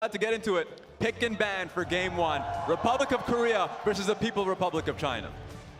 About to get into it. Pick and ban for game one. Republic of Korea versus the People Republic of China.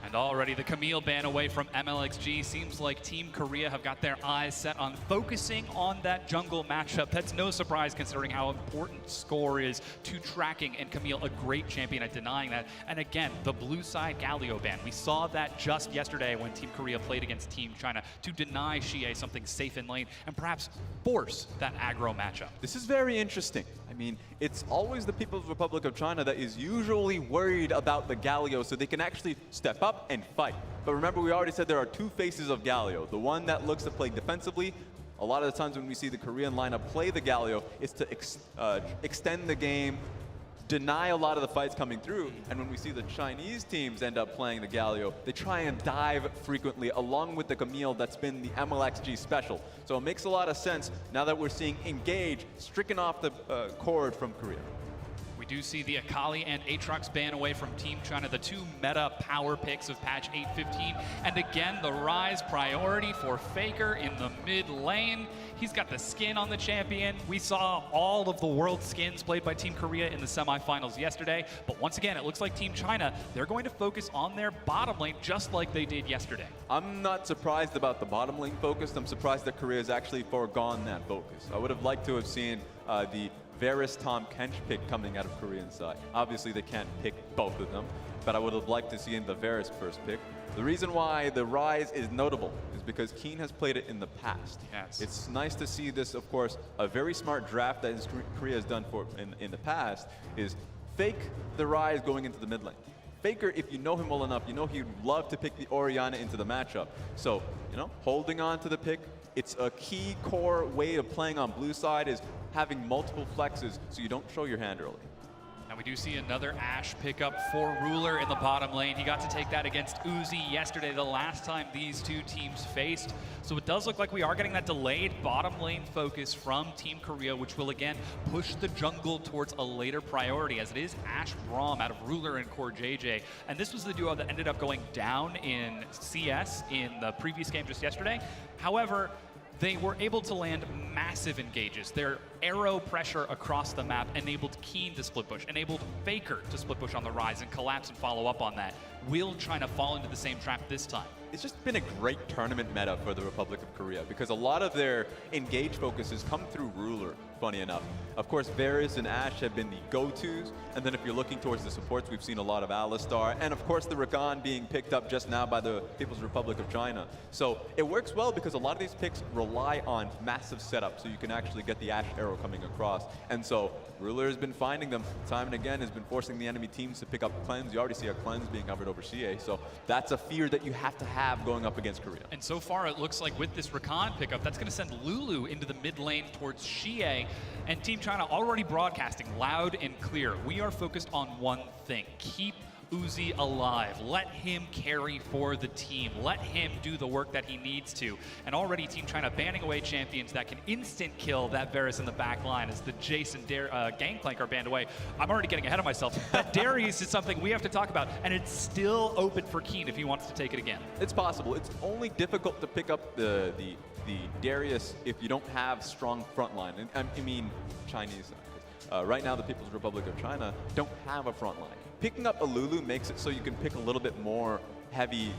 And already the Camille ban away from MLXG. Seems like Team Korea have got their eyes set on focusing on that jungle matchup. That's no surprise considering how important Score is to tracking, and Camille a great champion at denying that. And again, the blue side Galio ban. We saw that just yesterday when Team Korea played against Team China to deny Xie something safe in lane and perhaps force that aggro matchup. This is very interesting. I mean, it's always the People's Republic of China that is usually worried about the Galio so they can actually step up and fight. But remember, we already said there are two faces of Galio. The one that looks to play defensively. A lot of the times when we see the Korean lineup play the Galio, is to extend the game, deny a lot of the fights coming through. And when we see the Chinese teams end up playing the Galio, they try and dive frequently along with the Camille that's been the MLXG special. So it makes a lot of sense now that we're seeing Engage stricken off the cord from Korea. We do see the Akali and Aatrox ban away from Team China, the two meta power picks of patch 8.15. And again, the Rise priority for Faker in the mid lane. He's got the skin on the champion. We saw all of the world skins played by Team Korea in the semifinals yesterday. But once again, it looks like Team China, they're going to focus on their bottom lane just like they did yesterday. I'm not surprised about the bottom lane focus. I'm surprised that Korea has actually foregone that focus. I would have liked to have seen the Varus Tom Kench pick coming out of Korean side. Obviously, they can't pick both of them, but I would have liked to see in the Varus first pick. The reason why the Rise is notable is because Keen has played it in the past. Yes. It's nice to see this, of course, a very smart draft that Korea has done in the past is fake the Rise going into the mid lane. Faker, if you know him well enough, you know he'd love to pick the Orianna into the matchup. So, you know, holding on to the pick, it's a key core way of playing on blue side is having multiple flexes so you don't show your hand early. And we do see another Ashe pickup for Ruler in the bottom lane. He got to take that against Uzi yesterday, the last time these two teams faced. So it does look like we are getting that delayed bottom lane focus from Team Korea, which will again push the jungle towards a later priority, as it is Ashe Braum out of Ruler and Core JJ. And this was the duo that ended up going down in CS in the previous game just yesterday. However, they were able to land massive engages. Their arrow pressure across the map enabled Keen to split push, enabled Faker to split push on the Rise and collapse and follow up on that. Will China fall into the same trap this time? It's just been a great tournament meta for the Republic of Korea because a lot of their engage focuses come through Ruler, funny enough. Of course, Varus and Ashe have been the go-tos, and then if you're looking towards the supports, we've seen a lot of Alistar, and of course the Rakan being picked up just now by the People's Republic of China. So it works well because a lot of these picks rely on massive setup, so you can actually get the Ashe arrow coming across. And so Ruler has been finding them time and again, has been forcing the enemy teams to pick up cleanse. You already see a cleanse being covered over CA, so that's a fear that you have to have going up against Korea. And so far it looks like with this Rakan pickup, that's going to send Lulu into the mid lane towards Xie. And Team China already broadcasting loud and clear. We are focused on one thing. Keep Uzi alive. Let him carry for the team. Let him do the work that he needs to. And already Team China banning away champions that can instant kill that Varus in the back line as the Jace and Gangplank are banned away. I'm already getting ahead of myself. But Darius is something we have to talk about, and it's still open for Keen if he wants to take it again. It's possible. It's only difficult to pick up the Darius if you don't have strong front line. I mean, Chinese. Right now, the People's Republic of China don't have a front line. Picking up a Lulu makes it so you can pick a little bit more heavy,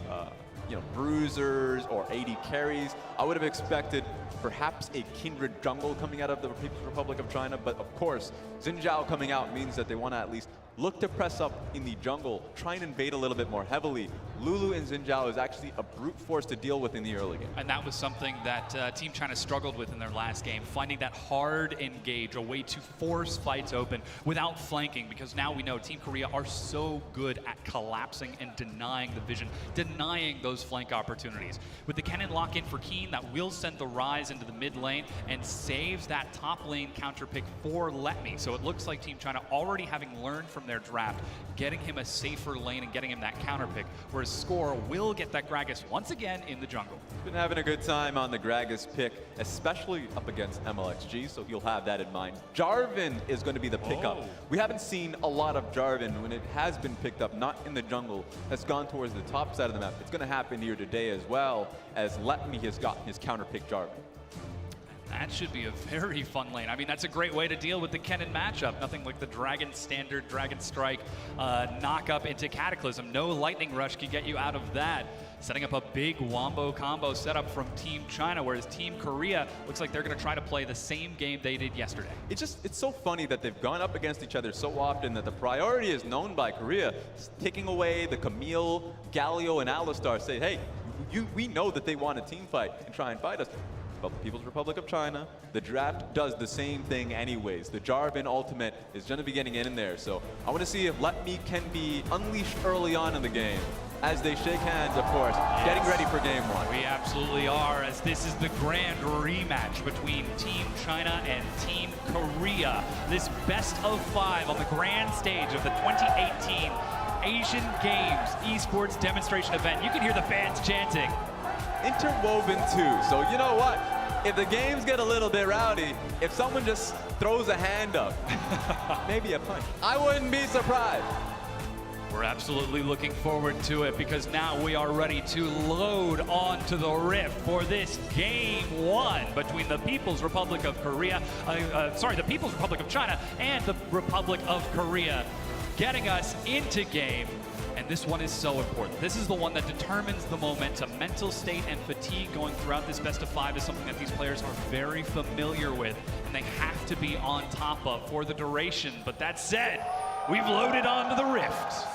bruisers or AD carries. I would have expected perhaps a Kindred jungle coming out of the People's Republic of China, but of course, Xin Zhao coming out means that they want to at least look to press up in the jungle, try and invade a little bit more heavily. Lulu and Xin Zhao is actually a brute force to deal with in the early game. And that was something that Team China struggled with in their last game, finding that hard engage, a way to force fights open without flanking, because now we know Team Korea are so good at collapsing and denying the vision, denying those flank opportunities. With the cannon lock in for Keen, that will send the Rise into the mid lane and saves that top lane counter pick for Let Me. So it looks like Team China already having learned from their draft, getting him a safer lane and getting him that counter pick, whereas Score will get that Gragas once again in the jungle. Been having a good time on the Gragas pick, especially up against MLXG, so he'll have that in mind. Jarvan is going to be the pickup. We haven't seen a lot of Jarvan when it has been picked up, not in the jungle, has gone towards the top side of the map. It's going to happen here today as well, as Let Me has gotten his counter pick Jarvan. That should be a very fun lane. I mean, that's a great way to deal with the Kennen matchup. Nothing like the Dragon Standard, Dragon Strike knock up into Cataclysm. No Lightning Rush can get you out of that. Setting up a big wombo combo setup from Team China, whereas Team Korea looks like they're going to try to play the same game they did yesterday. It's so funny that they've gone up against each other so often that the priority is known by Korea. Taking away the Camille, Galio, and Alistar, say, hey, we know that they want a team fight and try and fight us. But the People's Republic of China, the draft does the same thing anyways. The Jarvan ultimate is going to be getting in there. So I want to see if Let Me can be unleashed early on in the game. As they shake hands, of course, getting ready for game one. We absolutely are, as this is the grand rematch between Team China and Team Korea. This best of 5 on the grand stage of the 2018 Asian Games esports demonstration event. You can hear the fans chanting. Interwoven too, so you know what? If the games get a little bit rowdy, if someone just throws a hand up, maybe a punch, I wouldn't be surprised. We're absolutely looking forward to it because now we are ready to load onto the Rift for this game 1 between the People's Republic of Korea, the People's Republic of China and the Republic of Korea, getting us into game. And this one is so important. This is the one that determines the momentum. Mental state and fatigue going throughout this best of 5 is something that these players are very familiar with, and they have to be on top of for the duration. But that said, we've loaded onto the Rift.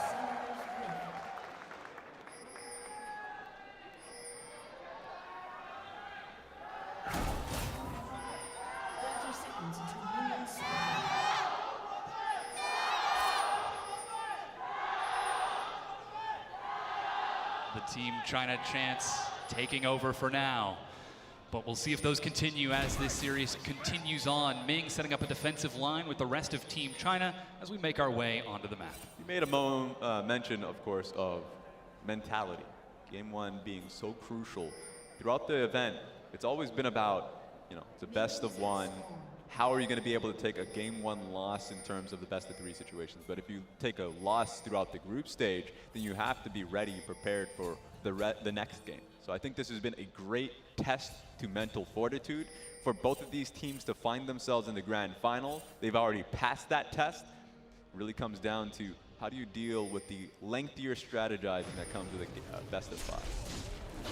The Team China chants taking over for now. But we'll see if those continue as this series continues on. Ming setting up a defensive line with the rest of Team China as we make our way onto the map. You made a mention, of course, of mentality. Game 1 being so crucial. Throughout the event, it's always been about, it's a best of 1. How are you going to be able to take a game 1 loss in terms of the best of 3 situations? But if you take a loss throughout the group stage, then you have to be ready, prepared for the next game. So I think this has been a great test to mental fortitude for both of these teams to find themselves in the grand final. They've already passed that test. It really comes down to how do you deal with the lengthier strategizing that comes with a best of 5.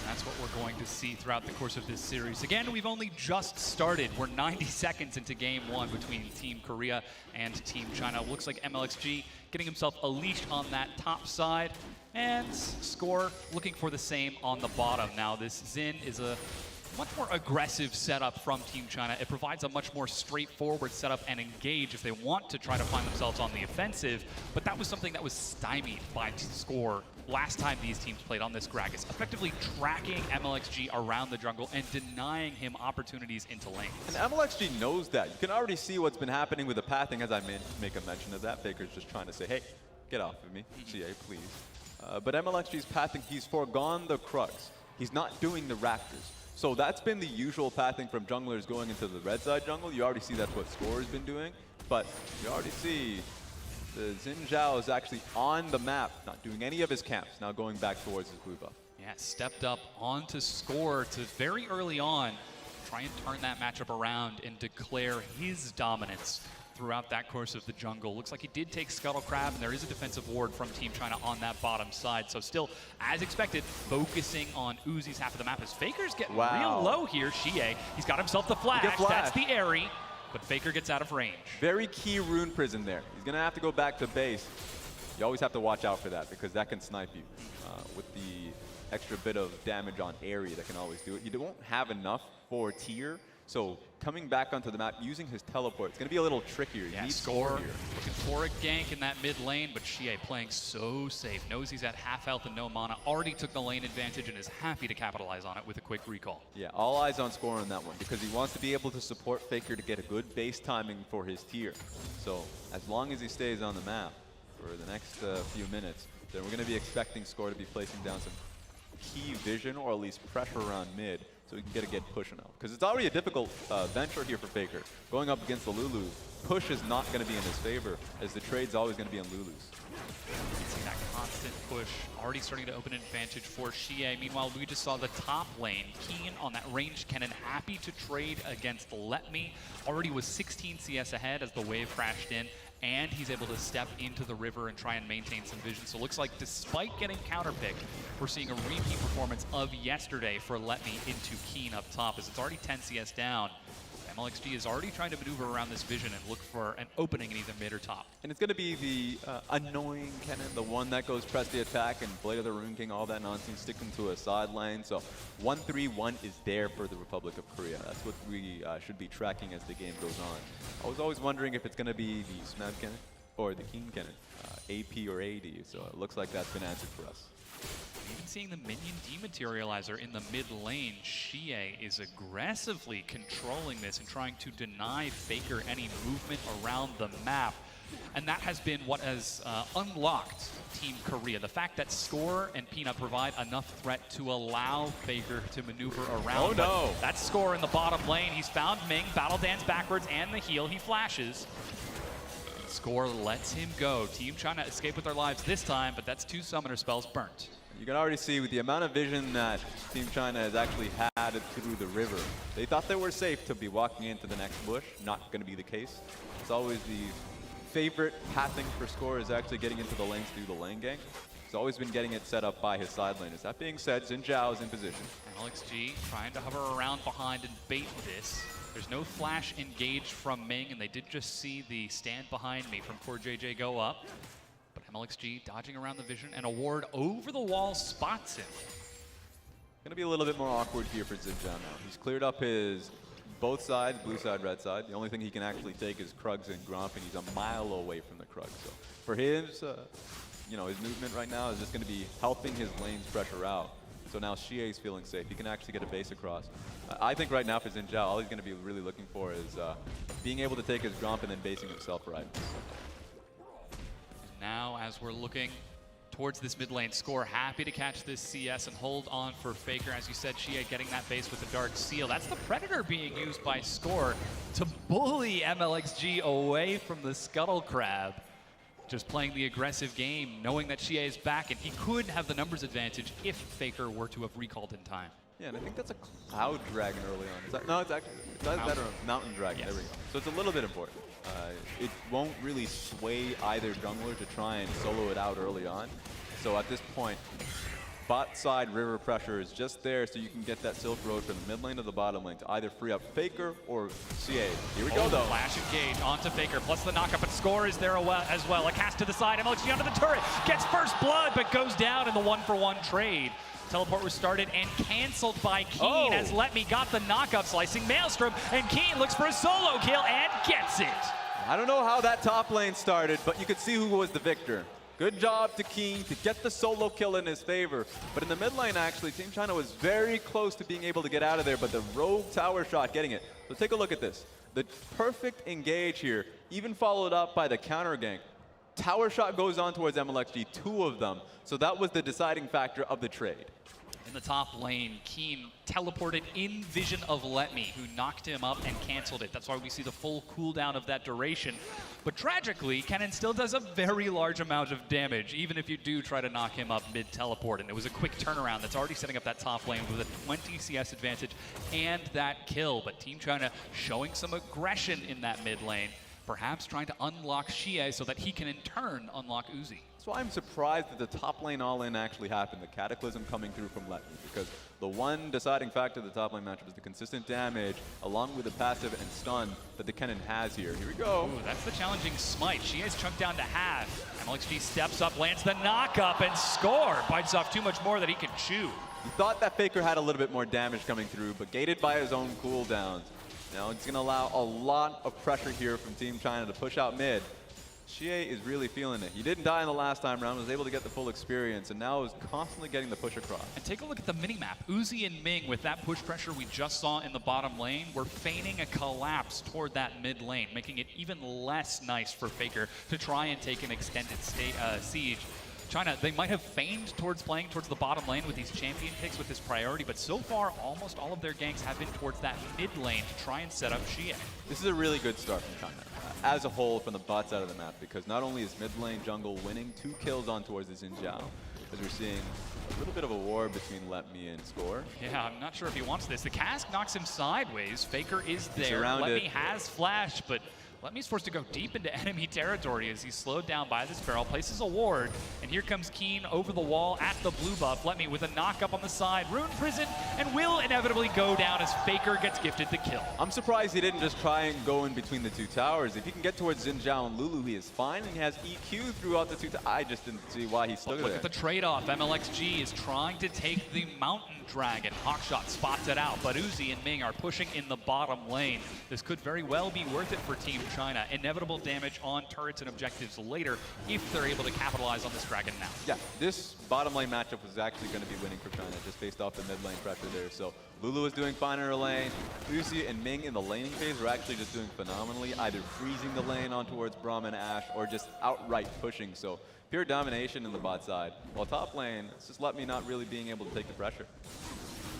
That's what we're going to see throughout the course of this series. Again, we've only just started. We're 90 seconds into game 1 between Team Korea and Team China. Looks like MLXG getting himself a leash on that top side, and Score looking for the same on the bottom. Now, this Xin is a much more aggressive setup from Team China. It provides a much more straightforward setup and engage if they want to try to find themselves on the offensive, but that was something that was stymied by Score last time these teams played on this Gragas, effectively tracking MLXG around the jungle and denying him opportunities into lane. And MLXG knows that. You can already see what's been happening with the pathing, as I make a mention of that. Faker's just trying to say, hey, get off of me, CA, please. But MLXG's pathing, he's foregone the Crux. He's not doing the Raptors. So that's been the usual pathing from junglers going into the red side jungle. You already see that's what Score has been doing. But you already see the Xin Zhao is actually on the map, not doing any of his camps, now going back towards his blue buff. Yeah, stepped up onto Score to very early on try and turn that matchup around and declare his dominance throughout that course of the jungle. Looks like he did take Scuttle Crab, and there is a defensive ward from Team China on that bottom side. So still, as expected, focusing on Uzi's half of the map as Faker's getting real low here. Xie, he's got himself the flash. That's the Airy, but Faker gets out of range. Very key rune prison there. He's going to have to go back to base. You always have to watch out for that because that can snipe you. With the extra bit of damage on Airy that can always do it. You won't have enough for tier. So coming back onto the map, using his teleport, it's going to be a little trickier. Yeah, Score looking for a gank in that mid lane, but Xie playing so safe. Knows he's at half health and no mana. Already took the lane advantage and is happy to capitalize on it with a quick recall. Yeah, all eyes on Score on that one because he wants to be able to support Faker to get a good base timing for his tier. So as long as he stays on the map for the next few minutes, then we're going to be expecting Score to be placing down some key vision or at least pressure around mid, so we can get pushing out. Because it's already a difficult venture here for Faker. Going up against the Lulu, push is not going to be in his favor, as the trade's always going to be on Lulu's. You can see that constant push already starting to open an advantage for Xie. Meanwhile, we just saw the top lane. Keen on that ranged cannon, happy to trade against Let Me. Already was 16 CS ahead as the wave crashed in, and he's able to step into the river and try and maintain some vision. So it looks like despite getting counterpicked, we're seeing a repeat performance of yesterday for Let Me into Keen up top, as it's already 10 CS down. MLXG is already trying to maneuver around this vision and look for an opening in either mid or top. And it's going to be the annoying cannon, the one that goes press the attack and Blade of the Rune King, all that nonsense, stick them to a side lane. So 1-3-1 is there for the Republic of Korea. That's what we should be tracking as the game goes on. I was always wondering if it's going to be the Snap cannon or the Keen cannon, AP or AD. So it looks like that's been answered for us. Even seeing the minion dematerializer in the mid lane, Xie is aggressively controlling this and trying to deny Faker any movement around the map. And that has been what has unlocked Team Korea. The fact that Score and Peanut provide enough threat to allow Faker to maneuver around. Oh no! But that's Score in the bottom lane. He's found Ming, battle dance backwards, and the heal. He flashes. Score lets him go. Team trying to escape with their lives this time, but that's 2 summoner spells burnt. You can already see with the amount of vision that Team China has actually had through the river, they thought they were safe to be walking into the next bush. Not going to be the case. It's always the favorite pathing for Score is actually getting into the lanes through the lane gang. He's always been getting it set up by his side laners. That being said, Xin Zhao is in position. LXG trying to hover around behind and bait this. There's no flash engaged from Ming, and they did just see the stand behind me from Core JJ go up. But MLXG dodging around the vision, and a ward over the wall spots him. Gonna be a little bit more awkward here for Xin Zhao now. He's cleared up his both sides, blue side, red side. The only thing he can actually take is Krugs and Gromp, and he's a mile away from the Krugs. So for his, you know, his movement right now is just gonna be helping his lanes pressure out. So now Xie is feeling safe. He can actually get a base across. I think right now for Xin Zhao, all he's gonna be really looking for is being able to take his Gromp and then basing himself right. Now, as we're looking towards this mid lane, Score happy to catch this CS and hold on for Faker. As you said, Xie getting that base with the Dark Seal. That's the Predator being used by Score to bully MLXG away from the Scuttle Crab. Just playing the aggressive game, knowing that Xie is back, and he could have the numbers advantage if Faker were to have recalled in time. Yeah, and I think that's a Cloud Dragon early on. Is that, no, it's actually a Mountain Dragon. Yes. There we go. So it's a little bit important. It won't really sway either jungler to try and solo it out early on. So at this point, bot side river pressure is just there so you can get that Silk Road from the mid lane to the bottom lane to either free up Faker or Xie. Here we go though. Flash engage onto Faker, plus the knockup, but Score is there as well. A cast to the side, MLXG onto the turret, gets first blood, but goes down in the 1-for-1 trade. Teleport was started and canceled by Keen as Let Me got the knockup, slicing Maelstrom, and Keen looks for a solo kill and gets it. I don't know how that top lane started, but you could see who was the victor. Good job to Keen to get the solo kill in his favor. But in the mid lane, actually, Team China was very close to being able to get out of there, but the rogue tower shot getting it. So take a look at this. The perfect engage here, even followed up by the counter gank. Tower shot goes on towards MLXG, 2 of them. So that was the deciding factor of the trade. In the top lane, Keen teleported in vision of Let Me, who knocked him up and canceled it. That's why we see the full cooldown of that duration. But tragically, Kennen still does a very large amount of damage, even if you do try to knock him up mid-teleport. And it was a quick turnaround that's already setting up that top lane with a 20 CS advantage and that kill. But Team China showing some aggression in that mid lane, perhaps trying to unlock Xie so that he can in turn unlock Uzi. So I'm surprised that the top lane all-in actually happened, the Cataclysm coming through from Let Me, because the one deciding factor of the top lane matchup is the consistent damage, along with the passive and stun that the Kennen has here. Here we go. Ooh, that's the challenging smite. Xie's chunked down to half. MLXG steps up, lands the knock-up, and Score bites off too much more that he can chew. He thought that Faker had a little bit more damage coming through, but gated by his own cooldowns. Now it's going to allow a lot of pressure here from Team China to push out mid. Xie is really feeling it. He didn't die in the last time round, was able to get the full experience, and now is constantly getting the push across. And take a look at the minimap. Uzi and Ming, with that push pressure we just saw in the bottom lane, were feigning a collapse toward that mid lane, making it even less nice for Faker to try and take an extended siege. China, they might have feigned towards playing towards the bottom lane with these champion picks with this priority, but so far, almost all of their ganks have been towards that mid lane to try and set up Xie. This is a really good start from China. as a whole from the bot side of the map, because not only is mid lane jungle winning 2 kills on towards the Xin Zhao, as we're seeing a little bit of a war between Let Me and Score. Yeah, I'm not sure if he wants this. The cask knocks him sideways. Faker is there. Let Me has flash, but Let Me's forced to go deep into enemy territory as he's slowed down by this barrel, places a ward, and here comes Keen over the wall at the blue buff. Let Me with a knock up on the side, Rune Prison, and will inevitably go down as Faker gets gifted the kill. I'm surprised he didn't just try and go in between the 2 towers. If he can get towards Xin Zhao and Lulu, he is fine, and he has EQ throughout the 2 towers. I just didn't see why he stuck there. Look at the trade-off. MLXG is trying to take the Mountain Dragon. Hawkshot spots it out, but Uzi and Ming are pushing in the bottom lane. This could very well be worth it for Team China. Inevitable damage on turrets and objectives later if they're able to capitalize on this dragon now. Yeah, this bottom lane matchup was actually going to be winning for China just based off the mid lane pressure there. So Lulu is doing fine in her lane. Uzi and Ming in the laning phase are actually just doing phenomenally, either freezing the lane on towards Braum and Ashe or just outright pushing. So pure domination in the bot side. While top lane, it's just Let Me not really being able to take the pressure.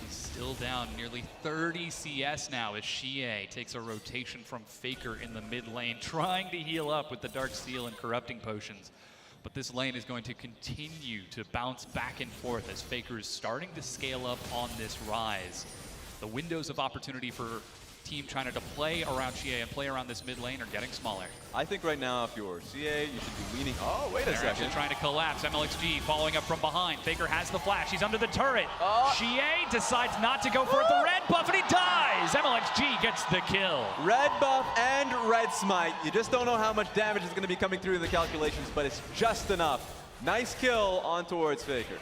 He's still down nearly 30 CS now as Xie takes a rotation from Faker in the mid lane, trying to heal up with the Dark Seal and Corrupting Potions. But this lane is going to continue to bounce back and forth as Faker is starting to scale up on this rise. The windows of opportunity for Team China to play around Xie and play around this mid lane are getting smaller. I think right now, if you're CA, you should be leaning. Oh, wait a They're second. actually trying to collapse. MLXG following up from behind. Faker has the flash. He's under the turret. Xie decides not to go for it. The red buff, and he dies. MLXG gets the kill. Red buff and red smite. You just don't know how much damage is going to be coming through in the calculations, but it's just enough. Nice kill on towards Faker.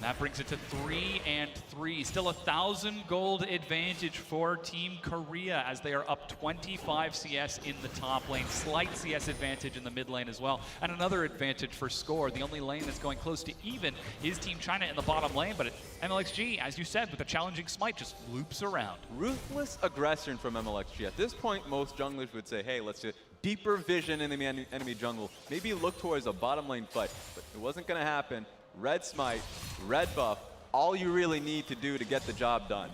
That brings it to 3-3. Still 1,000 gold advantage for Team Korea as they are up 25 CS in the top lane. Slight CS advantage in the mid lane as well. And another advantage for Score. The only lane that's going close to even is Team China in the bottom lane. But MLXG, as you said, with a challenging smite, just loops around. Ruthless aggression from MLXG. At this point, most junglers would say, hey, let's do deeper vision in the enemy jungle. Maybe look towards a bottom lane fight. But it wasn't going to happen. Red smite, red buff, all you really need to do to get the job done.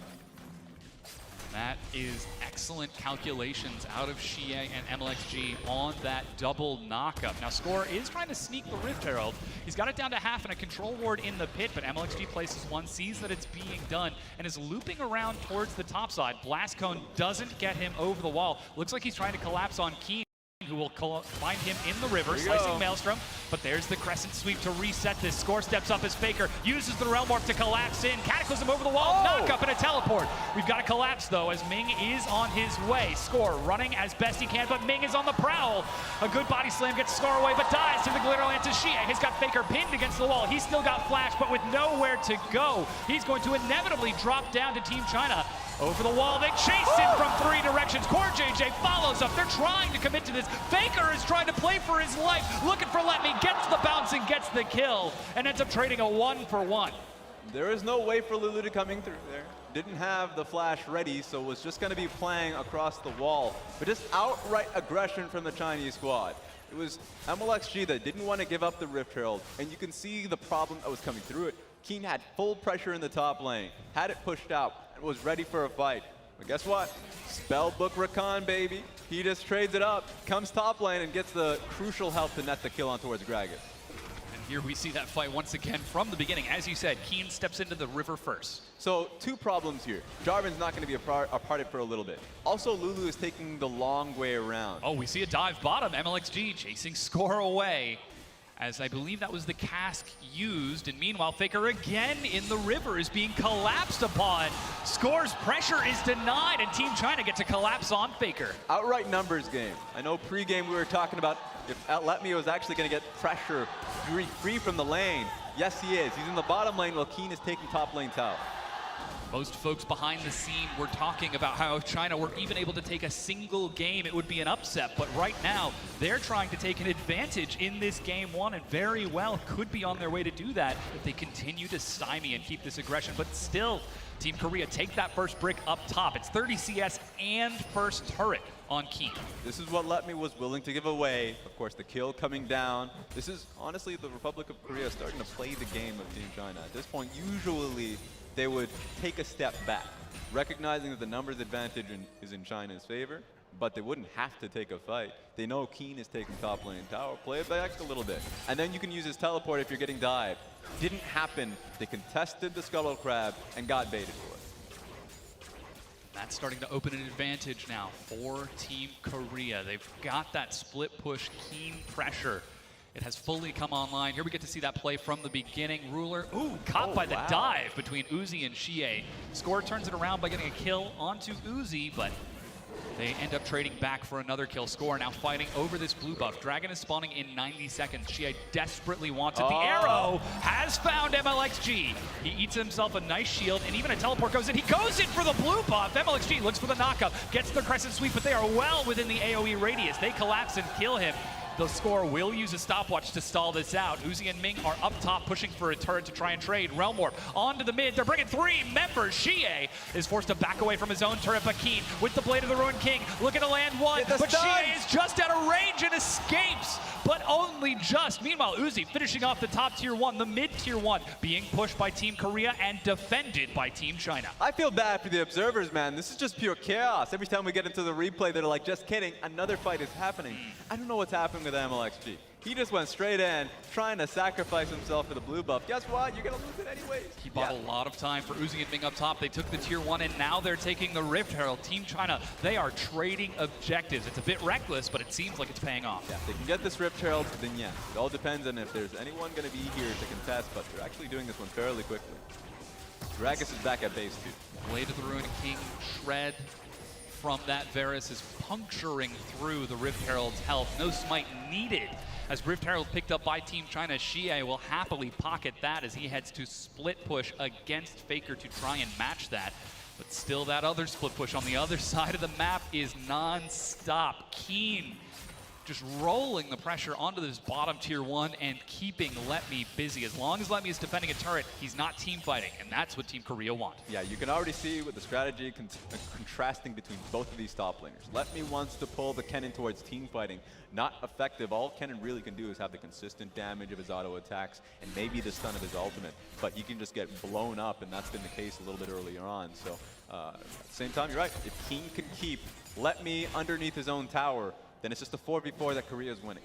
That is excellent calculations out of Xie and MLXG on that double knockup. Now Score is trying to sneak the Rift Herald. He's got it down to half and a control ward in the pit, but MLXG places one, sees that it's being done, and is looping around towards the top side. Blast Cone doesn't get him over the wall. Looks like he's trying to collapse on Keen, who will find him in the river, slicing Maelstrom. But there's the Crescent Sweep to reset this. Score steps up as Faker uses the Realm Warp to collapse in. Cataclysm over the wall, knock up and a teleport. We've got a collapse though as Ming is on his way. Score running as best he can, but Ming is on the prowl. A good body slam gets Score away, but dies to the Glitter Lance as Xie has got Faker pinned against the wall. He's still got flash, but with nowhere to go. He's going to inevitably drop down to Team China. Over the wall, they chase him from 3 directions. Core JJ follows up. They're trying to commit to this. Faker is trying to play for his life, looking for Let Me, gets the bounce and gets the kill, and ends up trading a 1-for-1. There is no way for Lulu to coming through there. Didn't have the flash ready, so was just going to be playing across the wall. But just outright aggression from the Chinese squad. It was MLXG that didn't want to give up the Rift Herald, and you can see the problem that was coming through it. Keen had full pressure in the top lane, had it pushed out, and was ready for a fight. But guess what? Spellbook Rakan, baby. He just trades it up, comes top lane, and gets the crucial help to net the kill on towards Gragas. And here we see that fight once again from the beginning. As you said, Keen steps into the river first. So 2 problems here. Jarvan's not going to be a part of it for a little bit. Also, Lulu is taking the long way around. Oh, we see a dive bottom. MLXG chasing Score away, as I believe that was the cask used. And meanwhile, Faker again in the river is being collapsed upon. Score's pressure is denied, and Team China gets a collapse on Faker. Outright numbers game. I know pre-game we were talking about if Let Me was actually going to get pressure free from the lane. Yes, he is. He's in the bottom lane while Keen is taking top lane tower. Most folks behind the scene were talking about how if China were even able to take a single game, it would be an upset. But right now, they're trying to take an advantage in this game 1, and very well could be on their way to do that if they continue to stymie and keep this aggression. But still, Team Korea take that first brick up top. It's 30 CS and first turret on Keen. This is what Let Me was willing to give away. Of course, the kill coming down. This is honestly the Republic of Korea starting to play the game of Team China. At this point, usually they would take a step back, recognizing that the numbers advantage is in China's favor. but they wouldn't have to take a fight. They know Keen is taking top lane tower, play it back a little bit. And then you can use his teleport if you're getting dived. Didn't happen. They contested the Scuttle Crab and got baited for it. That's starting to open an advantage now for Team Korea. They've got that split push, Keen pressure. It has fully come online. Here we get to see that play from the beginning. Ruler, caught by the dive between Uzi and Xie. Score turns it around by getting a kill onto Uzi, but they end up trading back for another kill. Score now fighting over this blue buff. Dragon is spawning in 90 seconds. Xie desperately wants it. The arrow has found MLXG. He eats himself a nice shield, and even a teleport goes in. He goes in for the blue buff. MLXG looks for the knockup, gets the crescent sweep, but they are well within the AoE radius. They collapse and kill him. The Score will use a stopwatch to stall this out. Uzi and Ming are up top pushing for a turret to try and trade. Realm Warp onto the mid. They're bringing 3 members. Xie is forced to back away from his own turret, but Keen with the Blade of the Ruined King looking to land one. But Xie is just out of range and escapes, but only just. Meanwhile, Uzi finishing off the top tier 1, the mid tier 1, being pushed by Team Korea and defended by Team China. I feel bad for the observers, man. This is just pure chaos. Every time we get into the replay, they're like, just kidding, another fight is happening. I don't know what's happening with MLXG. He just went straight in, trying to sacrifice himself for the blue buff. Guess what? You're going to lose it anyways. He bought a lot of time for Uzi and Ming up top. They took the tier 1, and now they're taking the Rift Herald. Team China, they are trading objectives. It's a bit reckless, but it seems like it's paying off. Yeah, if they can get this Rift Herald, then yes. It all depends on if there's anyone going to be here to contest, but they're actually doing this one fairly quickly. Dragus is back at base, too. Blade of the Ruined King shred from that Varus is puncturing through the Rift Herald's health. No smite needed. As Rift Herald picked up by Team China, Xie will happily pocket that as he heads to split push against Faker to try and match that. But still, that other split push on the other side of the map is non-stop. Keen just rolling the pressure onto this bottom tier 1 and keeping Let Me busy. As long as Let Me is defending a turret, he's not team fighting, and that's what Team Korea want. Yeah, you can already see with the strategy contrasting between both of these top laners. Let Me wants to pull the Kennen towards team fighting. Not effective. All Kennen really can do is have the consistent damage of his auto attacks and maybe the stun of his ultimate, but he can just get blown up, and that's been the case a little bit earlier on. So at the same time, you're right. If King can keep Let Me underneath his own tower, then it's just a 4v4 that Korea is winning.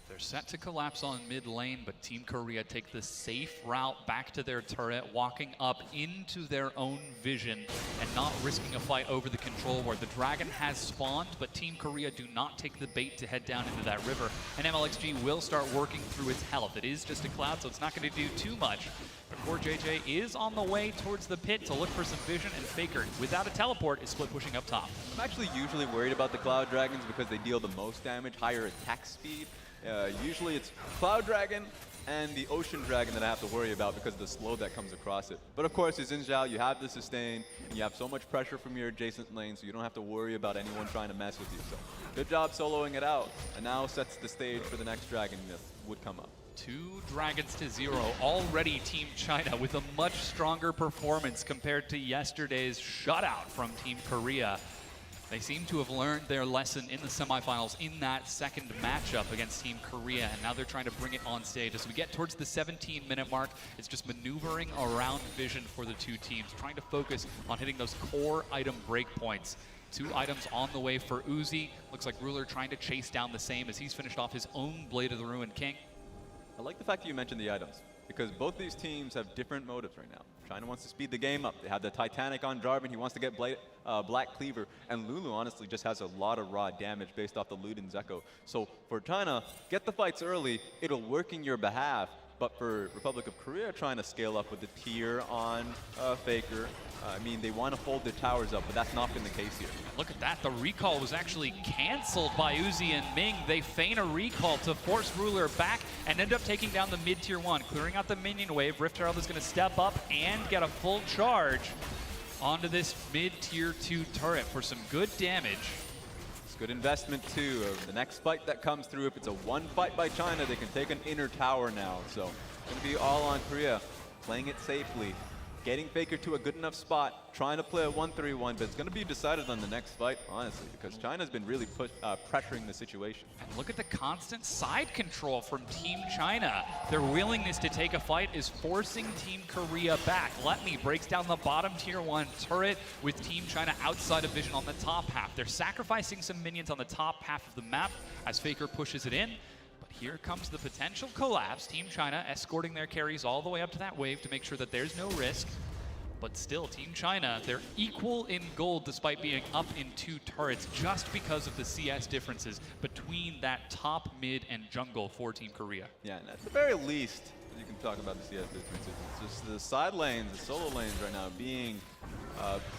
They're set to collapse on mid lane, but Team Korea take the safe route back to their turret, walking up into their own vision and not risking a fight over the control ward. The Dragon has spawned, but Team Korea do not take the bait to head down into that river, and MLXG will start working through its health. It is just a cloud, so it's not going to do too much. But Core JJ is on the way towards the pit to look for some vision, and Faker, without a teleport, is split pushing up top. I'm actually usually worried about the Cloud Dragons because they deal the most damage, higher attack speed. Usually it's Cloud Dragon and the Ocean Dragon that I have to worry about because of the slow that comes across it. But of course, as Xin Zhao, you have the sustain, and you have so much pressure from your adjacent lane, so you don't have to worry about anyone trying to mess with you. So good job soloing it out, and now sets the stage for the next dragon that would come up. 2 dragons to 0. Already Team China with a much stronger performance compared to yesterday's shutout from Team Korea. They seem to have learned their lesson in the semifinals in that second matchup against Team Korea, and now they're trying to bring it on stage. As we get towards the 17-minute mark, it's just maneuvering around vision for the two teams, trying to focus on hitting those core item breakpoints. 2 items on the way for Uzi. Looks like Ruler trying to chase down the same as he's finished off his own Blade of the Ruined King. I like the fact that you mentioned the items, because both these teams have different motives right now. China wants to speed the game up. They have the Titanic on Jarvan. He wants to get Black Cleaver. And Lulu honestly just has a lot of raw damage based off the Luden's Echo. So for China, get the fights early. It'll work in your behalf. But for Republic of Korea trying to scale up with the tier on Faker, I mean, they want to hold their towers up, but that's not been the case here. Look at that. The recall was actually canceled by Uzi and Ming. They feign a recall to force Ruler back and end up taking down the mid-tier 1, clearing out the minion wave. Rift Herald is going to step up and get a full charge onto this mid-tier 2 turret for some good damage. It's good investment, too, of the next fight that comes through. If it's a one fight by China, they can take an inner tower now. So it's going to be all on Korea, playing it safely. getting Faker to a good enough spot, trying to play a 1-3-1, but it's going to be decided on the next fight, honestly, because China's been really pressuring the situation. And look at the constant side control from Team China. Their willingness to take a fight is forcing Team Korea back. Let Me breaks down the bottom tier 1 turret with Team China outside of vision on the top half. They're sacrificing some minions on the top half of the map as Faker pushes it in. But here comes the potential collapse. Team China escorting their carries all the way up to that wave to make sure that there's no risk. But still, Team China, they're equal in gold despite being up in 2 turrets just because of the CS differences between that top, mid, and jungle for Team Korea. Yeah, and at the very least, you can talk about the CS differences. It's just the side lanes, the solo lanes right now being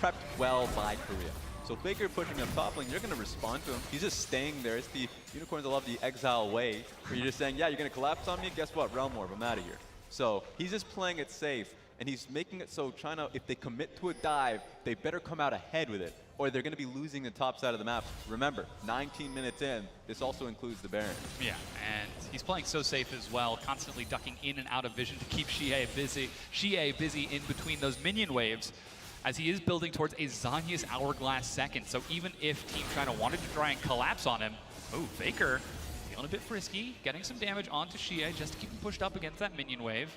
prepped well by Korea. So Faker pushing up top lane, you're going to respond to him. He's just staying there. It's the Unicorns love the exile way, where you're just saying, yeah, you're going to collapse on me? Guess what? Realm Orb, I'm out of here. So he's just playing it safe, and he's making it so China, if they commit to a dive, they better come out ahead with it, or they're going to be losing the top side of the map. Remember, 19 minutes in, this also includes the Baron. Yeah, and he's playing so safe as well, constantly ducking in and out of vision to keep Xie busy in between those minion waves, as he is building towards a Zhonya's Hourglass second. So even if Team China wanted to try and collapse on him, Faker feeling a bit frisky, getting some damage onto Xie just to keep him pushed up against that minion wave.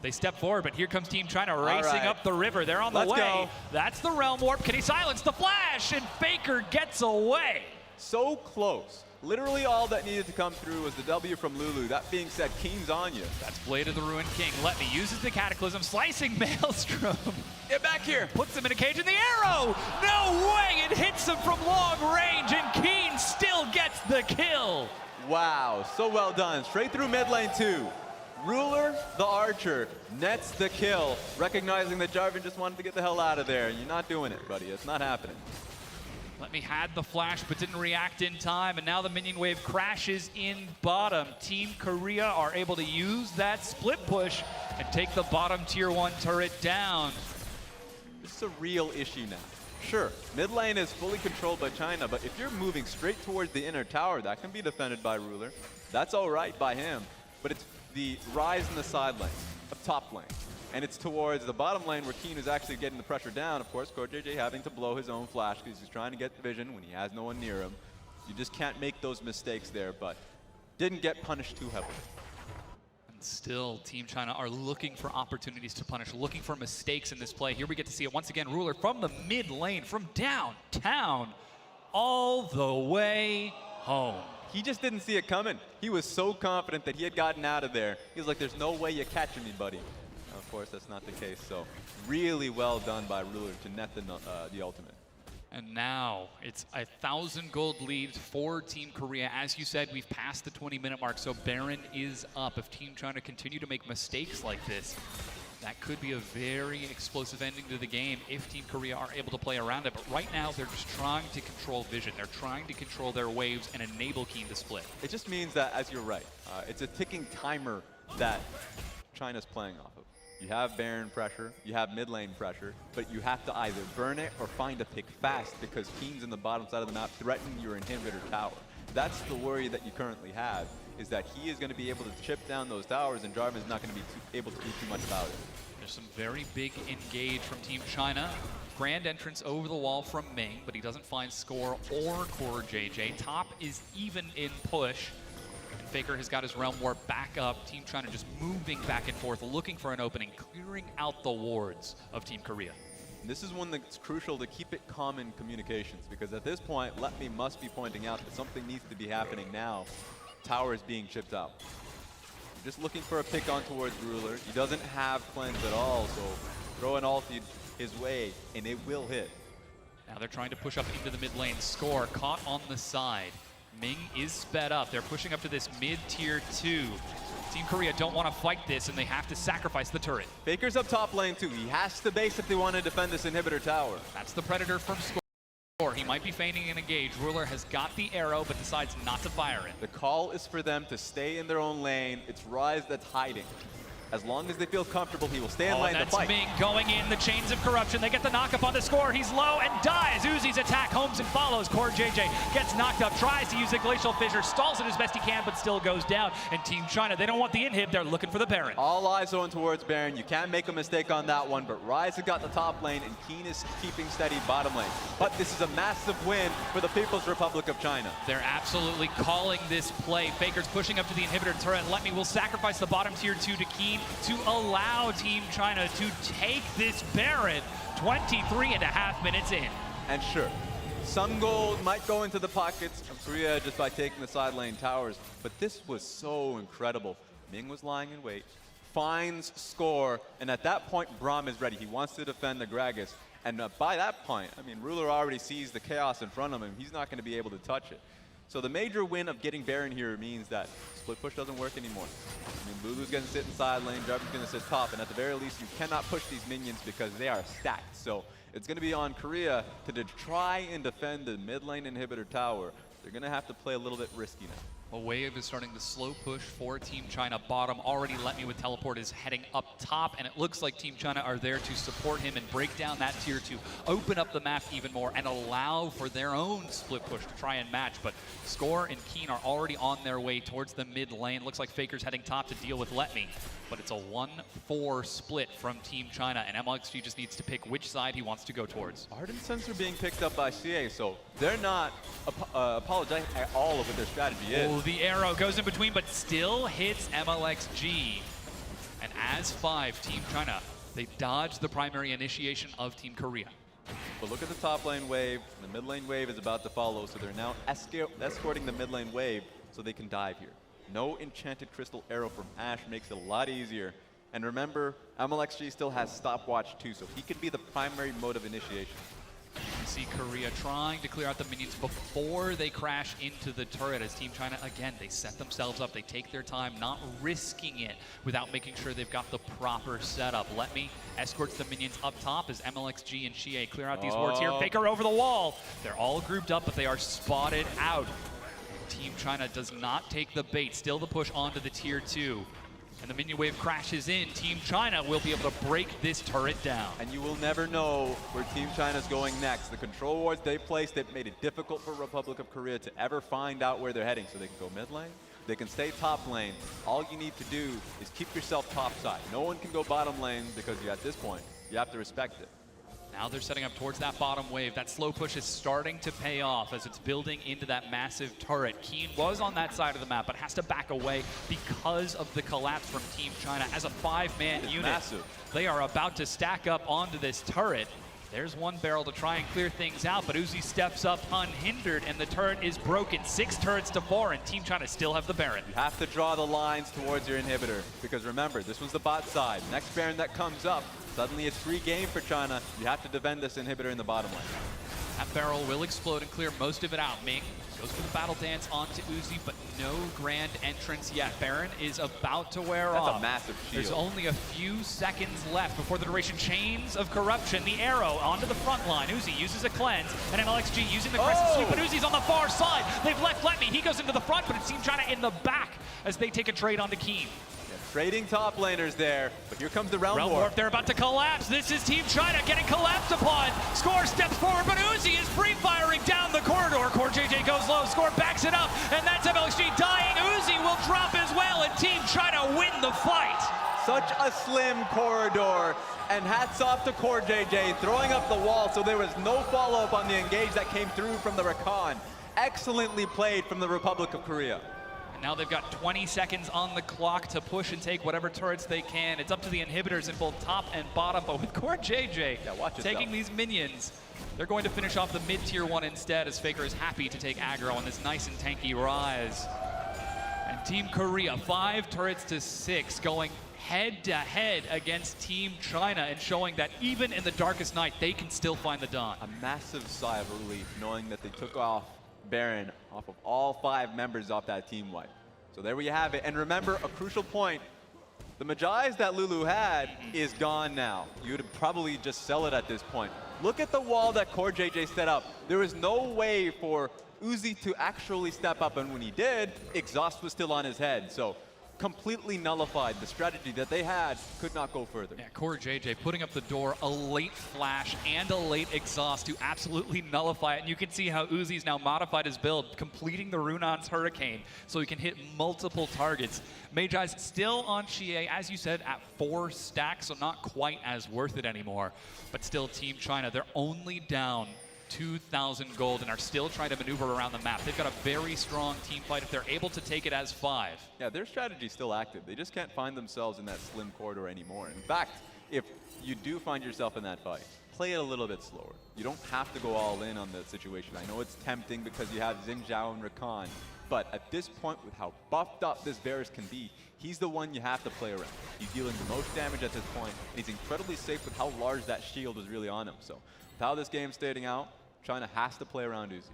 They step forward, but here comes Team China racing up the river. They're on the way. Go. That's the Realm Warp. Can he silence the flash? And Faker gets away. So close. Literally all that needed to come through was the W from Lulu. That being said, Keen's on you. That's Blade of the Ruined King. Let Me uses the Cataclysm, slicing Maelstrom. Get back here. Puts him in a cage, and the arrow! No way! It hits him from long range, and Keen still gets the kill. Wow, so well done. Straight through mid lane too. Ruler, the archer, nets the kill, recognizing that Jarvan just wanted to get the hell out of there. You're not doing it, buddy. It's not happening. Let Me had the flash, but didn't react in time, and now the minion wave crashes in bottom. Team Korea are able to use that split push and take the bottom tier 1 turret down. This is a real issue now. Sure, mid lane is fully controlled by China, but if you're moving straight towards the inner tower, that can be defended by Ruler. That's all right by him, but it's the rise in the side lane, of top lane. And it's towards the bottom lane where Keen is actually getting the pressure down. Of course, CoreJJ having to blow his own flash because he's trying to get the vision when he has no one near him. You just can't make those mistakes there, but didn't get punished too heavily. And still, Team China are looking for opportunities to punish, looking for mistakes in this play. Here we get to see it once again. Ruler from the mid lane, from downtown, all the way home. He just didn't see it coming. He was so confident that he had gotten out of there. He was like, there's no way you're catching me, buddy. Of course, that's not the case. So really well done by Ruler to net the ultimate. And now it's 1,000 gold lead for Team Korea. As you said, we've passed the 20-minute mark, so Baron is up. If Team China continue to make mistakes like this, that could be a very explosive ending to the game if Team Korea are able to play around it. But right now, they're just trying to control vision. They're trying to control their waves and enable Keen to split. It just means that, as you're right, it's a ticking timer that China's playing off of. You have Baron pressure, you have mid lane pressure, but you have to either burn it or find a pick fast because Keen's in the bottom side of the map threatening your inhibitor tower. That's the worry that you currently have, is that he is going to be able to chip down those towers and Jarvan's not going to be able to do too much about it. There's some very big engage from Team China. Grand entrance over the wall from Ming, but he doesn't find Score or CoreJJ. Top is even in push. Faker has got his Realm Warp back up. Team China just moving back and forth, looking for an opening, clearing out the wards of Team Korea. This is one that's crucial to keep it calm in communications, because at this point, Let Me must be pointing out that something needs to be happening now. Tower is being chipped out. Just looking for a pick on towards Ruler. He doesn't have cleanse at all, so throw an ulti his way, and it will hit. Now they're trying to push up into the mid lane. Score caught on the side. Ming is sped up. They're pushing up to this mid-tier 2. Team Korea don't want to fight this, and they have to sacrifice the turret. Faker's up top lane too. He has to base if they want to defend this inhibitor tower. That's the Predator from Score. He might be feigning an engage. Ruler has got the arrow, but decides not to fire it. The call is for them to stay in their own lane. It's Ryze that's hiding. As long as they feel comfortable, he will stay in Oh, lane to that's fight. Ming going in, the chains of corruption. They get the knock up on the score. He's low and dies. Uzi's attack homes and follows. Core JJ gets knocked up, tries to use the Glacial Fissure, stalls it as best he can, but still goes down. And Team China, they don't want the inhib. They're looking for the Baron. All eyes on towards Baron. You can't make a mistake on that one, but Rise has got the top lane, and Keen is keeping steady bottom lane. But this is a massive win for the People's Republic of China. They're absolutely calling this play. Faker's pushing up to the inhibitor turret. Let me will sacrifice the bottom tier 2 to Keen to allow Team China to take this Baron 23.5 minutes in. And sure, some gold might go into the pockets of Korea just by taking the side lane towers, but this was so incredible. Ming was lying in wait, finds score, and at that point, Braum is ready. He wants to defend the Gragas. And by that point, I mean, Ruler already sees the chaos in front of him. He's not going to be able to touch it. So the major win of getting Baron here means that split push doesn't work anymore. I mean, Lulu's going to sit in side lane, Jarvan's going to sit top, and at the very least, you cannot push these minions because they are stacked. So it's going to be on Korea to try and defend the mid lane inhibitor tower. They're going to have to play a little bit risky now. A wave is starting to slow push for Team China bottom. Already Let Me with teleport is heading up top, and it looks like Team China are there to support him and break down that tier 2, open up the map even more, and allow for their own split push to try and match. But Score and Keen are already on their way towards the mid lane. Looks like Faker's heading top to deal with Let Me, but it's a 1-4 split from Team China, and MLXG just needs to pick which side he wants to go towards. Ardent Sensor being picked up by CA, so they're not apologetic at all of what their strategy is. Oh, the arrow goes in between, but still hits MLXG. And as 5, Team China, they dodge the primary initiation of Team Korea. But look at the top lane wave. The mid lane wave is about to follow, so they're now escorting the mid lane wave so they can dive here. No enchanted crystal arrow from Ashe makes it a lot easier. And remember, MLXG still has stopwatch too, so he could be the primary mode of initiation. You can see Korea trying to clear out the minions before they crash into the turret as Team China, again, they set themselves up, they take their time, not risking it without making sure they've got the proper setup. Let Me escorts the minions up top as MLXG and Xie clear out these wards here. Faker over the wall. They're all grouped up, but they are spotted out. Team China does not take the bait, still the push onto the tier 2. And the minion wave crashes in. Team China will be able to break this turret down. And you will never know where Team China's going next. The control wards they placed, it made it difficult for Republic of Korea to ever find out where they're heading. So they can go mid lane, they can stay top lane. All you need to do is keep yourself top side. No one can go bottom lane because at this point, you have to respect it. Now they're setting up towards that bottom wave. That slow push is starting to pay off as it's building into that massive turret. Keen was on that side of the map, but has to back away because of the collapse from Team China as a 5-man unit. Massive. They are about to stack up onto this turret. There's one barrel to try and clear things out, but Uzi steps up unhindered, and the turret is broken. 6 turrets to 4, and Team China still have the Baron. You have to draw the lines towards your inhibitor, because remember, this was the bot side. Next Baron that comes up, suddenly it's free game for China. You have to defend this inhibitor in the bottom lane. That barrel will explode and clear most of it out. Ming goes for the battle dance onto Uzi, but no grand entrance yet. Baron is about to wear off. That's a massive shield. There's only a few seconds left before the duration. Chains of corruption. The arrow onto the front line. Uzi uses a cleanse, and MLXG using the crescent sweep, but Uzi's on the far side. They've left Let Me. He goes into the front, but it's Team China in the back as they take a trade on the Keen. Trading top laners there, but here comes the Realm Realm Warp. Warp, they're about to collapse. This is Team China getting collapsed upon. Score steps forward, but Uzi is free-firing down the corridor. Core JJ goes low, Score backs it up, and that's MLXG dying. Uzi will drop as well, and Team China win the fight. Such a slim corridor, and hats off to Core JJ throwing up the wall, so there was no follow-up on the engage that came through from the Rakan. Excellently played from the Republic of Korea. Now they've got 20 seconds on the clock to push and take whatever turrets they can. It's up to the inhibitors in both top and bottom, but with Core JJ taking these minions, they're going to finish off the mid-tier 1 instead, as Faker is happy to take aggro on this nice and tanky Rise. And Team Korea, 5 turrets to 6, going head-to-head against Team China and showing that even in the darkest night, they can still find the dawn. A massive sigh of relief knowing that they took off Baron off of all 5 members off that team wipe. So there we have it. And remember, a crucial point, the Magi's that Lulu had is gone now. You would probably just sell it at this point. Look at the wall that Core JJ set up. There was no way for Uzi to actually step up, and when he did, exhaust was still on his head. So completely nullified. The strategy that they had could not go further. Yeah, CoreJJ putting up the door, a late flash and a late exhaust to absolutely nullify it. And you can see how Uzi's now modified his build, completing the Runan's Hurricane so he can hit multiple targets. Magi's still on Xie, as you said, at 4 stacks, so not quite as worth it anymore. But still, Team China, they're only down 2,000 gold and are still trying to maneuver around the map. They've got a very strong team fight if they're able to take it as 5. Yeah, their strategy's still active. They just can't find themselves in that slim corridor anymore. In fact, if you do find yourself in that fight, play it a little bit slower. You don't have to go all in on the situation. I know it's tempting because you have Xin Zhao and Rakan, but at this point, with how buffed up this Varus can be, he's the one you have to play around. He's dealing the most damage at this point, and he's incredibly safe with how large that shield was really on him. So, with how this game's stating out, China has to play around Uzi.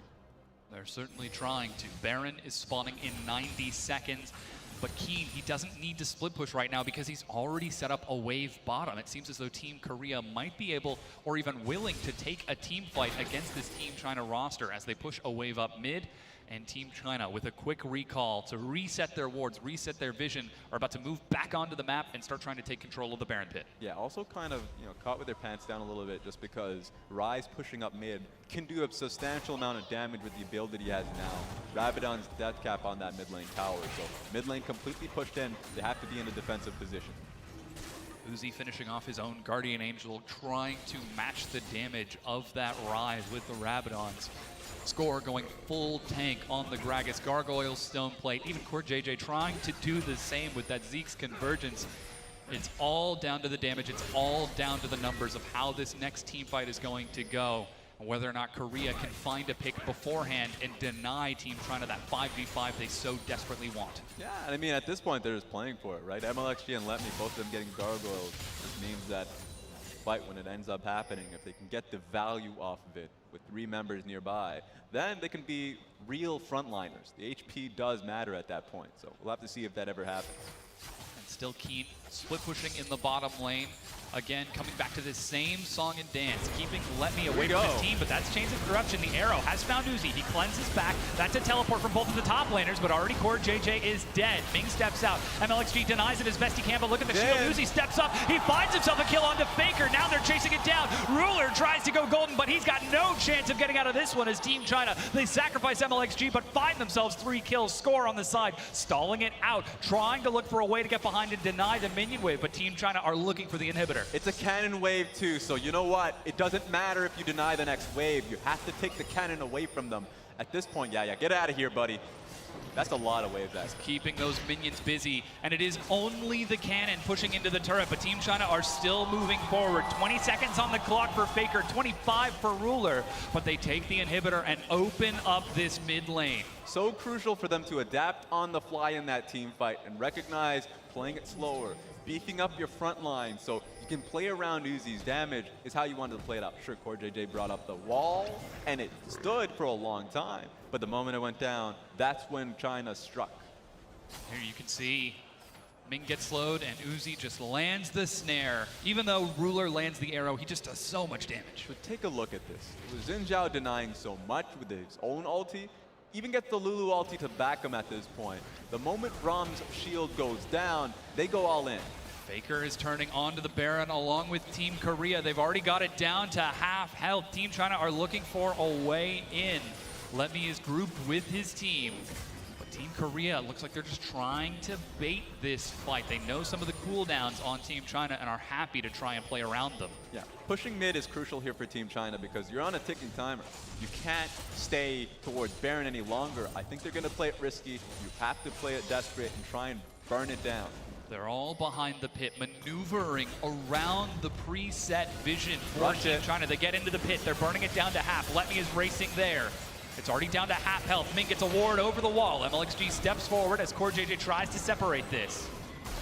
They're certainly trying to. Baron is spawning in 90 seconds, but Keen, he doesn't need to split push right now because he's already set up a wave bottom. It seems as though Team Korea might be able, or even willing, to take a team fight against this Team China roster as they push a wave up mid. And Team China, with a quick recall to reset their wards, reset their vision, are about to move back onto the map and start trying to take control of the Baron pit. Yeah, also kind of caught with their pants down a little bit just because Ryze pushing up mid can do a substantial amount of damage with the ability he has now. Rabadon's death cap on that mid lane tower, so mid lane completely pushed in. They have to be in a defensive position. Uzi finishing off his own Guardian Angel, trying to match the damage of that Ryze with the Rabadons. Score going full tank on the Gragas. Gargoyle, Stone Plate, even CoreJJ trying to do the same with that Zeke's Convergence. It's all down to the damage. It's all down to the numbers of how this next team fight is going to go. And whether or not Korea can find a pick beforehand and deny Team China that 5v5 they so desperately want. Yeah, I mean, at this point, they're just playing for it, right? MLXG and Let Me, both of them getting Gargoyles, just means that fight, when it ends up happening, if they can get the value off of it with 3 members nearby, then they can be real frontliners. The HP does matter at that point, so we'll have to see if that ever happens. And still Keen split pushing in the bottom lane. Again, coming back to this same song and dance, keeping Let Me away from his team, but that's Chains of Corruption. The arrow has found Uzi. He cleanses back. That's a teleport from both of the top laners, but already CoreJJ is dead. Ming steps out. MLXG denies it as best he can, but look at the shield. Uzi steps up. He finds himself a kill onto Faker. Now they're chasing it down. Ruler tries to go golden, but he's got no chance of getting out of this one as Team China. They sacrifice MLXG, but find themselves 3 kills. Score on the side, stalling it out, trying to look for a way to get behind and deny the minion wave, but Team China are looking for the inhibitor. It's a cannon wave too, so you know what? It doesn't matter if you deny the next wave. You have to take the cannon away from them. At this point, yeah, get out of here, buddy. That's a lot of waves. That's keeping those minions busy, and it is only the cannon pushing into the turret, but Team China are still moving forward. 20 seconds on the clock for Faker, 25 for Ruler, but they take the inhibitor and open up this mid lane. So crucial for them to adapt on the fly in that team fight and recognize playing it slower, beefing up your front line so you can play around Uzi's damage is how you wanted to play it out. Sure, CoreJJ brought up the wall, and it stood for a long time. But the moment it went down, that's when China struck. Here you can see Ming gets slowed, and Uzi just lands the snare. Even though Ruler lands the arrow, he just does so much damage. But take a look at this. It was Xin Zhao denying so much with his own ulti. Even gets the Lulu ulti to back him at this point. The moment Brahm's shield goes down, they go all in. Faker is turning onto the Baron along with Team Korea. They've already got it down to half health. Team China are looking for a way in. Let Me is grouped with his team. But Team Korea looks like they're just trying to bait this fight. They know some of the cooldowns on Team China and are happy to try and play around them. Yeah, pushing mid is crucial here for Team China because you're on a ticking timer. You can't stay towards Baron any longer. I think they're going to play it risky. You have to play it desperate and try and burn it down. They're all behind the pit, maneuvering around the preset vision for Team China. They get into the pit. They're burning it down to half. Let Me is racing there. It's already down to half health. Ming gets a ward over the wall. MLXG steps forward as CoreJJ tries to separate this.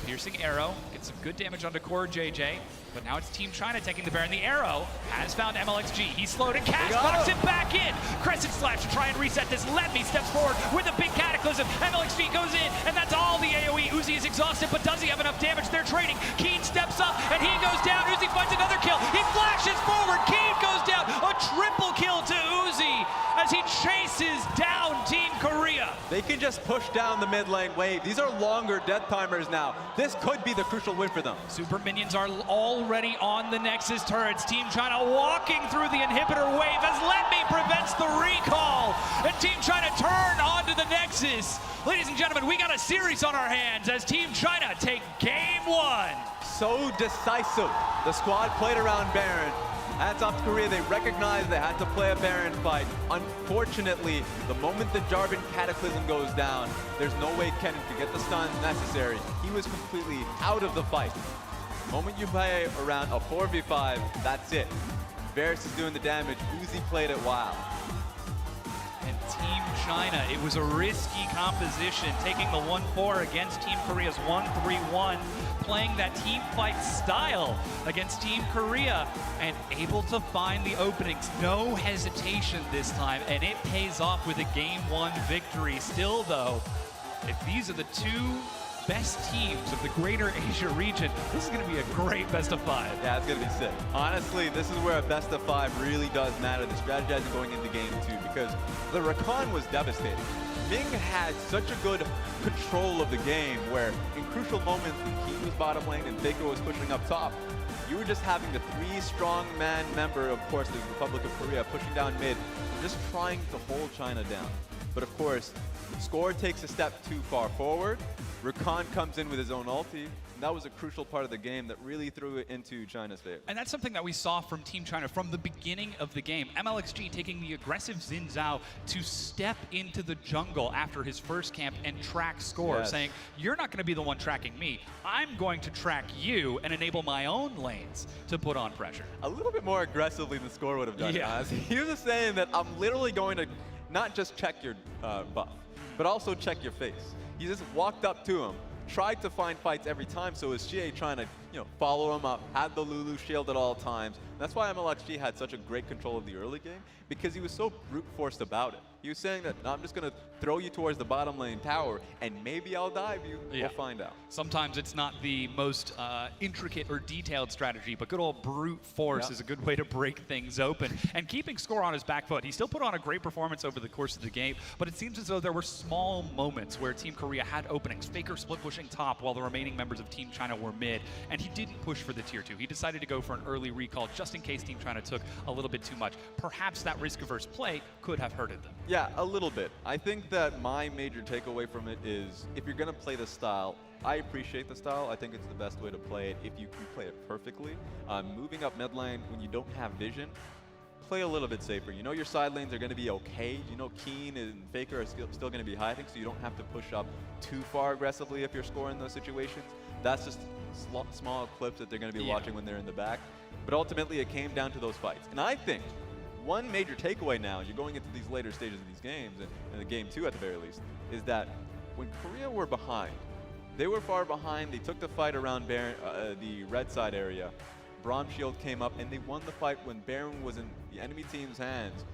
Piercing arrow, gets some good damage onto CoreJJ, but now it's Team China taking the Baron. The arrow has found MLXG. He's slowed and cast box it back in. Crescent Slash to try and reset this. Let Me steps forward with a big cataclysm. MLXG goes in, and that's all the AoE. Uzi is exhausted, but does he have enough damage? They're trading. Keen steps up, and he goes down. Uzi finds another kill. He flashes forward. Keen goes down. A triple kill to Uzi as he chases down Team Korea. They can just just pushed down the mid lane wave. These are longer death timers now. This could be the crucial win for them. Super minions are already on the Nexus turrets. Team China walking through the inhibitor wave as Letme prevents the recall. And Team China turn onto the Nexus. Ladies and gentlemen, we got a series on our hands as Team China take game 1. So decisive. The squad played around Baron. Hats off to Korea, they recognized they had to play a Baron fight. Unfortunately, the moment the Jarvan Cataclysm goes down, there's no way Kennen could get the stuns necessary. He was completely out of the fight. The moment you play around a 4v5, that's it. Varus is doing the damage, Uzi played it wild. And Team China, it was a risky composition, taking the 1-4 against Team Korea's 1-3-1, playing that team fight style against Team Korea, and able to find the openings. No hesitation this time, and it pays off with a Game 1 victory. Still, though, if these are the two best teams of the greater Asia region, this is going to be a great best of 5. Yeah, it's going to be sick. Honestly, this is where a best of 5 really does matter, the strategizing going into game 2, because the Rakan was devastating. Ming had such a good control of the game where in crucial moments when he was bottom lane and Faker was pushing up top, you were just having the 3 strong-man member, of course, the Republic of Korea, pushing down mid, and just trying to hold China down. But of course, Score takes a step too far forward. Rakan comes in with his own ulti. And that was a crucial part of the game that really threw it into China's favor. And that's something that we saw from Team China from the beginning of the game. MLXG taking the aggressive Xin Zhao to step into the jungle after his first camp and track Score, saying, you're not going to be the one tracking me. I'm going to track you and enable my own lanes to put on pressure. A little bit more aggressively than Score would have done. Yeah. He was just saying that I'm literally going to not just check your buff, but also check your face. He just walked up to him, tried to find fights every time, so was Xie trying to follow him up, had the Lulu shield at all times. That's why MLXG had such a great control of the early game, because he was so brute forced about it. He was saying that, no, I'm just going to throw you towards the bottom lane tower, and maybe I'll dive you. We'll find out. Sometimes it's not the most intricate or detailed strategy, but good old brute force is a good way to break things open. And keeping Score on his back foot, he still put on a great performance over the course of the game, but it seems as though there were small moments where Team Korea had openings. Faker split pushing top while the remaining members of Team China were mid, and he didn't push for the tier 2. He decided to go for an early recall just in case Team China took a little bit too much. Perhaps that risk-averse play could have hurted them. Yeah, a little bit. I think that my major takeaway from it is if you're going to play the style, I appreciate the style. I think it's the best way to play it if you can play it perfectly. Moving up mid lane when you don't have vision, play a little bit safer. You know your side lanes are going to be okay. You know Keen and Faker are still going to be hiding, so you don't have to push up too far aggressively if you're scoring those situations. That's just small clips that they're going to be watching when they're in the back. But ultimately, it came down to those fights. And I think one major takeaway now, you're going into these later stages of these games, and the game 2 at the very least, is that when Korea were behind, they were far behind, they took the fight around Baron, the red side area, Braum Shield came up, and they won the fight when Baron was in the enemy team's hands,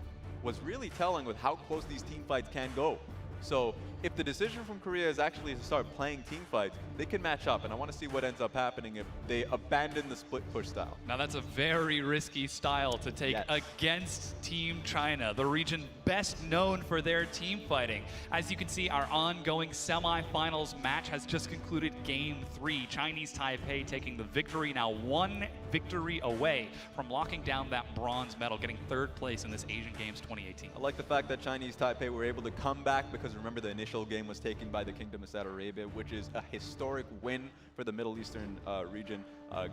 was really telling with how close these team fights can go. So if the decision from Korea is actually to start playing team fights, they can match up, and I want to see what ends up happening if they abandon the split push style. Now that's a very risky style to take against Team China, the region best known for their team fighting. As you can see, our ongoing semifinals match has just concluded Game 3. Chinese Taipei taking the victory, now 1 victory away from locking down that bronze medal, getting 3rd place in this Asian Games 2018. I like the fact that Chinese Taipei were able to come back, because remember the initial game was taken by the Kingdom of Saudi Arabia, which is a historic win for the Middle Eastern region.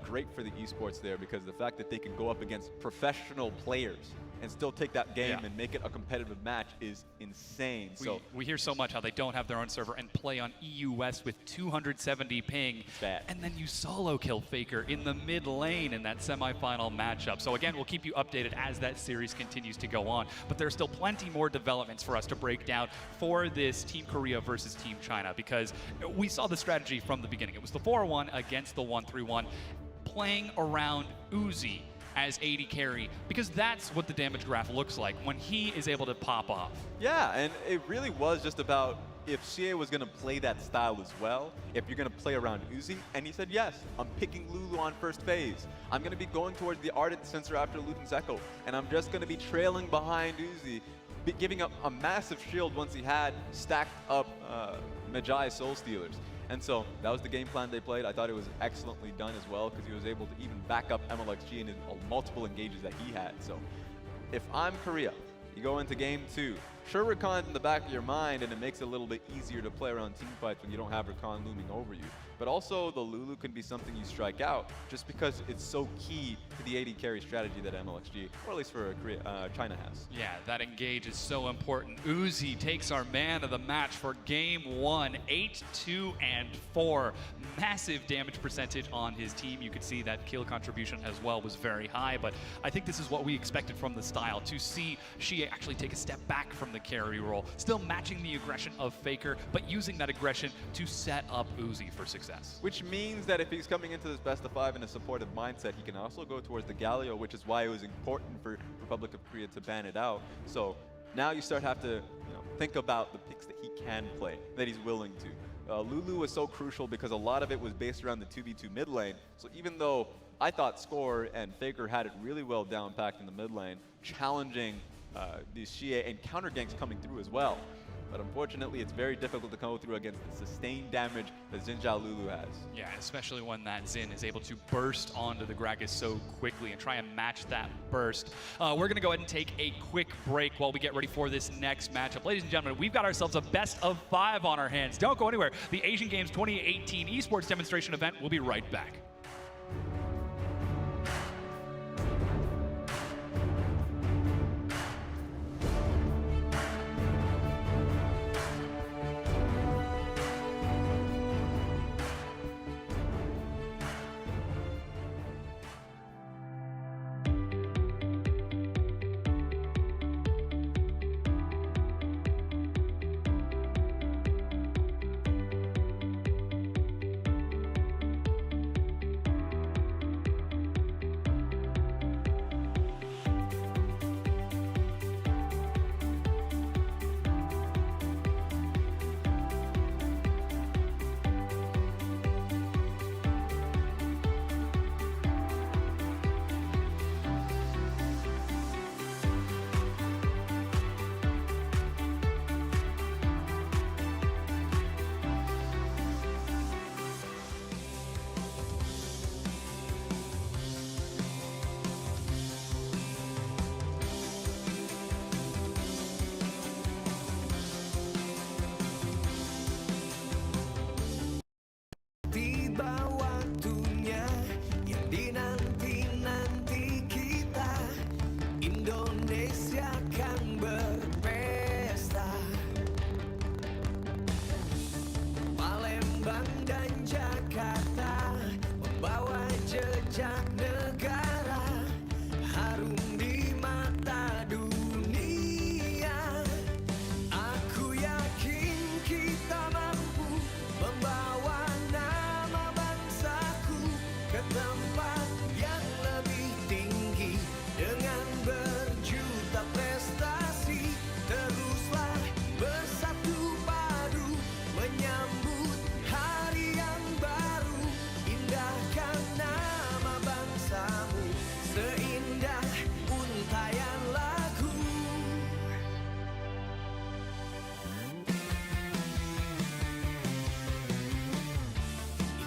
Great for the esports there, because the fact that they can go up against professional players and still take that game and make it a competitive match is insane. We hear so much how they don't have their own server and play on EU West with 270 ping. And then you solo kill Faker in the mid lane in that semifinal matchup. So again, we'll keep you updated as that series continues to go on. But there's still plenty more developments for us to break down for this Team Korea versus Team China, because we saw the strategy from the beginning. It was the 4-1 against the 1-3-1, playing around Uzi as AD carry, because that's what the damage graph looks like when he is able to pop off. Yeah, and it really was just about if Xie was going to play that style as well, if you're going to play around Uzi, and he said, yes, I'm picking Lulu on first phase. I'm going to be going towards the Ardent Sensor after Luden's Echo, and I'm just going to be trailing behind Uzi, giving up a massive shield once he had stacked up Magi Soul Stealers. And so that was the game plan they played. I thought it was excellently done as well because he was able to even back up MLXG in his multiple engages that he had. So if I'm Korea, you go into game 2. Sure, Rakan's in the back of your mind, and it makes it a little bit easier to play around team fights when you don't have Rakan looming over you. But also, the Lulu can be something you strike out just because it's so key to the AD carry strategy that MLXG, or at least for China has. Yeah, that engage is so important. Uzi takes our man of the match for game 1, 8-2-4. Massive damage percentage on his team. You could see that kill contribution as well was very high, but I think this is what we expected from the style, to see Xie actually take a step back from the carry role, still matching the aggression of Faker, but using that aggression to set up Uzi for success. Which means that if he's coming into this best of 5 in a supportive mindset, he can also go towards the Galio, which is why it was important for Republic of Korea to ban it out. So now you start have to think about the picks that he can play, that he's willing to. Lulu was so crucial because a lot of it was based around the 2v2 mid lane. So even though I thought Score and Faker had it really well down packed in the mid lane, challenging these Xie and counter ganks coming through as well. But unfortunately, it's very difficult to come through against the sustained damage that Xin Zhao Lulu has. Yeah, especially when that Xin is able to burst onto the Gragas so quickly and try and match that burst. We're going to go ahead and take a quick break while we get ready for this next matchup. Ladies and gentlemen, we've got ourselves a best of 5 on our hands. Don't go anywhere. The Asian Games 2018 esports demonstration event will be right back.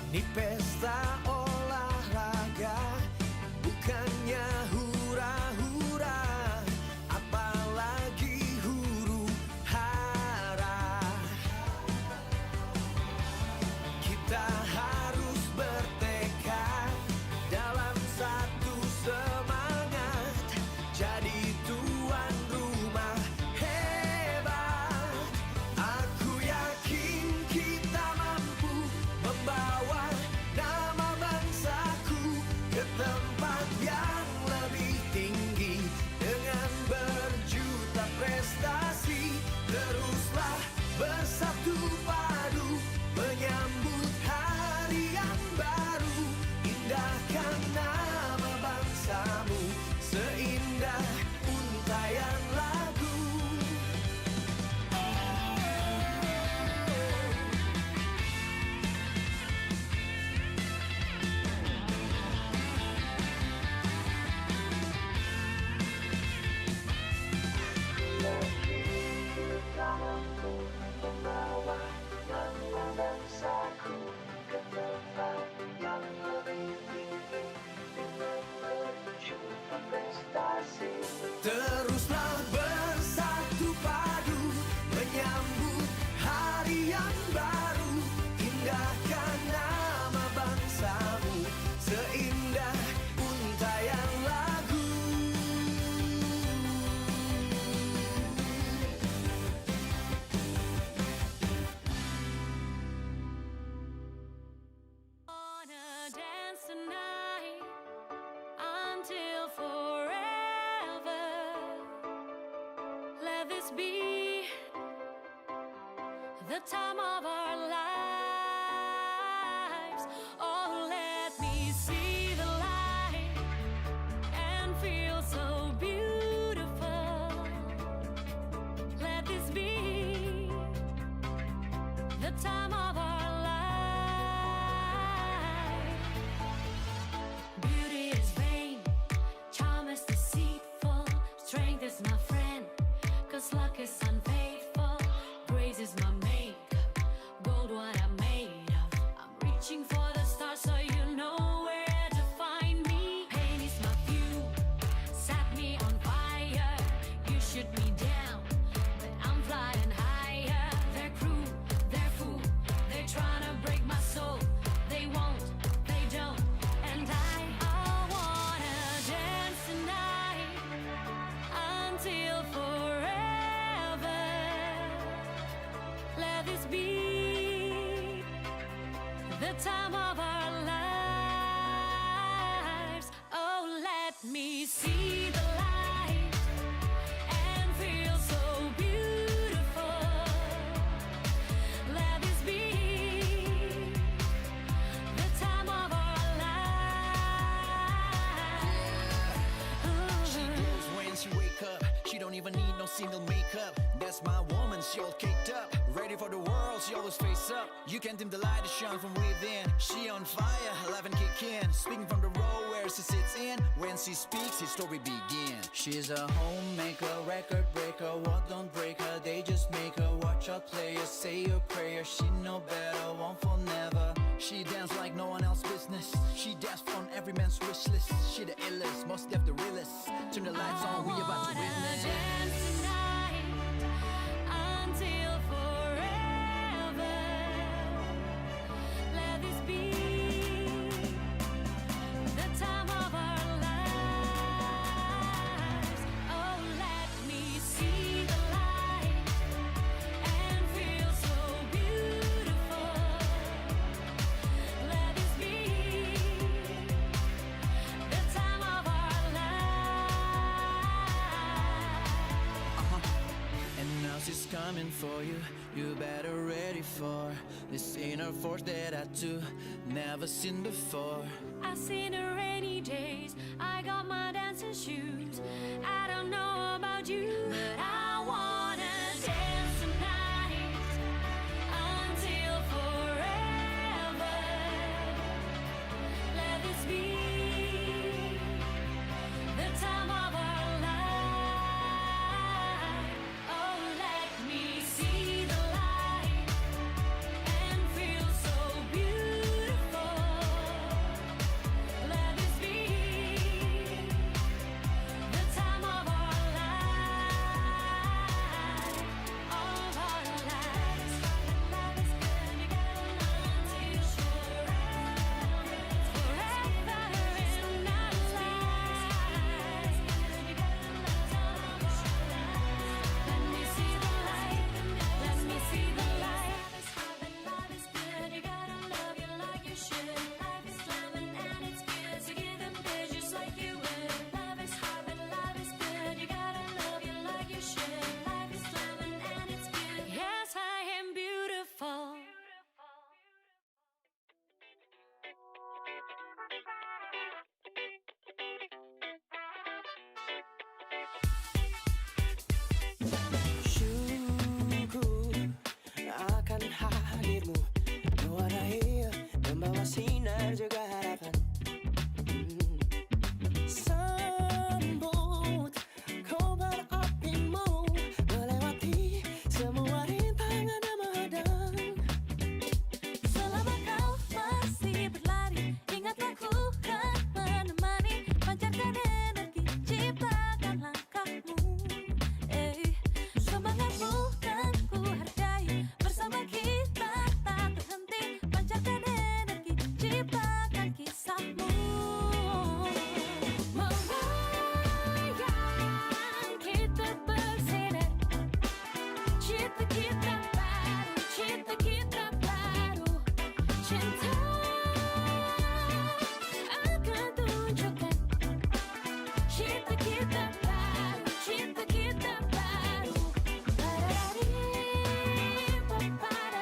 Ini pesta olahraga, bukannya hura-hura, apalagi huru-hara. Kita harus bertekad dalam satu semangat, jadi tuan rumah hebat. Aku yakin kita mampu membawa nama the time of our lives. Oh, let me see the light and feel so beautiful. Let this be the time of our life. Beauty is vain, charm is deceitful, strength is my friend, 'cause luck is unfaithful. Grace is my makeup, gold what I'm made of. I'm reaching for the stars so you know where to find me. Pain is my fuel, set me on fire. You shoot me down, but I'm flying higher. They're cruel, they're fool, they're trying to break my soul. They won't, they don't, and I wanna dance tonight until forever. Let this be the time of our lives. Oh, let me see the light and feel so beautiful. Let this be the time of our lives. She glows when she wake up. She don't even need no single makeup. That's my woman, she all caked up. Ready for the world, she always face up. You can dim the light to shine from within. She on fire, 11 kick in. Speaking from the row where she sits in. When she speaks, his story begins. She's a homemaker, record breaker. What don't break her, they just make her. Watch out players, say your prayer. She know better, one for never. She dance like no one else business. She dance on every man's wish list. She the illest, most def the realest. Turn the lights on, we about to witness. Dance tonight until forever. Let this be the time of our lives. Oh, let me see the light and feel so beautiful. Let this be the time of our lives. And now she's coming for you. You better ready for this inner force that I do never seen before. I've seen her rainy days. I got my dancing shoes. I don't know about you, but I wanna dance tonight until forever. Let this be the time of our life. Oh, let me see the light and feel so beautiful. Let this be the time of our lives. Of our lives. Love is good, you gotta learn to forever. Forever in our lives. You gotta learn to let me see the light. Let me see the light. Love is good, you gotta love you like you should. Life is lemon and it's good, so give them good just like you would. Love is hard, but love is good, you gotta love you like you should. Life is lemon and it's good. Yes, I am beautiful. Syukur akan hadirmu. Mewarnai, membawa sinar juga harapan. Sambut kobar apimu, melewati semua rintangan dan menghadang. Selama kau masih berlari, ingatlah ku kan menemani. Pancarkan energi, ciptakan langkahmu. Semangatmu kan ku hargai. Bersama kita tak berhenti. Pancarkan energi, ciptakan kisahmu. Melayang kita bersinar. Cipta kita baru, cipta kita baru. Cinta akan tunjukkan. Cipta kita baru, cipta kita baru. Pararari, paparari.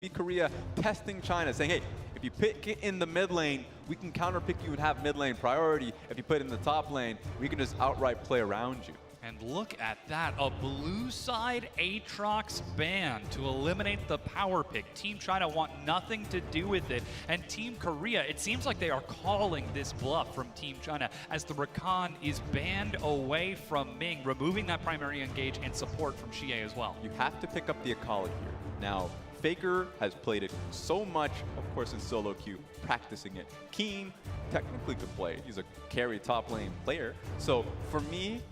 Korea testing China, saying, hey, if you pick it in the mid lane, we can counter pick you and have mid lane priority. If you put it in the top lane, we can just outright play around you. And look at that, a blue side Aatrox ban to eliminate the power pick. Team China want nothing to do with it. And Team Korea, it seems like they are calling this bluff from Team China as the Rakan is banned away from Ming, removing that primary engage and support from Xie as well. You have to pick up the Akali here. Now, Faker has played it so much, of course, in solo queue, practicing it. Keen technically could play. He's a carry top lane player. So for me,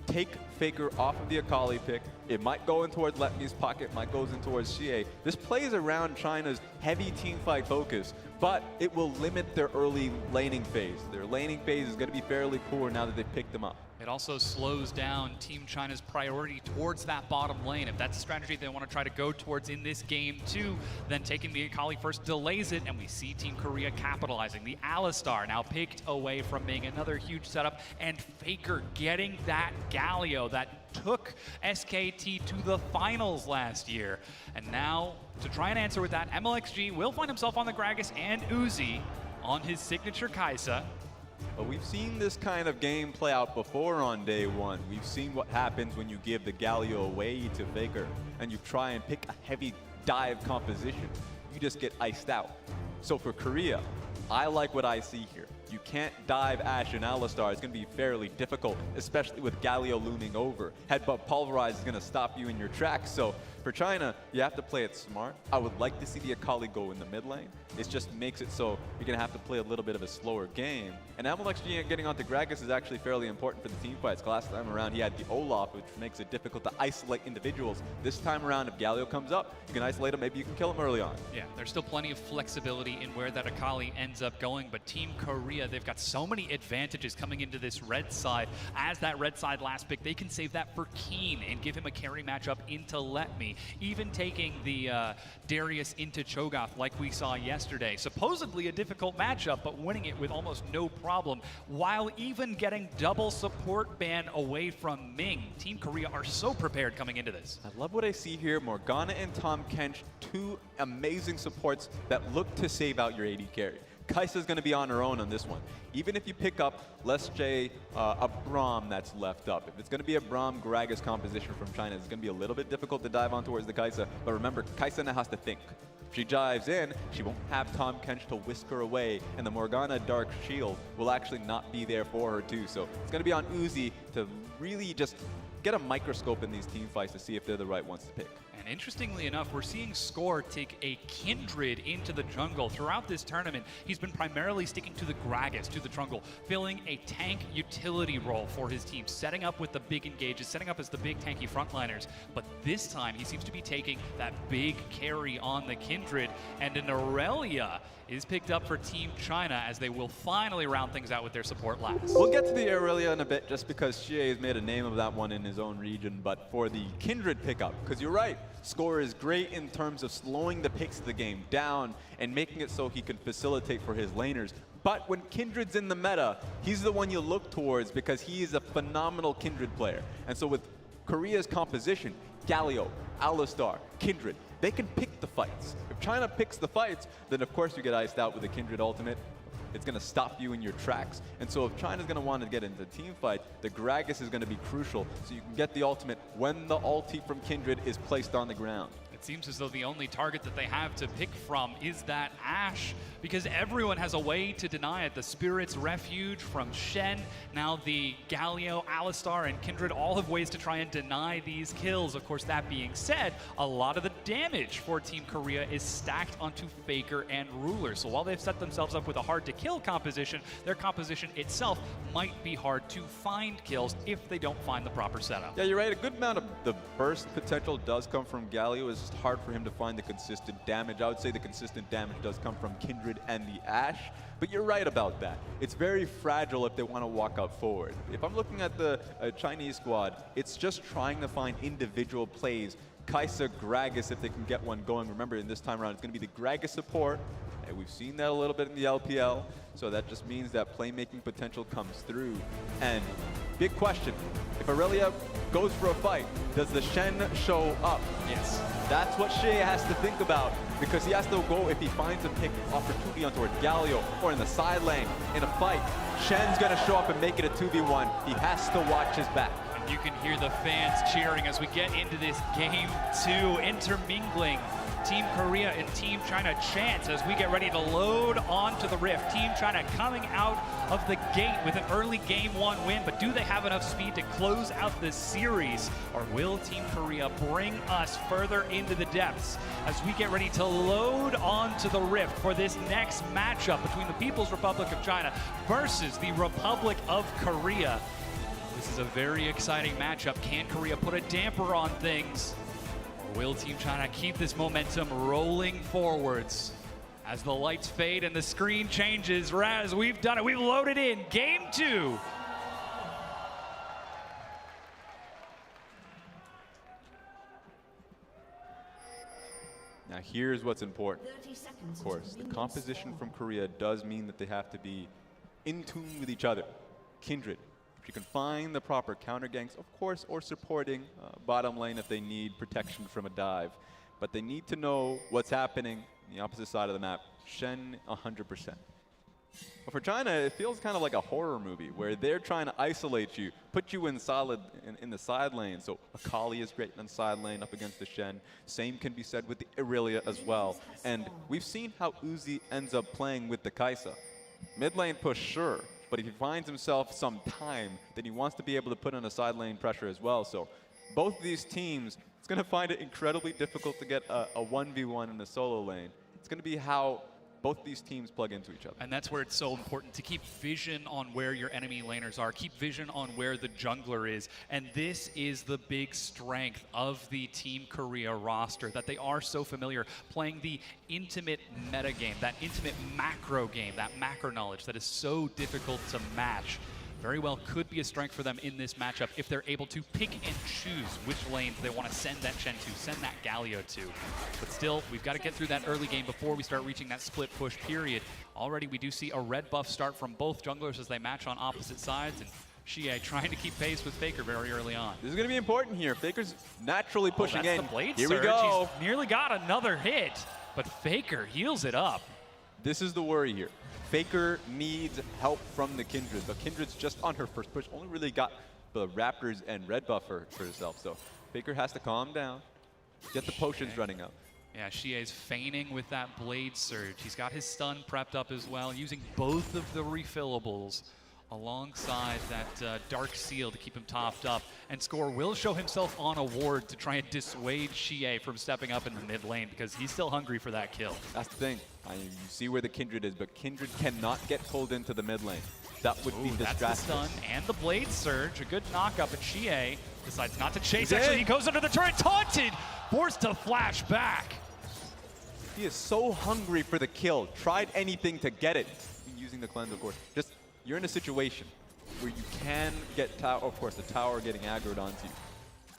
take Faker off of the Akali pick. It might go in towards Letme's pocket, might go in towards Xie. This plays around China's heavy teamfight focus, but it will limit their early laning phase. Their laning phase is going to be fairly poor now that they've picked them up. It also slows down Team China's priority towards that bottom lane. If that's a strategy they want to try to go towards in this game too, then taking the Akali first delays it, and we see Team Korea capitalizing. The Alistar now picked away from Ming, another huge setup, and Faker getting that Galio that took SKT to the finals last year. And now, to try and answer with that, MLXG will find himself on the Gragas and Uzi on his signature Kai'Sa. But we've seen this kind of game play out before on day one. We've seen what happens when you give the Galio away to Faker and you try and pick a heavy dive composition. You just get iced out. So for Korea, I like what I see here. You can't dive Ashe and Alistar. It's going to be fairly difficult, especially with Galio looming over. Headbutt Pulverize is going to stop you in your tracks. So for China, you have to play it smart. I would like to see the Akali go in the mid lane. It just makes it so you're going to have to play a little bit of a slower game. And MLXG getting onto Gragas is actually fairly important for the team fights. Last time around, he had the Olaf, which makes it difficult to isolate individuals. This time around, if Galio comes up, you can isolate him. Maybe you can kill him early on. Yeah, there's still plenty of flexibility in where that Akali ends up going, but Team Korea, they've got so many advantages coming into this red side. As that red side last pick, they can save that for Keen and give him a carry matchup into Let Me. Even taking the Darius into Cho'Gath like we saw yesterday. Supposedly a difficult matchup, but winning it with almost no problem, while even getting double support ban away from Ming. Team Korea are so prepared coming into this. I love what I see here. Morgana and Tahm Kench, two amazing supports that look to save out your AD carry. Kai'Sa's going to be on her own on this one. Even if you pick up, let's say, a Braum that's left up. If it's going to be a Braum Gragas composition from China, it's going to be a little bit difficult to dive on towards the Kai'Sa. But remember, Kai'Sa now has to think. If she dives in, she won't have Tahm Kench to whisk her away, and the Morgana Dark Shield will actually not be there for her too. So it's going to be on Uzi to really just get a microscope in these team fights to see if they're the right ones to pick. And interestingly enough, we're seeing Score take a Kindred into the jungle. Throughout this tournament, he's been primarily sticking to the Gragas, to the jungle, filling a tank utility role for his team, setting up with the big engages, setting up as the big tanky frontliners. But this time, he seems to be taking that big carry on the Kindred, and an Aurelia is picked up for Team China as they will finally round things out with their support last. We'll get to the Aurelia in a bit just because Xie has made a name of that one in his own region, but for the Kindred pickup, because you're right, Score is great in terms of slowing the pace of the game down and making it so he can facilitate for his laners. But when Kindred's in the meta, he's the one you look towards because he is a phenomenal Kindred player. And so with Korea's composition, Galio, Alistar, Kindred, they can pick the fights. If China picks the fights, then of course you get iced out with a Kindred ultimate. It's going to stop you in your tracks. And so if China's going to want to get into team fight, the Gragas is going to be crucial so you can get the ultimate when the ulti from Kindred is placed on the ground. It seems as though the only target that they have to pick from is that Ashe, because everyone has a way to deny it. The Spirit's Refuge from Shen, now the Galio, Alistar, and Kindred all have ways to try and deny these kills. Of course, that being said, a lot of the damage for Team Korea is stacked onto Faker and Ruler. So while they've set themselves up with a hard-to-kill composition, their composition itself might be hard to find kills if they don't find the proper setup. Yeah, you're right. A good amount of the burst potential does come from Galio. It's just hard for him to find the consistent damage. I would say the consistent damage does come from Kindred and the Ashe, but you're right about that. It's very fragile if they want to walk out forward. If I'm looking at the Chinese squad, it's just trying to find individual plays. Kai'Sa, Gragas, if they can get one going. Remember, in this time around, it's going to be the Gragas support Okay, we've seen that a little bit in the LPL, so that just means that playmaking potential comes through. And big question, if Aurelia goes for a fight, does the Shen show up? Yes. That's what Shea has to think about, because he has to go, if he finds a pick opportunity on towards Galio or in the side lane in a fight, Shen's gonna show up and make it a 2v1. He has to watch his back. And you can hear the fans cheering as we get into this game 2, intermingling Team Korea and Team China chants as we get ready to load onto the Rift. Team China coming out of the gate with an early Game 1 win, but do they have enough speed to close out this series? Or will Team Korea bring us further into the depths as we get ready to load onto the Rift for this next matchup between the People's Republic of China versus the Republic of Korea? This is a very exciting matchup. Can Korea put a damper on things? Will Team China keep this momentum rolling forwards? As the lights fade and the screen changes, Raz, we've done it. We've loaded in Game 2. Now here's what's important. Of course, the composition from Korea does mean that they have to be in tune with each other. Kindred. If you can find the proper counter ganks, of course, or supporting bottom lane if they need protection from a dive. But they need to know what's happening on the opposite side of the map. Shen, 100%. But for China, it feels kind of like a horror movie where they're trying to isolate you, put you in solid in the side lane. So Akali is great in the side lane up against the Shen. Same can be said with the Aurelia as well. And we've seen how Uzi ends up playing with the Kai'Sa. Mid lane push, sure. But if he finds himself some time, then he wants to be able to put on a side lane pressure as well. So both of these teams, it's going to find it incredibly difficult to get a 1v1 in the solo lane. It's going to be how both these teams plug into each other. And that's where it's so important to keep vision on where your enemy laners are, keep vision on where the jungler is. And this is the big strength of the Team Korea roster, that they are so familiar playing the intimate meta game, that intimate macro game, that macro knowledge that is so difficult to match. Very well could be a strength for them in this matchup if they're able to pick and choose which lanes they want to send that Shen to, send that Galio to. But still, we've got to get through that early game before we start reaching that split push period. Already we do see a red buff start from both junglers as they match on opposite sides, and Xie trying to keep pace with Faker very early on. This is going to be important here. Faker's naturally pushing that's in. The blade here surge. we go. He's nearly got another hit, but Faker heals it up. This is the worry here. Faker needs help from the Kindred. The Kindred's just on her first push, only really got the Raptors and red buff for herself. So Faker has to calm down, get the potions running up. Yeah, Xie's feigning with that blade surge. He's got his stun prepped up as well, using both of the refillables alongside that Dark Seal to keep him topped up. And Score will show himself on a ward to try and dissuade Xie from stepping up in the mid lane because he's still hungry for that kill. That's the thing. You see where the Kindred is, but Kindred cannot get pulled into the mid lane. That would be distracting. That's the stun and the blade surge. A good knockup, but Xie decides not to chase. He's Actually, in. he goes under the turret, taunted, forced to flash back. He is so hungry for the kill. Tried anything to get it. Using the cleanse, of course. Just, you're in a situation where you can get tower, of course, the tower getting aggroed onto you.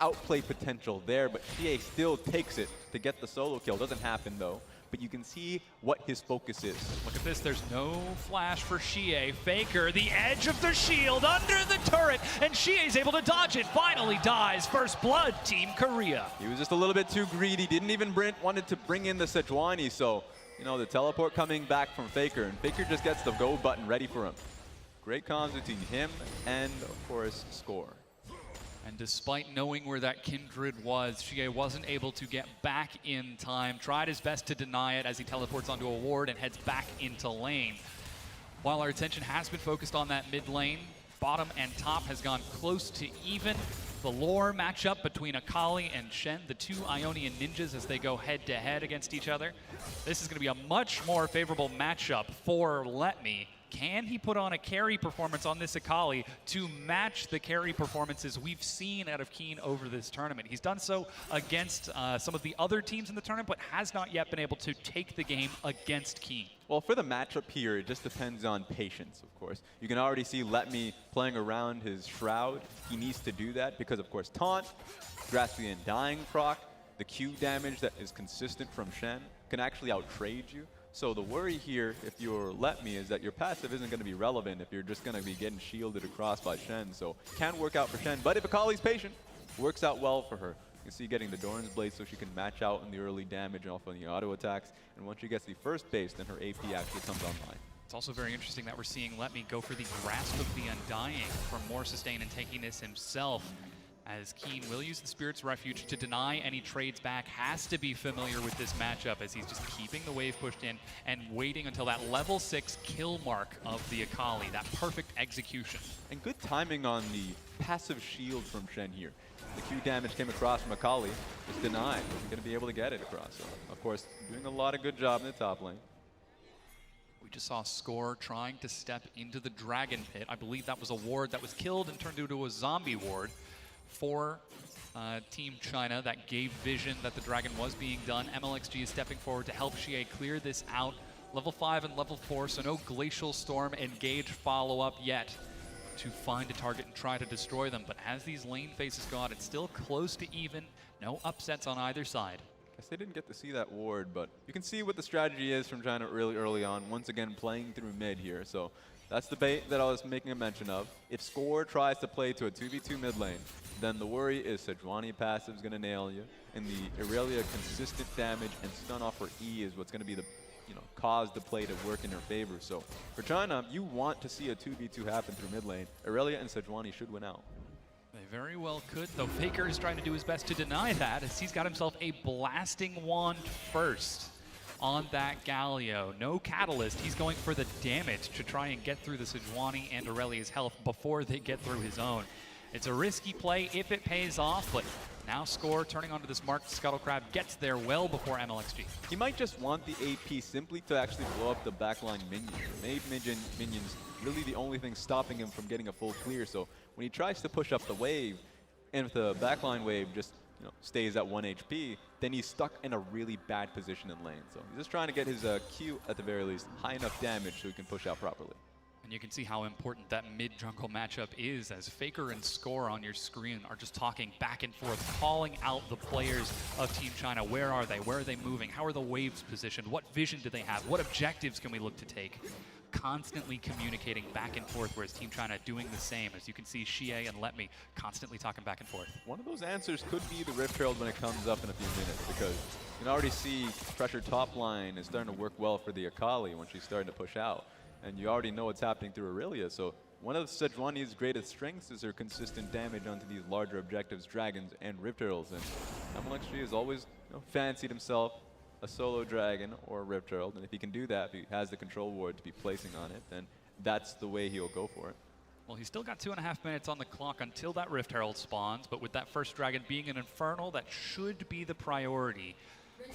Outplay potential there, but Xie still takes it to get the solo kill. Doesn't happen though. But you can see what his focus is. Look at this, there's no flash for Xie. Faker, the edge of the shield, under the turret, and Xie's able to dodge it. Finally dies, first blood, Team Korea. He was just a little bit too greedy. Didn't even wanted to bring in the Sejuani, so, you know, the teleport coming back from Faker, and Faker just gets the go button ready for him. Great comms between him and, of course, Score. And despite knowing where that Kindred was, Xie wasn't able to get back in time. Tried his best to deny it as he teleports onto a ward and heads back into lane. While our attention has been focused on that mid lane, bottom and top has gone close to even. The lore matchup between Akali and Shen, the two Ionian ninjas as they go head to head against each other. This is going to be a much more favorable matchup for Let Me. Can he put on a carry performance on this Akali to match the carry performances we've seen out of Keen over this tournament? He's done so against some of the other teams in the tournament, but has not yet been able to take the game against Keen. Well, for the matchup here, it just depends on patience, of course. You can already see Let Me playing around his Shroud. He needs to do that because, of course, Taunt, Drastian Dying proc, the Q damage that is consistent from Shen can actually outtrade you. So the worry here, if you're Let Me, is that your passive isn't going to be relevant if you're just going to be getting shielded across by Shen. So can work out for Shen, but if Akali's patient, works out well for her. You can see getting the Doran's Blade so she can match out in the early damage off of the auto attacks. And once she gets the first base, then her AP actually comes online. It's also very interesting that we're seeing Let Me go for the Grasp of the Undying for more sustain and taking this himself. As Keen will use the Spirit's Refuge to deny any trades back, has to be familiar with this matchup as he's just keeping the wave pushed in and waiting until that level 6 kill mark of the Akali, that perfect execution. And good timing on the passive shield from Shen here. The Q damage came across from Akali, just denied, wasn't going to be able to get it across. So, of course, doing a lot of good job in the top lane. We just saw Score trying to step into the Dragon Pit. I believe that was a ward that was killed and turned into a zombie ward for Team China that gave vision that the Dragon was being done. MLXG is stepping forward to help Xie clear this out. Level 5 and level 4, so no Glacial Storm Engage follow-up yet to find a target and try to destroy them. But as these lane phases go out, it's still close to even. No upsets on either side. Guess they didn't get to see that ward, but you can see what the strategy is from China really early on. Once again, playing through mid here. So that's the bait that I was making a mention of. If Score tries to play to a 2v2 mid lane, then the worry is Sejuani passive is going to nail you, and the Irelia consistent damage and stun off her E is what's going to be the cause the play to work in her favor. So for China, you want to see a 2v2 happen through mid lane. Irelia and Sejuani should win out. They very well could, though Faker is trying to do his best to deny that as he's got himself a Blasting Wand first on that Galio. No Catalyst, he's going for the damage to try and get through the Sejuani and Aurelia's health before they get through his own. It's a risky play if it pays off, but now Score turning onto this marked Scuttle Crab gets there well before MLXG. He might just want the AP simply to actually blow up the backline minions. Made minions really the only thing stopping him from getting a full clear. So when he tries to push up the wave, and if the backline wave just stays at 1 HP, then he's stuck in a really bad position in lane. So he's just trying to get his Q, at the very least, high enough damage so he can push out properly. And you can see how important that mid-jungle matchup is as Faker and Score on your screen are just talking back and forth, calling out the players of Team China. Where are they? Where are they moving? How are the waves positioned? What vision do they have? What objectives can we look to take? Constantly communicating back and forth, whereas Team China doing the same. As you can see, Xie and Let Me constantly talking back and forth. One of those answers could be the Rift Herald when it comes up in a few minutes, because you can already see pressure top line is starting to work well for the Akali when she's starting to push out. And you already know what's happening through Aurelia. So one of Sejuani's greatest strengths is her consistent damage onto these larger objectives, dragons and Rift Heralds. And MLXG has always fancied himself a solo dragon or a Rift Herald. And if he can do that, if he has the control ward to be placing on it, then that's the way he'll go for it. Well, he's still got 2.5 minutes on the clock until that Rift Herald spawns. But with that first dragon being an Infernal, that should be the priority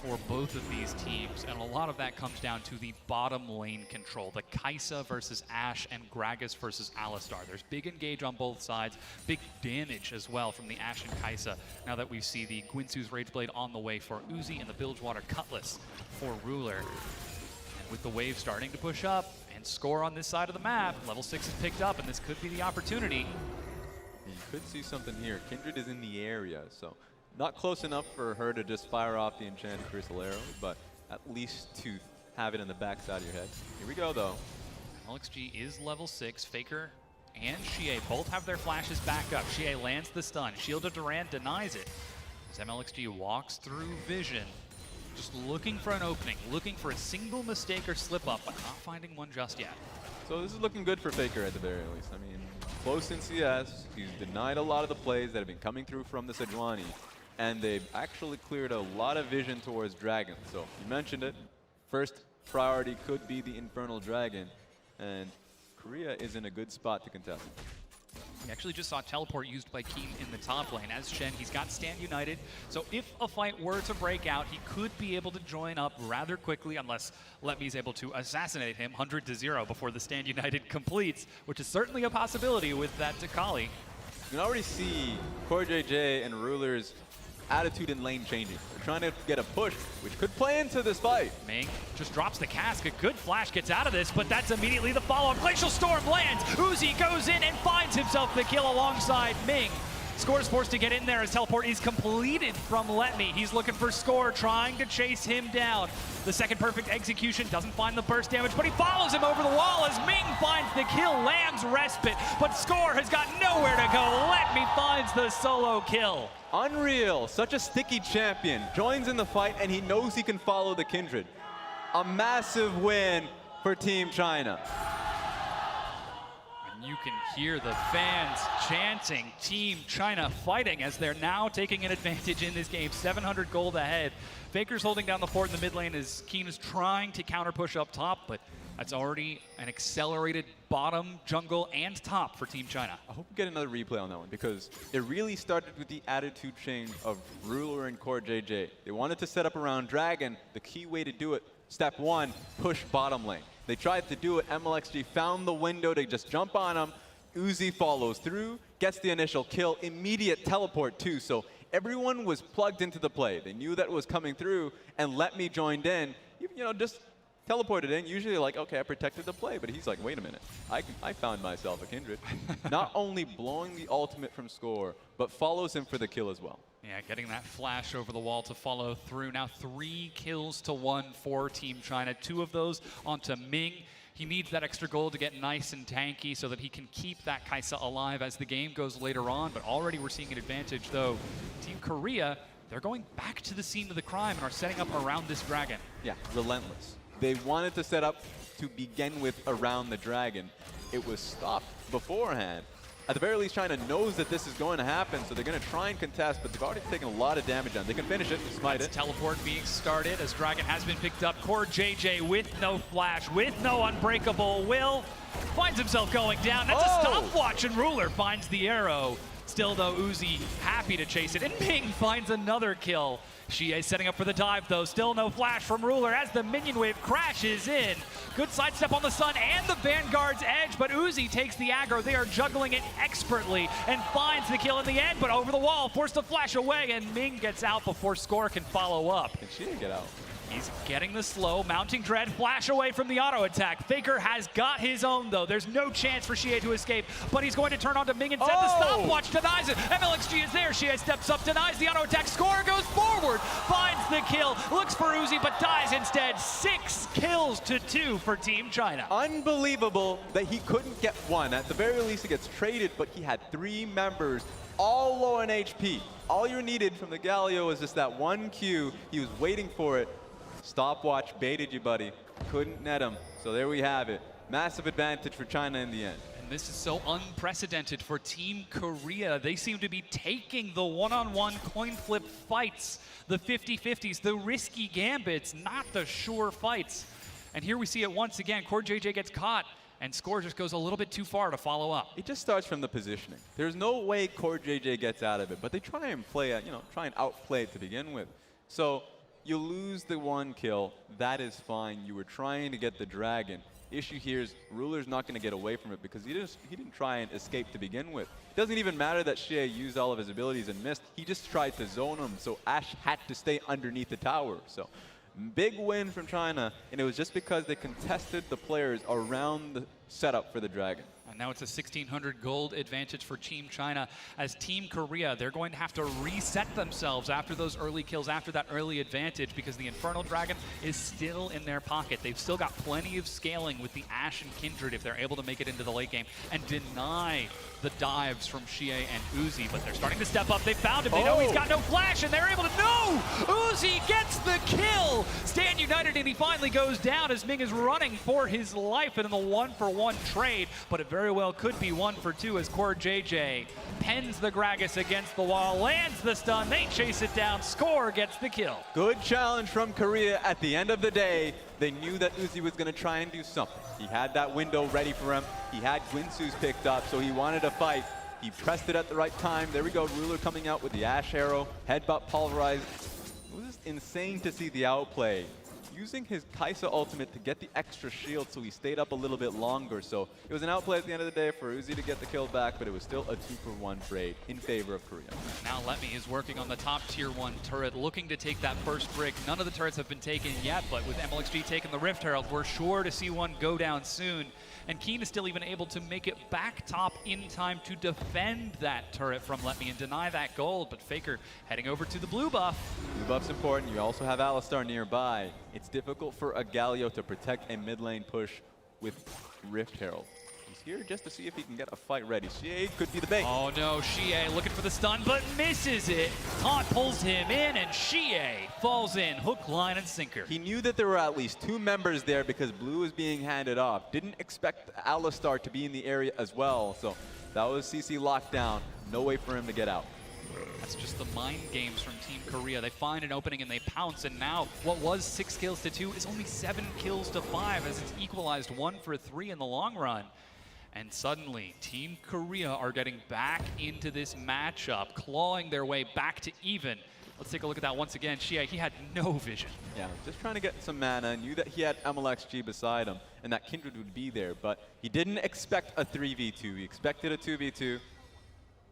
for both of these teams, and a lot of that comes down to the bottom lane control. The Kai'Sa versus Ashe and Gragas versus Alistar. There's big engage on both sides, big damage as well from the Ashe and Kai'Sa. Now that we see the Guinsoo's Rageblade on the way for Uzi and the Bilgewater Cutlass for Ruler. And with the wave starting to push up and Score on this side of the map, level 6 is picked up, and this could be the opportunity. You could see something here. Kindred is in the area, so not close enough for her to just fire off the Enchanted Crystal Arrow, but at least to have it in the backside of your head. Here we go, though. MLXG is level 6. Faker and Xie both have their flashes back up. Xie lands the stun. Shield of Duran denies it. As MLXG walks through vision, just looking for an opening, looking for a single mistake or slip up, but not finding one just yet. So this is looking good for Faker at the very least. I mean, close in CS. He's denied a lot of the plays that have been coming through from the Sejuani. And they've actually cleared a lot of vision towards Dragon. So you mentioned it. First priority could be the Infernal Dragon. And Korea is in a good spot to contest. We actually just saw Teleport used by Keen in the top lane. As Shen, he's got Stand United. So if a fight were to break out, he could be able to join up rather quickly unless Let Me's able to assassinate him 100-0 before the Stand United completes, which is certainly a possibility with that Akali. You can already see Core JJ and Ruler's attitude in lane changing. They're trying to get a push, which could play into this fight. Ming just drops the cask. A good flash gets out of this, but that's immediately the follow-up. Glacial Storm lands. Uzi goes in and finds himself the kill alongside Ming. Score's forced to get in there as teleport is completed from Let Me. He's looking for Score, trying to chase him down. The second perfect execution doesn't find the burst damage, but he follows him over the wall as Ming finds the kill, lands respite, but Score has got nowhere to go. Let Me finds the solo kill. Unreal, such a sticky champion. Joins in the fight and he knows he can follow the Kindred. A massive win for Team China. And you can hear the fans chanting Team China fighting as they're now taking an advantage in this game. 700 gold ahead. Faker's holding down the fort in the mid lane as Keen is trying to counter push up top, but that's already an accelerated bottom, jungle, and top for Team China. I hope we get another replay on that one because it really started with the attitude change of Ruler and Core JJ. They wanted to set up around Dragon. The key way to do it, step one, push bottom lane. They tried to do it. MLXG found the window to just jump on him. Uzi follows through, gets the initial kill, immediate teleport too. So everyone was plugged into the play. They knew that it was coming through, and Let Me joined in. You know, just teleported in, usually like, okay, I protected the play, but he's like, wait a minute, I found myself a Kindred. Not only blowing the ultimate from Score, but follows him for the kill as well. Yeah, getting that flash over the wall to follow through. Now 3 kills to 1 for Team China. 2 of those onto Ming. He needs that extra gold to get nice and tanky so that he can keep that Kaisa alive as the game goes later on, but already we're seeing an advantage though. Team Korea, they're going back to the scene of the crime and are setting up around this dragon. Yeah, relentless. They wanted to set up to begin with around the dragon. It was stopped beforehand. At the very least, China knows that this is going to happen, so they're going to try and contest, but they've already taken a lot of damage on. They can finish it, smite it. Teleport being started as Dragon has been picked up. Core JJ with no flash, with no unbreakable will, finds himself going down. That's a stopwatch, and Ruler finds the arrow. Still though, Uzi happy to chase it, and Ming finds another kill. Xie setting up for the dive though, still no flash from Ruler as the minion wave crashes in. Good sidestep on the Sun and the Vanguard's edge, but Uzi takes the aggro. They are juggling it expertly and finds the kill in the end, but over the wall, forced to flash away, and Ming gets out before Score can follow up. And she didn't get out. He's getting the slow, mounting dread, flash away from the auto attack. Faker has got his own though. There's no chance for Xie to escape, but he's going to turn onto Ming instead. The stopwatch denies it. MLXG is there. Xie steps up, denies the auto attack. Score goes forward, finds the kill, looks for Uzi, but dies instead. 6 kills to 2 for Team China. Unbelievable that he couldn't get one. At the very least, he gets traded, but he had 3 members, all low on HP. All you needed from the Galio was just that one Q. He was waiting for it. Stopwatch baited you, buddy. Couldn't net him. So there we have it. Massive advantage for China in the end. And this is so unprecedented for Team Korea. They seem to be taking the one-on-one coin flip fights, the 50-50s, the risky gambits, not the sure fights. And here we see it once again. Core JJ gets caught, and Score just goes a little bit too far to follow up. It just starts from the positioning. There's no way Core JJ gets out of it, but they try and play it, try and outplay it to begin with. So you lose the 1 kill, that is fine. You were trying to get the dragon. Issue here is Ruler's not going to get away from it because he didn't try and escape to begin with. It doesn't even matter that Xie used all of his abilities and missed. He just tried to zone him, so Ash had to stay underneath the tower. So big win from China, and it was just because they contested the players around the setup for the dragon. And now it's a 1,600 gold advantage for Team China. As Team Korea, they're going to have to reset themselves after those early kills, after that early advantage, because the Infernal Dragon is still in their pocket. They've still got plenty of scaling with the Ashe and Kindred if they're able to make it into the late game and deny the dives from Xie and Uzi, but they're starting to step up. They found him. They know he's got no flash, and they're able to... No! Uzi gets the kill! Stand united, and he finally goes down as Ming is running for his life, and in the 1-for-1 trade, but it very well could be 1 for 2 as Core JJ pens the Gragas against the wall, lands the stun, they chase it down, Score gets the kill. Good challenge from Korea at the end of the day. They knew that Uzi was going to try and do something. He had that window ready for him. He had Guinsoo's picked up, so he wanted to fight. He pressed it at the right time. There we go, Ruler coming out with the Ashe arrow, headbutt pulverized. It was just insane to see the outplay. using his Kaisa ultimate to get the extra shield, so he stayed up a little bit longer. So it was an outplay at the end of the day for Uzi to get the kill back, but it was still a 2-for-1 trade in favor of Korea. Now Letme is working on the top tier 1 turret, looking to take that first brick. None of the turrets have been taken yet, but with MLXG taking the Rift Herald, we're sure to see one go down soon. And Keen is still even able to make it back top in time to defend that turret from Letme and deny that gold. But Faker heading over to the blue buff. Blue buff's important. You also have Alistar nearby. It's difficult for a Galio to protect a mid lane push with Rift Herald. He's here just to see if he can get a fight ready. Xie could be the bait. Oh no, Xie looking for the stun, but misses it. Taunt pulls him in, and Xie falls in, hook, line, and sinker. He knew that there were at least 2 members there because blue was being handed off. Didn't expect Alistar to be in the area as well. So that was CC locked down. No way for him to get out. That's just the mind games from Team Korea. They find an opening and they pounce, and now what was 6 kills to 2 is only 7 kills to 5 as it's equalized 1 for 3 in the long run. And suddenly, Team Korea are getting back into this matchup, clawing their way back to even. Let's take a look at that once again. Xie, he had no vision. Yeah, just trying to get some mana. Knew that he had MLXG beside him and that Kindred would be there, but he didn't expect a 3v2. He expected a 2v2.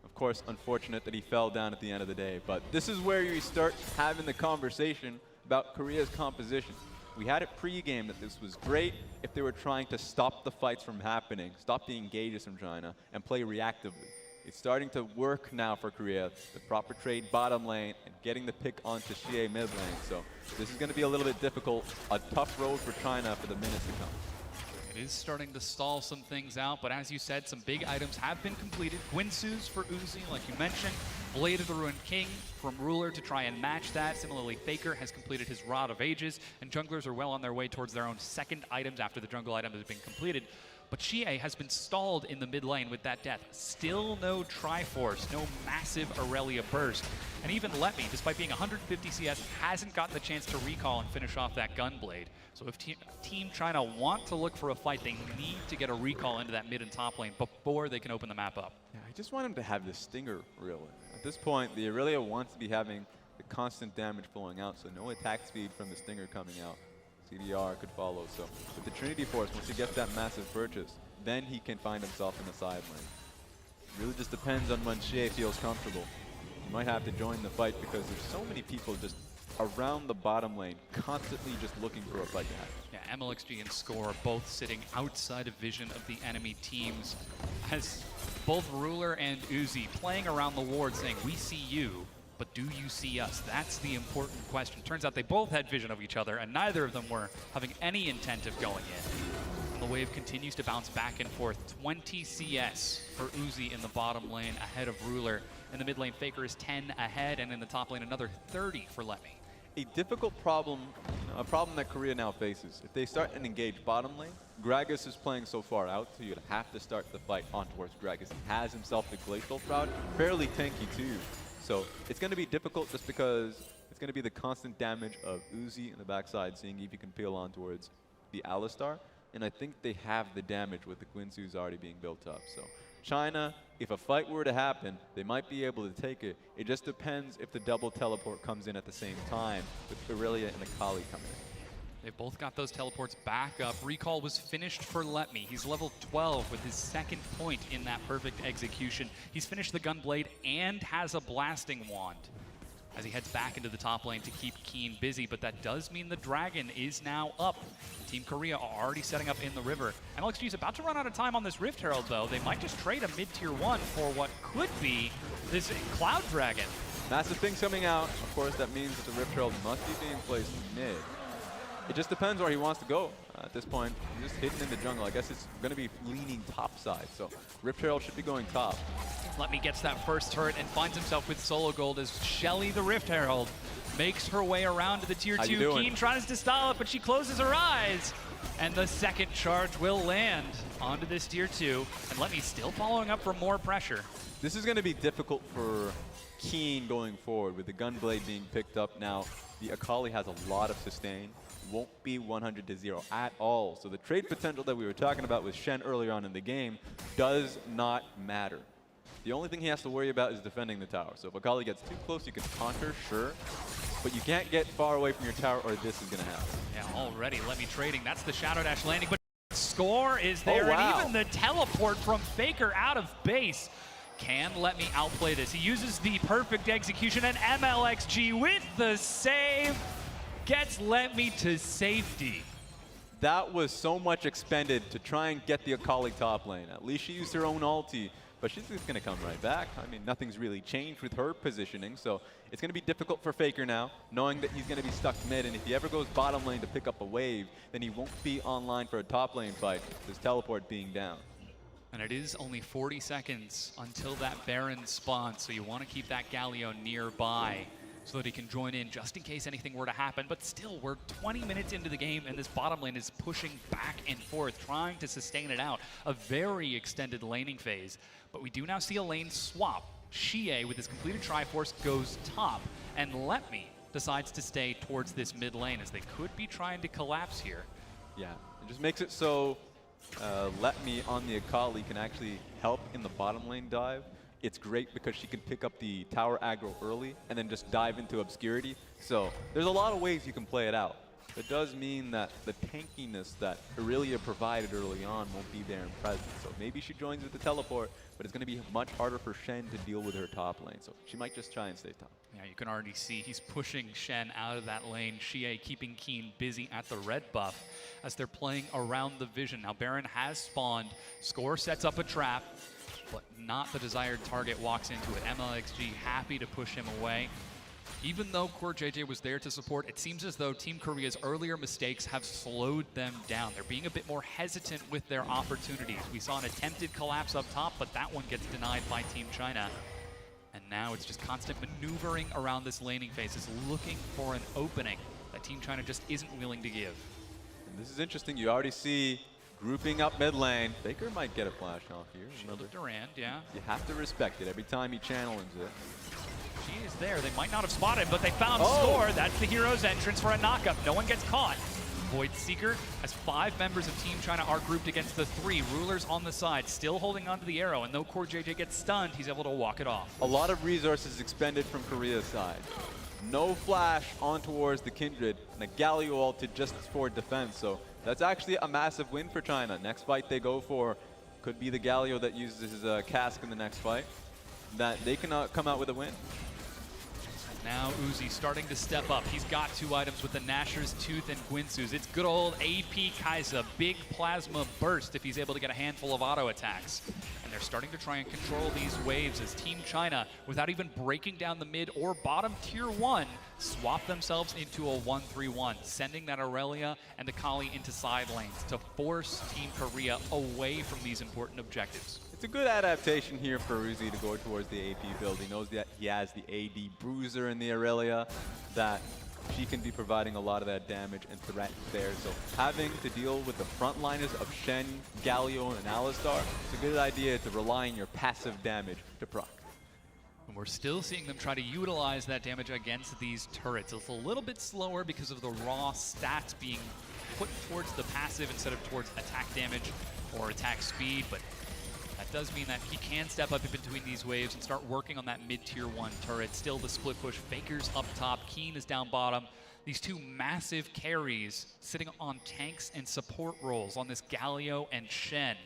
Of course, unfortunate that he fell down at the end of the day, but this is where you start having the conversation about Korea's composition. We had it pre-game that this was great if they were trying to stop the fights from happening, stop the engages from China, and play reactively. It's starting to work now for Korea, the proper trade bottom lane and getting the pick onto Xie mid lane. So this is going to be a little bit difficult, a tough road for China for the minutes to come. It is starting to stall some things out, but as you said, some big items have been completed. Guinsoo's for Uzi, like you mentioned. Blade of the Ruined King from Ruler to try and match that. Similarly, Faker has completed his Rod of Ages, and junglers are well on their way towards their own second items after the jungle item has been completed. But Xie has been stalled in the mid lane with that death. Still no Triforce, no massive Aurelia burst. And even Letme, despite being 150 CS, hasn't gotten the chance to recall and finish off that Gunblade. So if Team China want to look for a fight, they need to get a recall into that mid and top lane before they can open the map up. Yeah, I just want him to have the Stinger, really. At this point, the Aurelia wants to be having the constant damage flowing out, so no attack speed from the Stinger coming out. CDR could follow, so with the Trinity Force, once he gets that massive purchase, then he can find himself in the side lane. It really just depends on when Xie feels comfortable. You might have to join the fight because there's so many people just around the bottom lane, constantly just looking for a fight to happen. Yeah, MLXG and Score both sitting outside of vision of the enemy teams, as both Ruler and Uzi playing around the ward saying, we see you, but do you see us? That's the important question. Turns out they both had vision of each other, and neither of them were having any intent of going in. And the wave continues to bounce back and forth. 20 CS for Uzi in the bottom lane ahead of Ruler. In the mid lane, Faker is 10 ahead, and in the top lane, another 30 for Letme. A difficult problem, a problem that Korea now faces. If they start and engage bottom lane, Gragas is playing so far out, so you'd have to start the fight on towards Gragas. He has himself the Glacial Shroud, fairly tanky too. So it's going to be difficult just because it's going to be the constant damage of Uzi in the backside, seeing if you can peel on towards the Alistar. And I think they have the damage with the Guinsoo's already being built up. So China, if a fight were to happen, they might be able to take it. It just depends if the double teleport comes in at the same time with Aurelia and Akali coming in. They've both got those teleports back up. Recall was finished for Letme. He's level 12 with his second point in that perfect execution. He's finished the Gunblade and has a Blasting Wand as he heads back into the top lane to keep Keen busy, but that does mean the Dragon is now up. Team Korea are already setting up in the river. MLXG is about to run out of time on this Rift Herald, though. They might just trade a mid-tier 1 for what could be this Cloud Dragon. Massive things coming out. Of course, that means that the Rift Herald must be being placed mid. It just depends where he wants to go at this point. He's just hidden in the jungle. I guess it's going to be leaning top side, so Rift Herald should be going top. Letme gets that first turret and finds himself with solo gold as Shelly the Rift Herald makes her way around to the tier 2. Keen tries to stall it, but she closes her eyes. And the second charge will land onto this tier 2. And Letme still following up for more pressure. This is going to be difficult for Keen going forward with the Gunblade being picked up now. The Akali has a lot of sustain. Won't be 100-0 at all. So the trade potential that we were talking about with Shen earlier on in the game does not matter. The only thing he has to worry about is defending the tower. So if Akali gets too close, you can taunt her, sure. but you can't get far away from your tower or this is going to happen. Yeah, already Let Me trading. That's the Shadow Dash landing, but score is there, Oh, wow. and even the teleport from Faker out of base. Can Let Me outplay this? He uses the perfect execution, and MLXG with the save gets Let Me to safety. That was so much expended to try and get the Akali top lane. At least she used her own ulti, but she's just going to come right back. I mean, nothing's really changed with her positioning, so it's going to be difficult for Faker now, knowing that he's going to be stuck mid, and if he ever goes bottom lane to pick up a wave, then he won't be online for a top lane fight, his teleport being down. And it is only 40 seconds until that Baron spawns, so you want to keep that Galio nearby so that he can join in just in case anything were to happen. But still, we're 20 minutes into the game, and this bottom lane is pushing back and forth, trying to sustain it out. A very extended laning phase. But we do now see a lane swap. Xie, with his completed Triforce, goes top, and Let Me decides to stay towards this mid lane, as they could be trying to collapse here. Yeah, it just makes it so Let Me on the Akali can actually help in the bottom lane dive. It's great because she can pick up the tower aggro early and then just dive into obscurity. So there's a lot of ways you can play it out. It does mean that the tankiness that Irelia provided early on won't be there in presence. So maybe she joins with the teleport, but it's going to be much harder for Shen to deal with her top lane. So she might just try and stay top. Yeah, you can already see he's pushing Shen out of that lane. Xie keeping Keen busy at the red buff as they're playing around the vision. Now Baron has spawned. Score sets up a trap, but not the desired target walks into it. MLXG happy to push him away. Even though Core JJ was there to support, it seems as though Team Korea's earlier mistakes have slowed them down. They're being a bit more hesitant with their opportunities. We saw an attempted collapse up top, but that one gets denied by Team China. And now it's just constant maneuvering around this laning phase. It's looking for an opening that Team China just isn't willing to give. And this is interesting. You already see grouping up mid lane. Faker might get a flash off here. Shield of Durand, yeah. You have to respect it every time he channels it. She is there. They might not have spotted, but they found Score. That's the hero's entrance for a knockup. No one gets caught. Void Seeker, as 5 members of Team China are grouped against the 3. Rulers on the side, still holding onto the arrow, and though Core JJ gets stunned, he's able to walk it off. A lot of resources expended from Korea's side. No flash on towards the Kindred, and a Galio ulted just for defense, so that's actually a massive win for China. Next fight they go for could be the Galio that uses his cask in the next fight, that they can come out with a win. Now Uzi starting to step up. He's got 2 items with the Nashor's Tooth and Guinsoo's. It's good old AP Kai'Sa, big plasma burst if he's able to get a handful of auto attacks. And they're starting to try and control these waves as Team China, without even breaking down the mid or bottom tier 1, swap themselves into a 1-3-1, sending that Aurelia and Akali into side lanes to force Team Korea away from these important objectives. It's a good adaptation here for Uzi to go towards the AP build. He knows that he has the AD Bruiser in the Aurelia, that she can be providing a lot of that damage and threat there. So having to deal with the frontliners of Shen, Galio, and Alistar, it's a good idea to rely on your passive damage to proc. And we're still seeing them try to utilize that damage against these turrets. It's a little bit slower because of the raw stats being put towards the passive instead of towards attack damage or attack speed, but that does mean that he can step up in between these waves and start working on that mid-tier 1 turret. Still the split push. Faker's up top. Keen is down bottom. These 2 massive carries sitting on tanks and support roles on this Galio and Shen,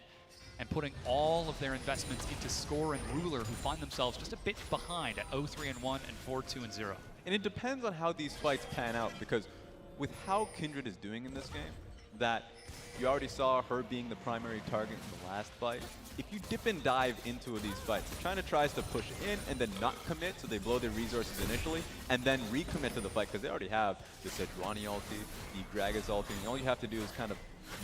and putting all of their investments into Score and Ruler, who find themselves just a bit behind at 0-3-1 and 4-2-0. And it depends on how these fights pan out, because with how Kindred is doing in this game, that you already saw her being the primary target in the last fight. If you dip and dive into these fights, China tries to push in and then not commit, so they blow their resources initially, and then recommit to the fight, because they already have the Sejuani ulti, the Gragas ulti, and all you have to do is kind of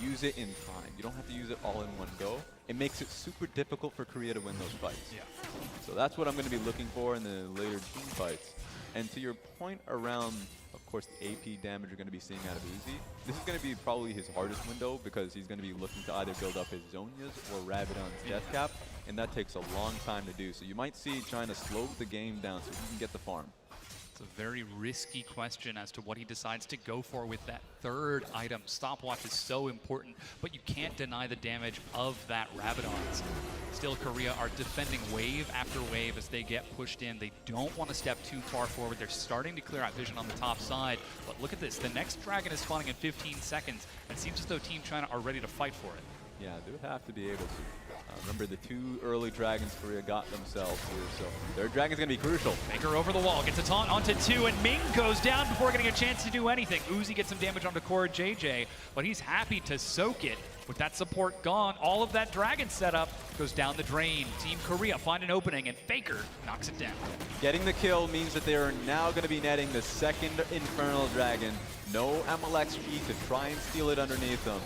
use it in time. You don't have to use it all in one go. It makes it super difficult for Korea to win those fights. Yeah. So that's what I'm going to be looking for in the later team fights. And to your point around, of course, the AP damage you're going to be seeing out of Uzi, this is going to be probably his hardest window, because he's going to be looking to either build up his Zhonya's or Rabadon's death cap, and that takes a long time to do. So you might see China slow the game down so he can get the farm. It's a very risky question as to what he decides to go for with that third item. Stopwatch is so important, but you can't deny the damage of that Rabadons. Still, Korea are defending wave after wave as they get pushed in. They don't want to step too far forward. They're starting to clear out vision on the top side. But look at this. The next dragon is spawning in 15 seconds. It seems as though Team China are ready to fight for it. Yeah, they would have to be able to. Remember the 2 early dragons Korea got themselves here, so their dragon's going to be crucial. Faker over the wall, gets a taunt onto 2, and Ming goes down before getting a chance to do anything. Uzi gets some damage onto Core JJ, but he's happy to soak it. With that support gone, all of that dragon setup goes down the drain. Team Korea find an opening, and Faker knocks it down. Getting the kill means that they are now going to be netting the second Infernal Dragon. No MLXG to try and steal it underneath them.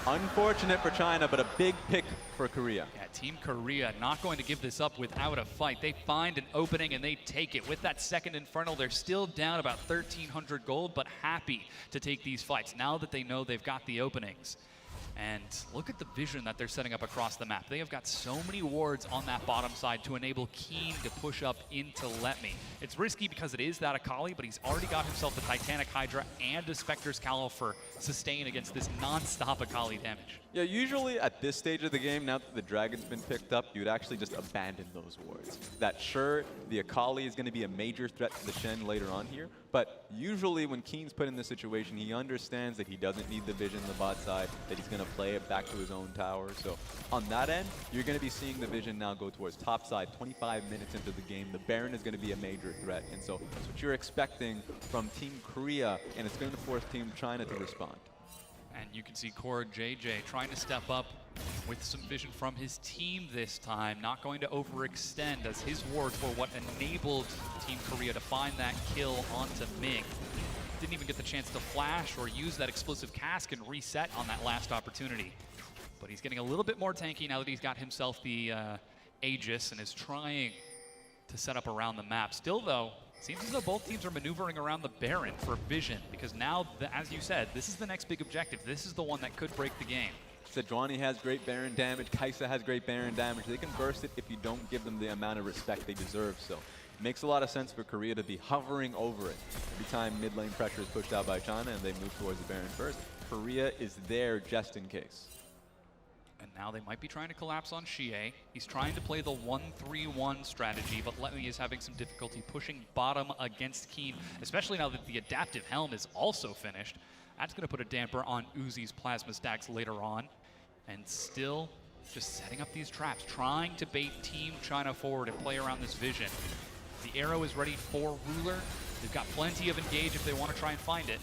Unfortunate for China, but a big pick for Korea. Yeah, Team Korea not going to give this up without a fight. They find an opening and they take it. With that second Infernal, they're still down about 1,300 gold, but happy to take these fights now that they know they've got the openings. And look at the vision that they're setting up across the map. They have got so many wards on that bottom side to enable Keen to push up into Let Me. It's risky because it is that Akali, but he's already got himself the Titanic Hydra and a Spectre's Cowl for sustain against this non-stop Akali damage. Yeah, usually at this stage of the game, now that the dragon's been picked up, you'd actually just abandon those wards. That sure, the Akali is going to be a major threat to the Shen later on here, but usually when Keen's put in this situation, he understands that he doesn't need the vision on the bot side, that he's going to play it back to his own tower. So on that end, you're going to be seeing the vision now go towards top side. 25 minutes into the game, the Baron is going to be a major threat, and so that's what you're expecting from Team Korea, and it's going to force Team China to respond. And you can see Core JJ trying to step up with some vision from his team this time, not going to overextend as his wards were what enabled Team Korea to find that kill onto Ming. Didn't even get the chance to flash or use that explosive cask and reset on that last opportunity. But he's getting a little bit more tanky now that he's got himself the Aegis and is trying to set up around the map. Still though, seems as though both teams are maneuvering around the Baron for vision, because now, as you said, this is the next big objective. This is the one that could break the game. Sejuani has great Baron damage, Kai'Sa has great Baron damage. They can burst it if you don't give them the amount of respect they deserve, so it makes a lot of sense for Korea to be hovering over it. Every time mid lane pressure is pushed out by China and they move towards the Baron first, Korea is there just in case. And now they might be trying to collapse on Xie. He's trying to play the 1-3-1 strategy, but Letme is having some difficulty pushing bottom against Keen, especially now that the adaptive helm is also finished. That's going to put a damper on Uzi's plasma stacks later on. And still just setting up these traps, trying to bait Team China forward and play around this vision. The arrow is ready for Ruler. They've got plenty of engage if they want to try and find it.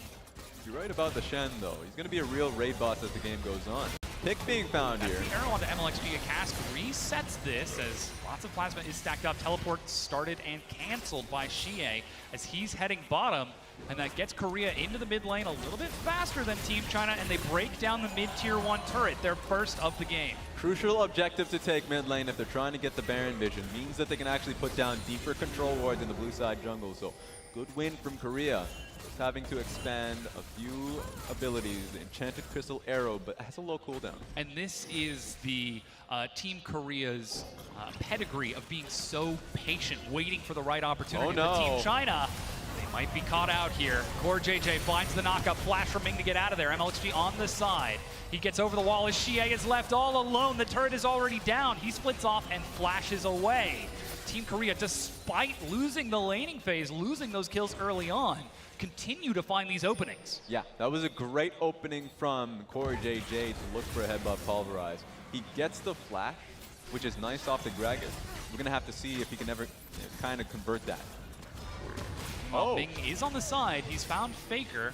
You're right about the Shen, though. He's going to be a real raid boss as the game goes on. Pick being found here. The arrow onto MLXG. A cask resets this as lots of plasma is stacked up. Teleport started and canceled by Xie as he's heading bottom. And that gets Korea into the mid lane a little bit faster than Team China, and they break down the mid-tier 1 turret, their first of the game. Crucial objective to take mid lane if they're trying to get the Baron vision. Means that they can actually put down deeper control wards in the blue side jungle. So good win from Korea. Just having to expand a few abilities. The Enchanted Crystal Arrow, but it has a low cooldown. And this is the Team Korea's pedigree of being so patient, waiting for the right opportunity. Oh, no. For Team China, they might be caught out here. Core JJ finds the knockup, flash from Ming to get out of there. MLXG on the side. He gets over the wall as Xie is left all alone. The turret is already down. He splits off and flashes away. Team Korea, despite losing the laning phase, losing those kills early on, continue to find these openings. Yeah, that was a great opening from Core JJ to look for a headbutt pulverize. He gets the flash, which is nice off the Gragas. We're going to have to see if he can ever kind of convert that. Well, Ming is on the side. He's found Faker.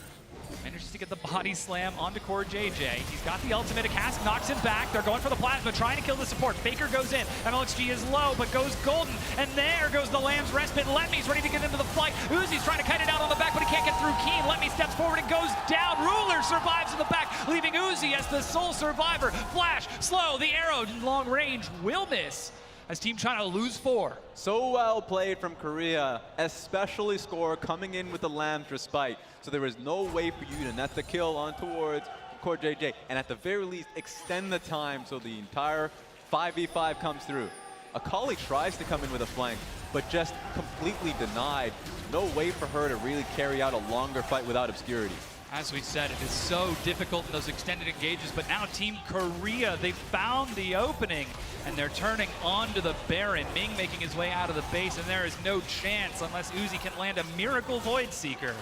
Manages to get the body slam onto Core JJ. He's got the ultimate. A cask knocks him back. They're going for the plasma, trying to kill the support. Faker goes in. MLXG is low, but goes golden. And there goes the Lamb's Respite. Letme's ready to get into the fight. Uzi's trying to kite it out on the back, but he can't get through Keen. Letme steps forward and goes down. Ruler survives in the back, leaving Uzi as the sole survivor. Flash, slow, the arrow, long range, will miss as Team China lose 4. So well played from Korea, especially Score coming in with the Lamb's Respite. So there was no way for you to net the kill on towards Core JJ, and at the very least extend the time so the entire 5v5 comes through. Akali tries to come in with a flank, but just completely denied. No way for her to really carry out a longer fight without obscurity. As we said, it is so difficult in those extended engages, but now Team Korea, they found the opening, and they're turning onto the Baron. Ming making his way out of the base, and there is no chance unless Uzi can land a miracle Void Seeker.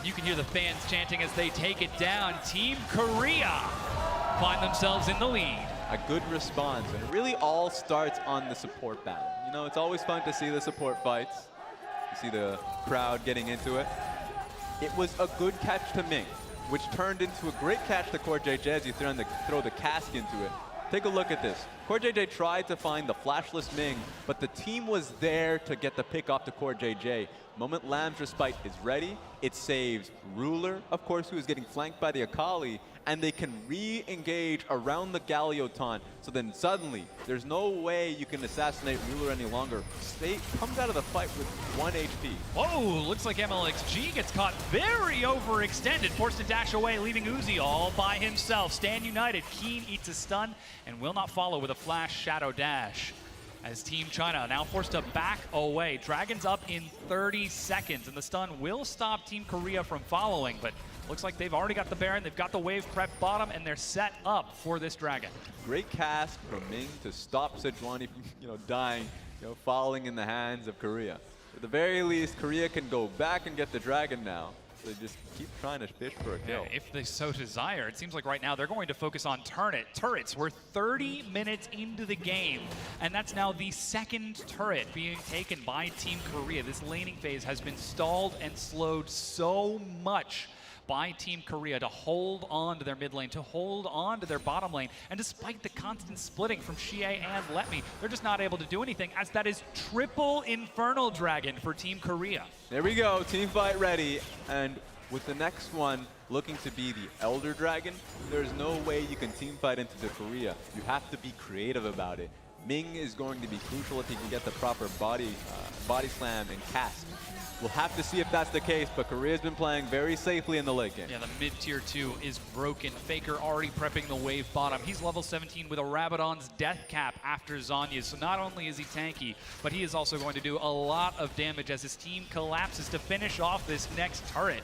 You can hear the fans chanting as they take it down. Team Korea find themselves in the lead. A good response, and it really all starts on the support battle. You know, it's always fun to see the support fights. You see the crowd getting into it. It was a good catch to Ming, which turned into a great catch to Core JJ as you throw the cask into it. Take a look at this. Core JJ tried to find the flashless Ming, but the team was there to get the pick off to Core JJ. Moment Lamb's Respite is ready. It saves Ruler, of course, who is getting flanked by the Akali, and they can re-engage around the Galio taunt. So then suddenly, there's no way you can assassinate Ruler any longer. State comes out of the fight with 1 HP. Whoa, looks like MLXG gets caught very overextended, forced to dash away, leaving Uzi all by himself. Stand united, Keen eats a stun, and will not follow with a flash shadow dash. As Team China now forced to back away. Dragon's up in 30 seconds, and the stun will stop Team Korea from following, but looks like they've already got the Baron, they've got the wave prep bottom, and they're set up for this Dragon. Great cast from Ming to stop Sejuani from dying, falling in the hands of Korea. At the very least, Korea can go back and get the Dragon now. They just keep trying to fish for a kill. Yeah, if they so desire. It seems like right now they're going to focus on turrets. We're 30 minutes into the game, and that's now the second turret being taken by Team Korea. This laning phase has been stalled and slowed so much by Team Korea to hold on to their mid lane, to hold on to their bottom lane. And despite the constant splitting from Xie and Let Me, they're just not able to do anything, as that is triple Infernal Dragon for Team Korea. There we go, team fight ready. And with the next one looking to be the Elder Dragon, there's no way you can team fight into the Korea. You have to be creative about it. Ming is going to be crucial if he can get the proper body slam and cast. We'll have to see if that's the case, but Korea's been playing very safely in the late game. Yeah, the mid-tier 2 is broken. Faker already prepping the wave bottom. He's level 17 with a Rabadon's death cap after Zhonya's. So not only is he tanky, but he is also going to do a lot of damage as his team collapses to finish off this next turret.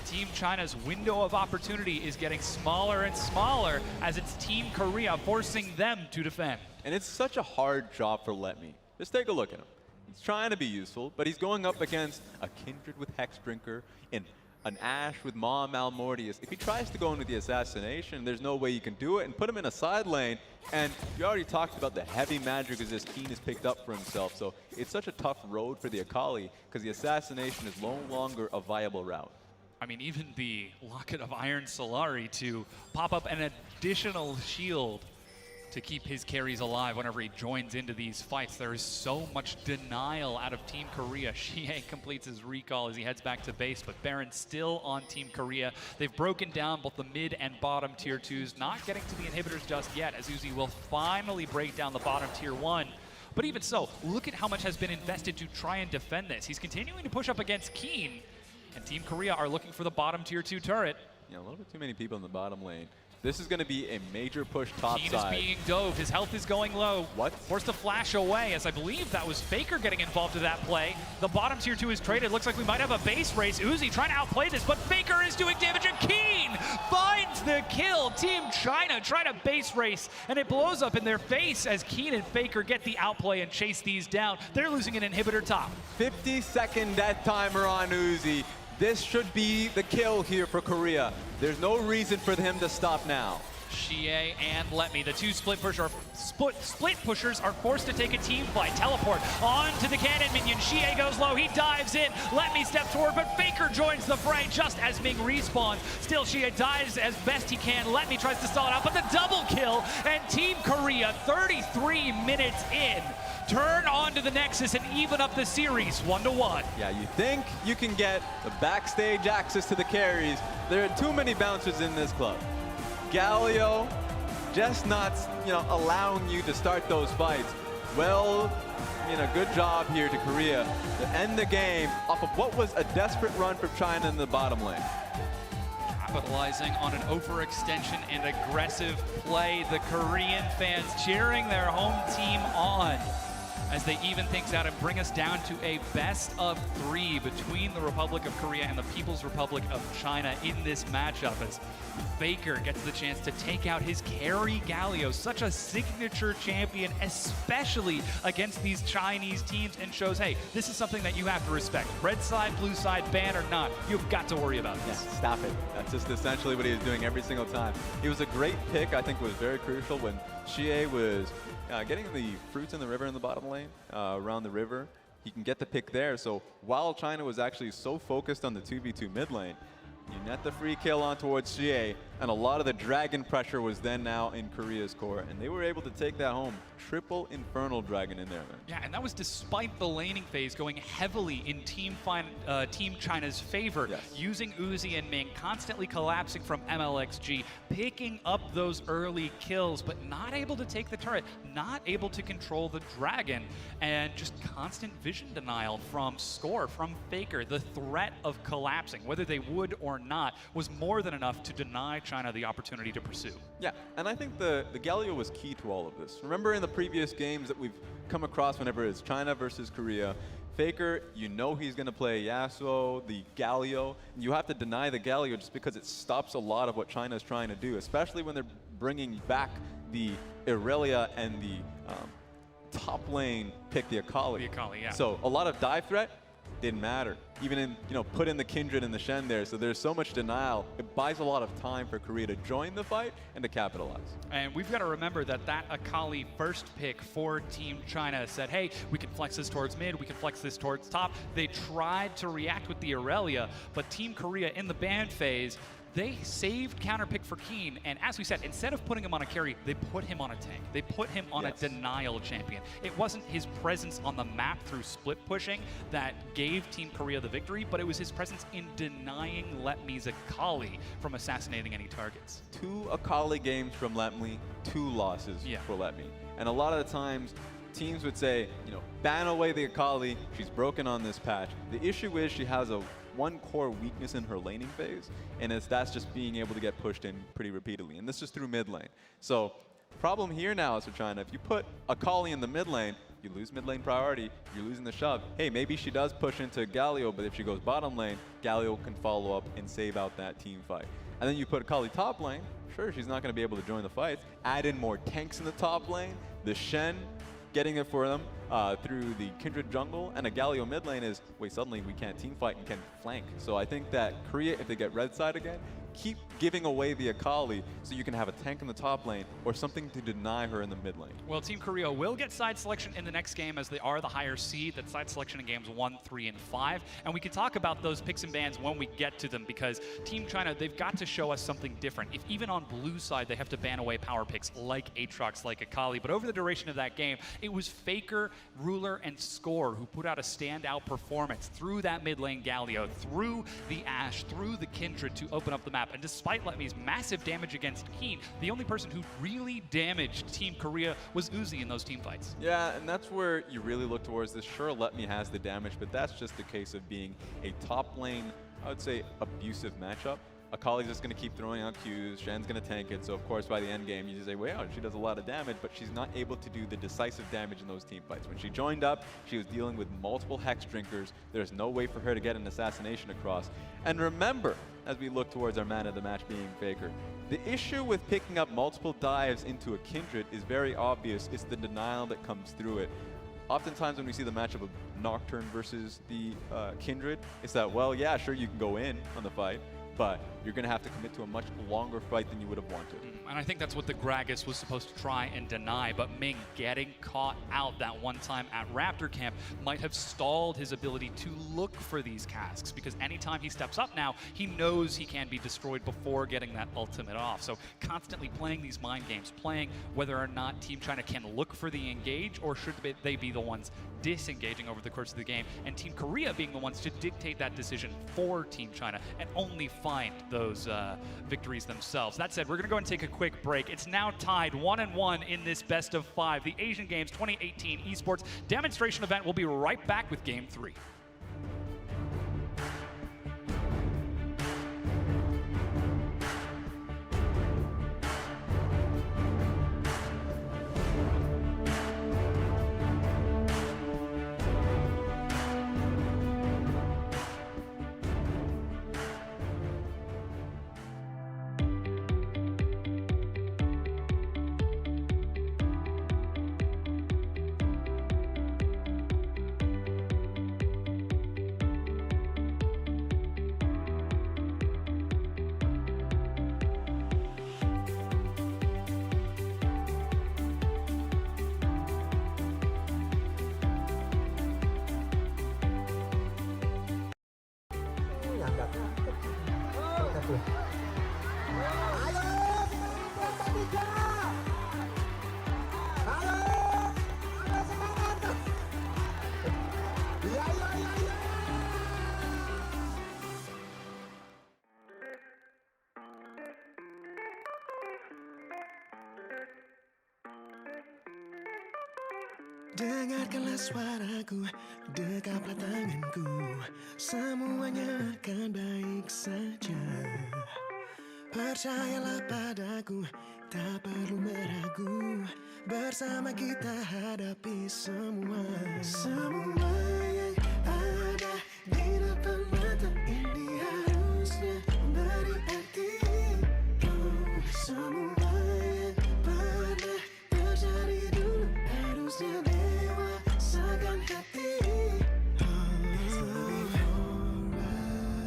Team China's window of opportunity is getting smaller and smaller as it's Team Korea forcing them to defend. And it's such a hard job for Let Me. Just take a look at him. He's trying to be useful, but he's going up against a Kindred with Hexdrinker and an Ashe with Ma Malmortius. If he tries to go into the assassination, there's no way you can do it, and put him in a side lane. And you already talked about the heavy magic as this Keen has picked up for himself. So it's such a tough road for the Akali because the assassination is no longer a viable route. I mean, even the Locket of Iron Solari to pop up an additional shield to keep his carries alive whenever he joins into these fights. There is so much denial out of Team Korea. Xie completes his recall as he heads back to base, but Baron still on Team Korea. They've broken down both the mid and bottom tier 2s, not getting to the inhibitors just yet, as Uzi will finally break down the bottom tier 1. But even so, look at how much has been invested to try and defend this. He's continuing to push up against Keen, and Team Korea are looking for the bottom tier 2 turret. Yeah, a little bit too many people in the bottom lane. This is going to be a major push top Keen side. is being dove. His health is going low. What? Forced to flash away, as I believe that was Faker getting involved in that play. The bottom tier 2 is traded. Looks like we might have a base race. Uzi trying to outplay this, but Faker is doing damage, and Keen finds the kill. Team China trying to base race, and it blows up in their face as Keen and Faker get the outplay and chase these down. They're losing an inhibitor top. 50-second death timer on Uzi. This should be the kill here for Korea. There's no reason for him to stop now. Xie and Let Me, the two split pushers are forced to take a team fight. Teleport onto the cannon minion. Xie goes low, he dives in. Let Me steps forward, but Faker joins the fray just as Ming respawns. Still, Xie dives as best he can. Let Me tries to stall it out, but the double kill, and Team Korea, 33 minutes in, turn onto the Nexus and even up the series 1-1. Yeah, you think you can get the backstage access to the carries. There are too many bouncers in this club. Galio just not, allowing you to start those fights. Well, good job here to Korea to end the game off of what was a desperate run from China in the bottom lane. capitalizing on an overextension and aggressive play. The Korean fans cheering their home team on as they even things out and bring us down to a best of 3 between the Republic of Korea and the People's Republic of China in this matchup, as Faker gets the chance to take out his carry Galio, such a signature champion, especially against these Chinese teams, and shows, hey, this is something that you have to respect. Red side, blue side, ban or not, you've got to worry about this. Yeah, stop it. That's just essentially what he was doing every single time. He was a great pick. I think it was very crucial when Xie was getting the fruits in the river in the bottom lane, around the river. He can get the pick there. So while China was actually so focused on the 2v2 mid lane, you net the free kill on towards Xie, and a lot of the dragon pressure was then now in Korea's core, and they were able to take that home. Triple Infernal Dragon in there, man. Yeah, and that was despite the laning phase going heavily in Team China's favor, Yes. using Uzi and Ming, constantly collapsing from MLXG, picking up those early kills, but not able to take the turret, not able to control the dragon, and just constant vision denial from Score, from Faker. The threat of collapsing, whether they would or not, was more than enough to deny China the opportunity to pursue. Yeah, and I think the Galio was key to all of this. Remember in the previous games that we've come across whenever it's China versus Korea, Faker, you know he's going to play Yasuo, the Galio, and you have to deny the Galio just because it stops a lot of what China's trying to do, especially when they're bringing back the Irelia and the top lane pick, the Akali. The Akali, yeah. So a lot of dive threat didn't matter. Even in, put in the Kindred and the Shen there, so there's so much denial. It buys a lot of time for Korea to join the fight and to capitalize. And we've got to remember that Akali first pick for Team China said, hey, we can flex this towards mid, we can flex this towards top. They tried to react with the Irelia, but Team Korea in the ban phase, they saved counter pick for Keen, and as we said, instead of putting him on a carry, they put him on a tank. They put him on a denial champion. It wasn't his presence on the map through split pushing that gave Team Korea the victory, but it was his presence in denying Letme's Akali from assassinating any targets. 2 Akali games from Letme, 2 losses for Letme. And a lot of the times, teams would say, ban away the Akali, she's broken on this patch. The issue is she has one core weakness in her laning phase, and that's just being able to get pushed in pretty repeatedly. And this is through mid lane. So problem here now is for China, if you put Akali in the mid lane, you lose mid lane priority, you're losing the shove. Hey, maybe she does push into Galio, but if she goes bottom lane, Galio can follow up and save out that team fight. And then you put Akali top lane, sure, she's not going to be able to join the fights. Add in more tanks in the top lane, the Shen getting it for them through the Kindred jungle, and a Galio mid lane is, wait, suddenly we can't team fight and can flank. So I think that Korea, if they get red side again, keep giving away the Akali so you can have a tank in the top lane or something to deny her in the mid lane. Well, Team Korea will get side selection in the next game as they are the higher seed. That's side selection in games 1, 3, and 5. And we can talk about those picks and bans when we get to them, because Team China, they've got to show us something different. If even on blue side, they have to ban away power picks like Aatrox, like Akali, but over the duration of that game, it was Faker, Ruler, and Score who put out a standout performance through that mid lane Galio, through the Ashe, through the Kindred to open up the map. And despite Letme's massive damage against Keen, the only person who really damaged Team Korea was Uzi in those team fights. Yeah, and that's where you really look towards this. Sure, Letme has the damage, but that's just the case of being a top lane, I would say, abusive matchup. Akali's just going to keep throwing out Qs, Shen's going to tank it, so of course by the end game you just say, wow, she does a lot of damage, but she's not able to do the decisive damage in those team fights. When she joined up, she was dealing with multiple Hex Drinkers. There's no way for her to get an assassination across. And remember, as we look towards our man of the match being Faker, the issue with picking up multiple dives into a Kindred is very obvious. It's the denial that comes through it. Oftentimes when we see the matchup of Nocturne versus the Kindred, it's that, well, yeah, sure, you can go in on the fight, but you're going to have to commit to a much longer fight than you would have wanted. And I think that's what the Gragas was supposed to try and deny, but Ming getting caught out that one time at Raptor Camp might have stalled his ability to look for these casks, because anytime he steps up now, he knows he can be destroyed before getting that ultimate off. So constantly playing these mind games, playing whether or not Team China can look for the engage, or should they be the ones disengaging over the course of the game, and Team Korea being the ones to dictate that decision for Team China and only find those victories themselves. That said, we're going to go and take a quick break. It's now tied 1-1 in this best of 5. The Asian Games 2018 Esports demonstration event. We'll be right back with Game 3. Dengarkanlah suaraku, dekaplah tanganku, semuanya akan baik saja. Percayalah padaku, tak perlu meragu, bersama kita hadapi semua. Semua yang ada di depan mata ini harusnya beri arti. Oh, semua yang pernah terjadi dulu harusnya dewasakan hati.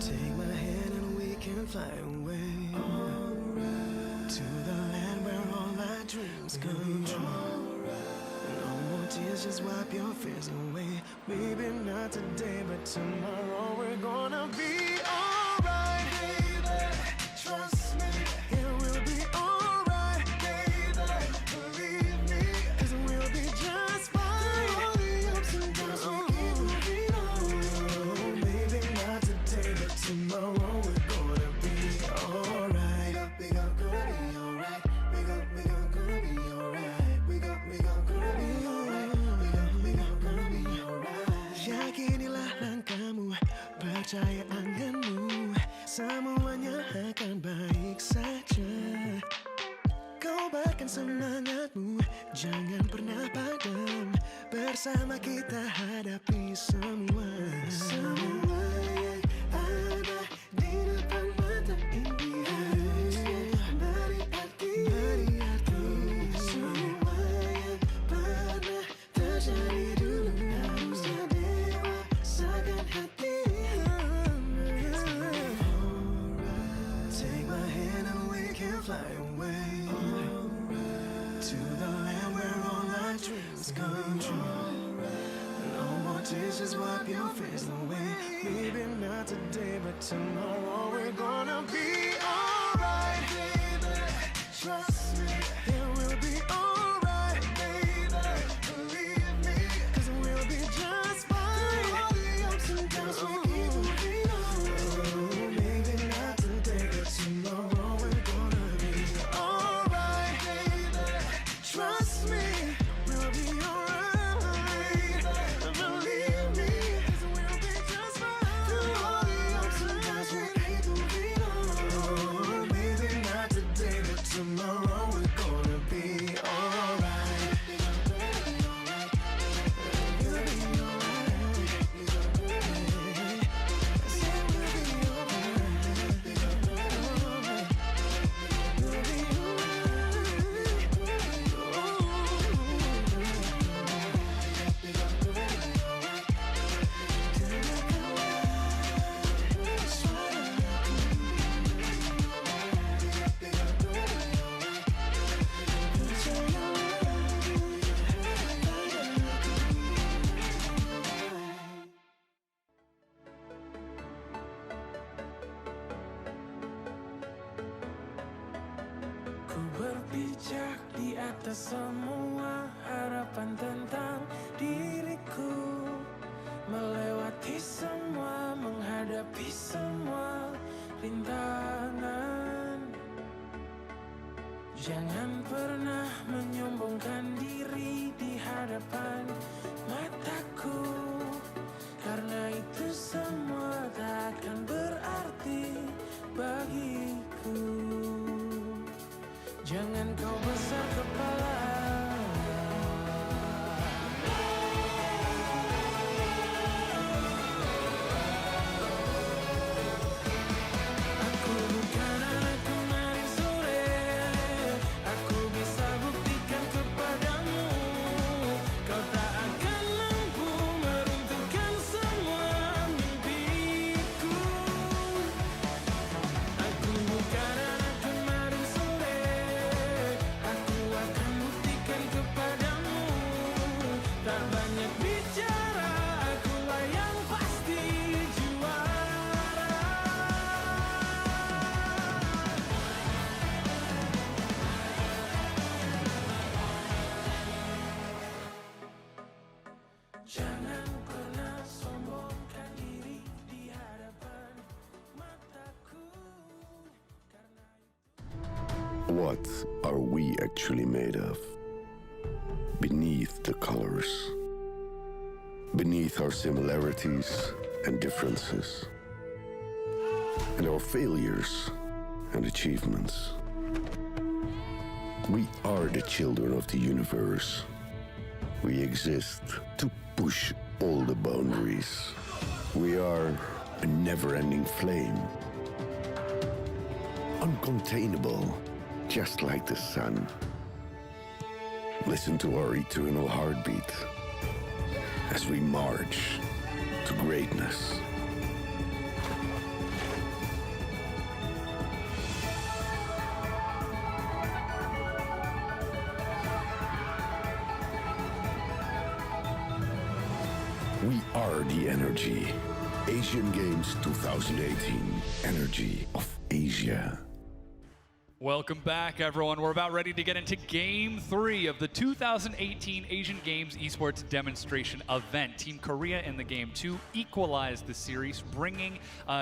Take my hand and we can fly away to the land where all our dreams come true. No more tears, just wipe your fears away. Maybe not today, but tomorrow we're gonna be alright. Baby, trust me, it will be alright. Baby, believe me, 'cause we'll be just fine. All the ups and downs we keep moving on. Maybe not today, but tomorrow we're gonna be alright. We gon' gonna be alright. We gon' gonna be alright. We gon' gonna be alright. We gon' gonna be alright. Yakinilah langkahmu, percaya anganmu, semuanya akan baik saja. Kau bahkan semangatmu, jangan pernah padam, bersama kita hadapi semua. Semua yang ada di depan mata ini harusnya beri arti. Semua yang pernah terjadi dulu harusnya dewasakan hati. Take my hand and we can fly away to the land where all our dreams come true. No more tears, just wipe your face away. Maybe not today, but tomorrow we're gonna be alright. Baby, trust me, it will be alright. Baby, believe me, 'cause we'll be just fine. All the ups and downs we keep moving on. Maybe not today, but tomorrow we're gonna be alright. Baby, trust me, we'll be alright. Believe me, 'cause we'll be just fine. Through all the ups and downs we keep moving on. Maybe not today, but tomorrow we're gonna be alright. We'll be alright. Say we'll be alright. We'll be Ku berpijak di atas semua harapan tentang diriku, melewati semua, menghadapi semua rintangan. Jangan pernah menyombongkan diri di hadapan mataku, karena itu semua tak akan berarti bagiku. Jangan kau besar kepala. Aku bukan anak kemarin sore. Aku bisa buktikan kepadamu, kau tak akan Jangan pernah sombongkan diri di hadapan mataku. What are we actually made of? Beneath the colors, beneath our similarities and differences, and our failures and achievements. We are the children of the universe. We exist to push all the boundaries. We are a never-ending flame, uncontainable, just like the sun. Listen to our eternal heartbeat as we march to greatness. We are the energy. Asian Games 2018. Energy of Asia. Welcome back, everyone. We're about ready to get into Game 3 of the 2018 Asian Games Esports Demonstration event. Team Korea in the Game 2 equalized the series, bringing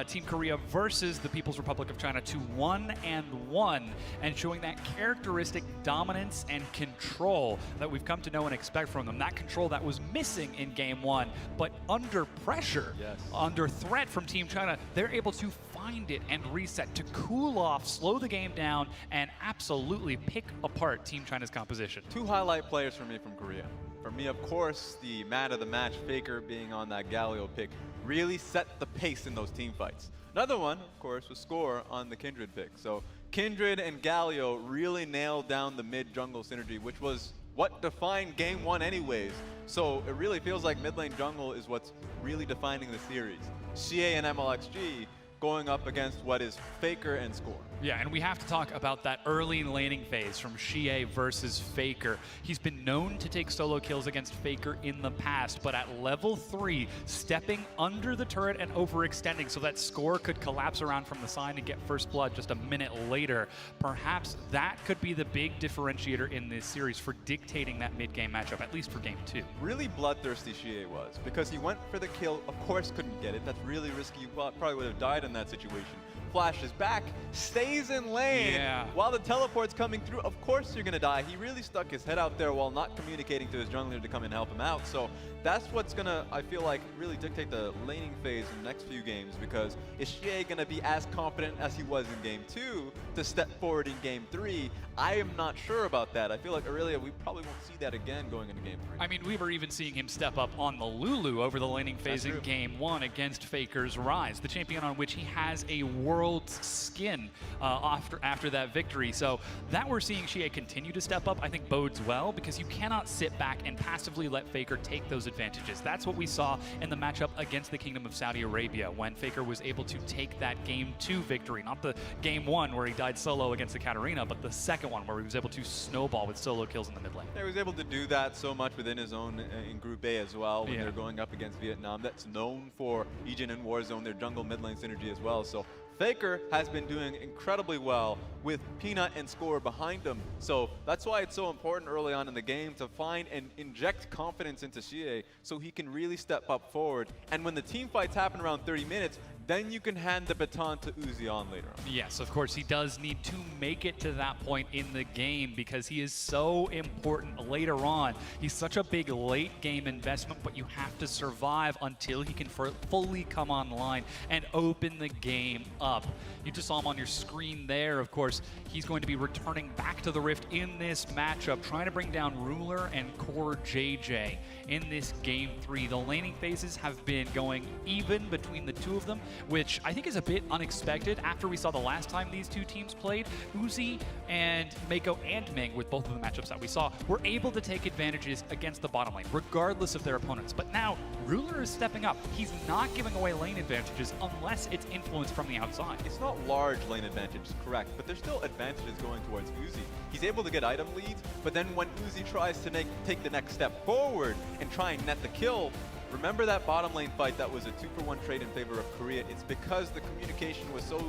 Team Korea versus the People's Republic of China to 1-1, and showing that characteristic dominance and control that we've come to know and expect from them. That control that was missing in Game 1, but under pressure, under threat from Team China, they're able to find it and reset to cool off, slow the game down, and absolutely pick apart Team China's composition. Two highlight players for me from Korea. For me, of course, the man of the match, Faker, being on that Galio pick, really set the pace in those team fights. Another one, of course, was Score on the Kindred pick. So Kindred and Galio really nailed down the mid-jungle synergy, which was what defined Game 1 anyways. So it really feels like mid-lane jungle is what's really defining the series. CA and MLXG going up against what is Faker and Score. Yeah, and we have to talk about that early laning phase from Xie versus Faker. He's been known to take solo kills against Faker in the past, but at level 3, stepping under the turret and overextending so that Score could collapse around from the side and get first blood just a minute later. Perhaps that could be the big differentiator in this series for dictating that mid-game matchup, at least for Game 2. Really bloodthirsty Xie was, because he went for the kill, of course couldn't get it. That's really risky. Well, probably would have died in that situation. Flashes back, stays in lane. While the teleport's coming through, of course you're gonna die. He really stuck his head out there while not communicating to his jungler to come and help him out. So that's what's gonna, I feel like, really dictate the laning phase in the next few games, because is Xie gonna be as confident as he was in Game 2 to step forward in Game 3? I am not sure about that. I feel like Aurelia, we probably won't see that again going into Game 3. I mean, we were even seeing him step up on the Lulu over the laning phase in Game 1 against Faker's Rise, the champion on which he has a world's skin after that victory. So that we're seeing Xie continue to step up, I think bodes well, because you cannot sit back and passively let Faker take those advantages. That's what we saw in the matchup against the Kingdom of Saudi Arabia, when Faker was able to take that Game 2 victory. Not the Game 1 where he died solo against the Katarina, but the second one where he was able to snowball with solo kills in the mid lane. He was able to do that so much within his own in Group A as well, when they're going up against Vietnam. That's known for Egen and Warzone, their jungle mid lane synergy as well. So Faker has been doing incredibly well with Peanut and Score behind him. So that's why it's so important early on in the game to find and inject confidence into Xie so he can really step up forward. And when the team fights happen around 30 minutes, then you can hand the baton to Uzi on later on. Yes, of course, he does need to make it to that point in the game because he is so important later on. He's such a big late game investment, but you have to survive until he can fully come online and open the game up. You just saw him on your screen there, of course. He's going to be returning back to the Rift in this matchup, trying to bring down Ruler and Core JJ in this Game 3. The laning phases have been going even between the two of them, which I think is a bit unexpected after we saw the last time these two teams played. Uzi and Mako and Ming, with both of the matchups that we saw, were able to take advantages against the bottom lane, regardless of their opponents. But now, Ruler is stepping up. He's not giving away lane advantages unless it's influenced from the outside. It's not large lane advantages, correct, but there's still advantages going towards Uzi. He's able to get item leads, but then when Uzi tries to take the next step forward and try and net the kill, remember that bottom lane fight that was a 2-for-1 trade in favor of Korea? It's because the communication was so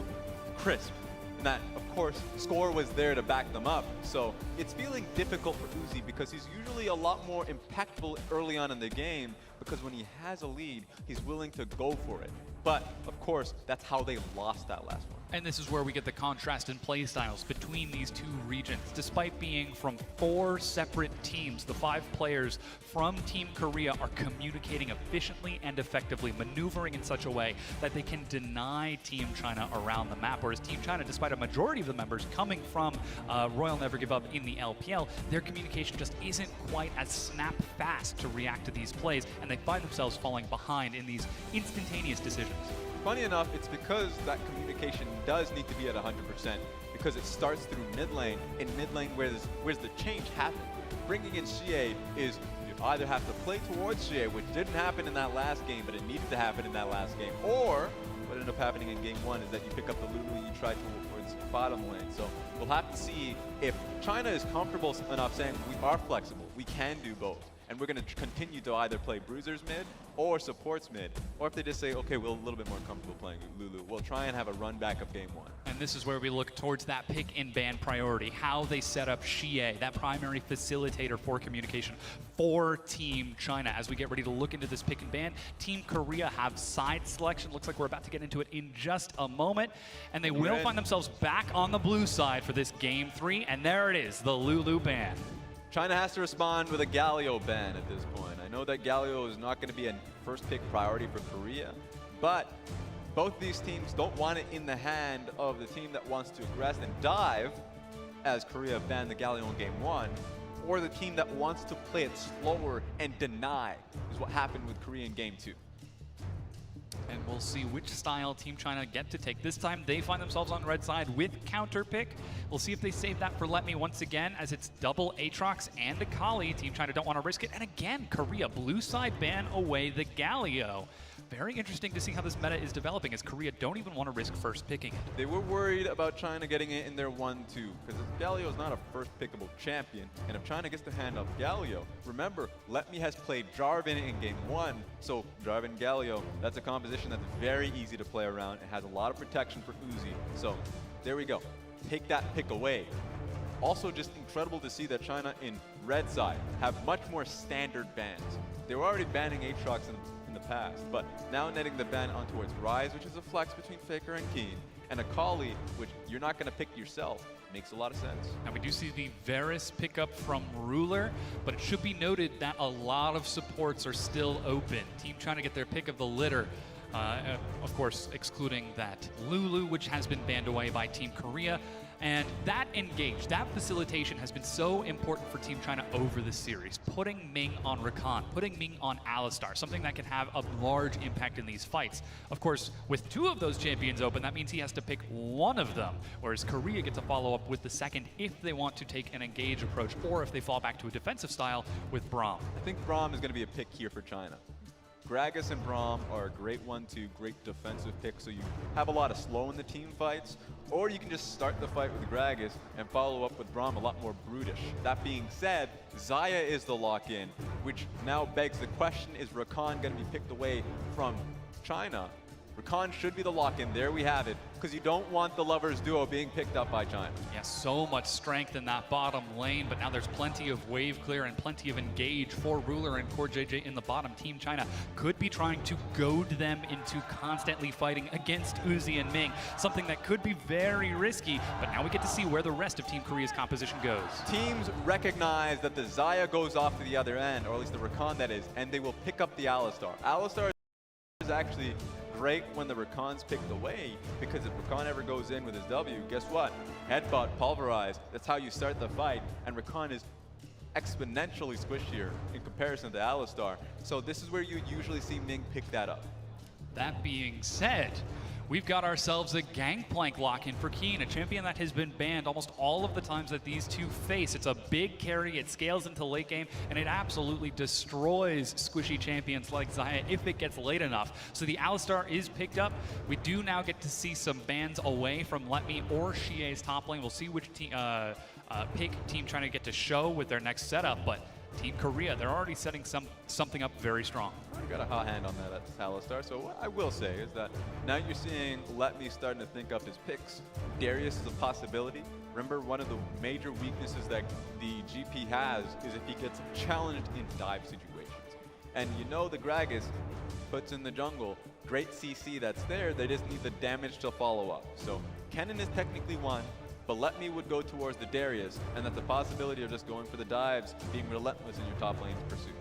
crisp, and that, of course, Score was there to back them up. So it's feeling difficult for Uzi because he's usually a lot more impactful early on in the game because when he has a lead, he's willing to go for it. But, of course, that's how they lost that last one. And this is where we get the contrast in play styles between these two regions. Despite being from 4 separate teams, the 5 players from Team Korea are communicating efficiently and effectively, maneuvering in such a way that they can deny Team China around the map. Whereas Team China, despite a majority of the members coming from Royal Never Give Up in the LPL, their communication just isn't quite as snap fast to react to these plays, and they find themselves falling behind in these instantaneous decisions. Funny enough, it's because that communication does need to be at 100%, because it starts through mid lane. In mid lane, where's the change happen? Bringing in Xie is you either have to play towards Xie, which didn't happen in that last game, but it needed to happen in that last game, or what ended up happening in game 1 is that you pick up the Lulu and you try towards bottom lane. So we'll have to see if China is comfortable enough saying we are flexible, we can do both. And we're going to continue to either play bruisers mid or supports mid. Or if they just say, okay, we're a little bit more comfortable playing Lulu, we'll try and have a run back of game 1. And this is where we look towards that pick and ban priority, how they set up Xie, that primary facilitator for communication for Team China. As we get ready to look into this pick and ban, Team Korea have side selection. Looks like we're about to get into it in just a moment. And they will find themselves back on the blue side for this game 3. And there it is, the Lulu ban. China has to respond with a Galio ban at this point. I know that Galio is not going to be a first pick priority for Korea, but both these teams don't want it in the hand of the team that wants to aggress and dive, as Korea banned the Galio in game 1, or the team that wants to play it slower and deny, is what happened with Korea in game 2. And we'll see which style Team China get to take. This time they find themselves on the red side with counter pick. We'll see if they save that for Let Me once again, as it's double Aatrox and Akali. Team China don't want to risk it. And again, Korea, blue side ban away the Galio. Very interesting to see how this meta is developing, as Korea don't even want to risk first picking it. They were worried about China getting it in their 1-2, because Galio is not a first pickable champion, and if China gets to hand up Galio, remember, Let Me has played Jarvan in game 1, so Jarvan Galio, that's a composition that's very easy to play around. It has a lot of protection for Uzi, so there we go. Take that pick away. Also just incredible to see that China in red side have much more standard bans. They were already banning Aatrox in the past, but now netting the ban on towards Rise, which is a flex between Faker and Keen, and Akali, which you're not going to pick yourself. Makes a lot of sense. And we do see the Varus pickup from Ruler, but it should be noted that a lot of supports are still open. Team trying to get their pick of the litter. Of course, excluding that Lulu, which has been banned away by Team Korea. And that engage, that facilitation has been so important for Team China over the series. Putting Ming on Rakan, putting Ming on Alistar, something that can have a large impact in these fights. Of course, with 2 of those champions open, that means he has to pick one of them, whereas Korea gets to follow up with the second if they want to take an engage approach, or if they fall back to a defensive style with Braum. I think Braum is going to be a pick here for China. Gragas and Braum are a great 1-2, great defensive pick, so you have a lot of slow in the team fights, or you can just start the fight with Gragas and follow up with Braum a lot more brutish. That being said, Xayah is the lock-in, which now begs the question, is Rakan going to be picked away from China? Rakan should be the lock-in. There we have it, because you don't want the lovers duo being picked up by China. Yeah, so much strength in that bottom lane, but now there's plenty of wave clear and plenty of engage for Ruler and Core JJ in the bottom. Team China could be trying to goad them into constantly fighting against Uzi and Ming, something that could be very risky, but now we get to see where the rest of Team Korea's composition goes. Teams recognize that the Xayah goes off to the other end, or at least the Rakan that is, and they will pick up the Alistar. Alistar is actually great when the Rakan's picked away, because if Rakan ever goes in with his W, guess what? Headbutt, pulverize, that's how you start the fight, and Rakan is exponentially squishier in comparison to Alistar. So this is where you usually see Ming pick that up. That being said, we've got ourselves a Gangplank lock-in for Keen, a champion that has been banned almost all of the times that these two face. It's a big carry, it scales into late game, and it absolutely destroys squishy champions like Xayah if it gets late enough. So the Alistar is picked up. We do now get to see some bans away from Let Me or Xie's top lane. We'll see which pick Team trying to get to show with their next setup, but Team Korea, they're already setting something up very strong. You got a hot hand on that at Alistar. So what I will say is that now you're seeing Let Me starting to think up his picks. Darius is a possibility. Remember, one of the major weaknesses that the GP has is if he gets challenged in dive situations. And you know the Gragas puts in the jungle. Great CC that's there, they just need the damage to follow up. So Kennen is technically one, but Let Me would go towards the Darius, and that's the possibility of just going for the dives, being relentless in your top lane's pursuit.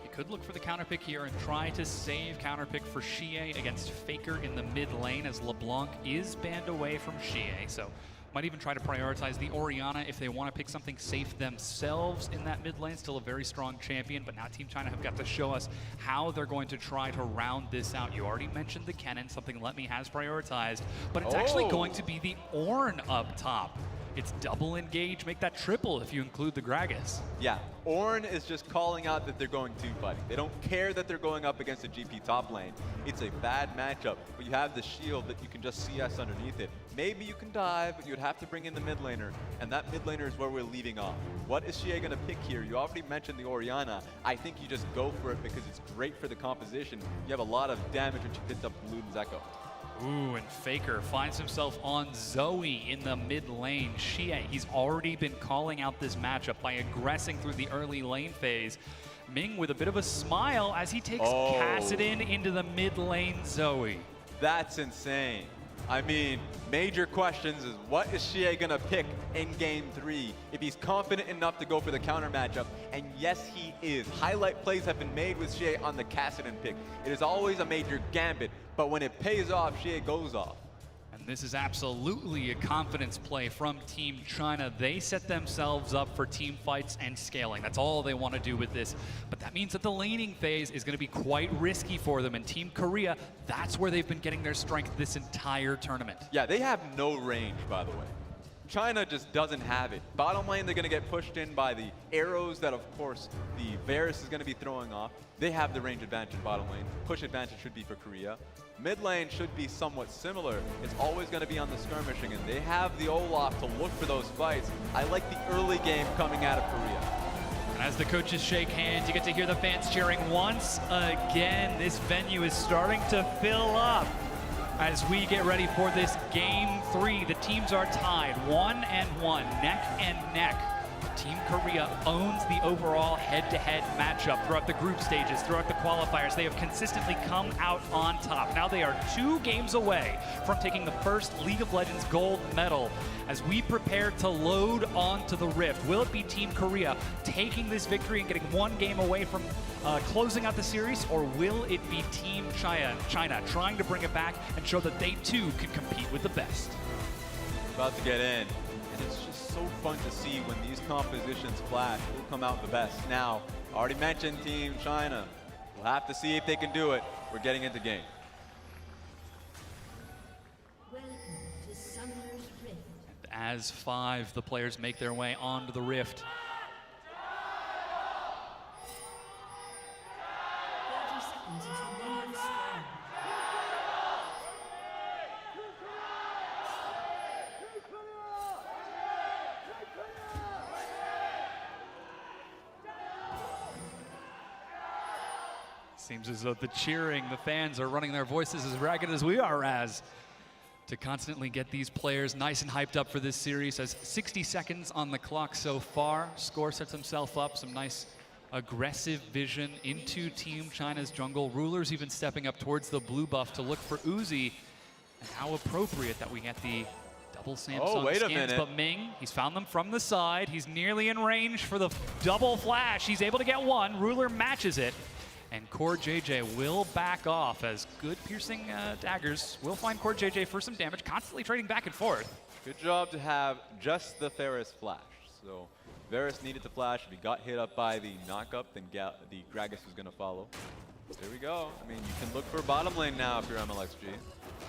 He could look for the counter pick here and try to save counter pick for Xie against Faker in the mid lane, as LeBlanc is banned away from Xie. So might even try to prioritize the Orianna if they want to pick something safe themselves in that mid lane. Still a very strong champion, but now Team China have got to show us how they're going to try to round this out. You already mentioned the Kennen, something Let Me has prioritized, but it's actually going to be the Ornn up top. It's double engage, make that triple if you include the Gragas. Yeah, Ornn is just calling out that they're going team fighting. They don't care that they're going up against a GP top lane. It's a bad matchup, but you have the shield that you can just CS underneath it. Maybe you can dive, but you'd have to bring in the mid laner, and that mid laner is where we're leaving off. What is Xie gonna pick here? You already mentioned the Orianna. I think you just go for it because it's great for the composition. You have a lot of damage when you picked up Luden's Echo. Ooh, and Faker finds himself on Zoe in the mid lane. Xie, he's already been calling out this matchup by aggressing through the early lane phase. Ming with a bit of a smile as he takes Kassadin into the mid lane Zoe. That's insane. I mean, major questions is what is Xie gonna pick in game 3 if he's confident enough to go for the counter matchup? And yes, he is. Highlight plays have been made with Xie on the Kassadin pick. It is always a major gambit, but when it pays off, Xie goes off. And this is absolutely a confidence play from Team China. They set themselves up for team fights and scaling. That's all they want to do with this. But that means that the laning phase is going to be quite risky for them. And Team Korea, that's where they've been getting their strength this entire tournament. Yeah, they have no range, by the way. China just doesn't have it. Bottom lane, they're going to get pushed in by the arrows that, of course, the Varus is going to be throwing off. They have the range advantage in bottom lane. Push advantage should be for Korea. Mid lane should be somewhat similar. It's always going to be on the skirmishing, and they have the Olaf to look for those fights. I like the early game coming out of Korea. And as the coaches shake hands, you get to hear the fans cheering once again. This venue is starting to fill up. As we get ready for this game 3, the teams are tied 1-1, neck and neck. Team Korea owns the overall head-to-head matchup throughout the group stages, throughout the qualifiers. They have consistently come out on top. Now they are 2 games away from taking the first League of Legends gold medal. As we prepare to load onto the Rift, will it be Team Korea taking this victory and getting 1 game away from closing out the series, or will it be Team China trying to bring it back and show that they too can compete with the best? About to get in, and it's just so fun to see when these compositions clash, who come out the best. Now, already mentioned Team China. We'll have to see if they can do it. We're getting into game. Welcome to Summoner's Rift. As 5, the players make their way onto the Rift. 30 seconds until minions spawn. Seems as though the cheering, the fans are running their voices as ragged as we are, as to constantly get these players nice and hyped up for this series. As 60 seconds on the clock so far, Score sets himself up, some nice aggressive vision into Team China's jungle. Ruler's even stepping up towards the blue buff to look for Uzi, and how appropriate that we get the double Samsung wait a scans. minute. But Ming, he's found them from the side. He's nearly in range for the double flash. He's able to get one. Ruler matches it. And Core JJ will back off as good piercing daggers will find Core JJ for some damage, constantly trading back and forth. Good job to have just the Varus flash. So Varus needed to flash. If he got hit up by the knockup, then the Gragas was going to follow. There we go. I mean, you can look for bottom lane now if you're MLXG.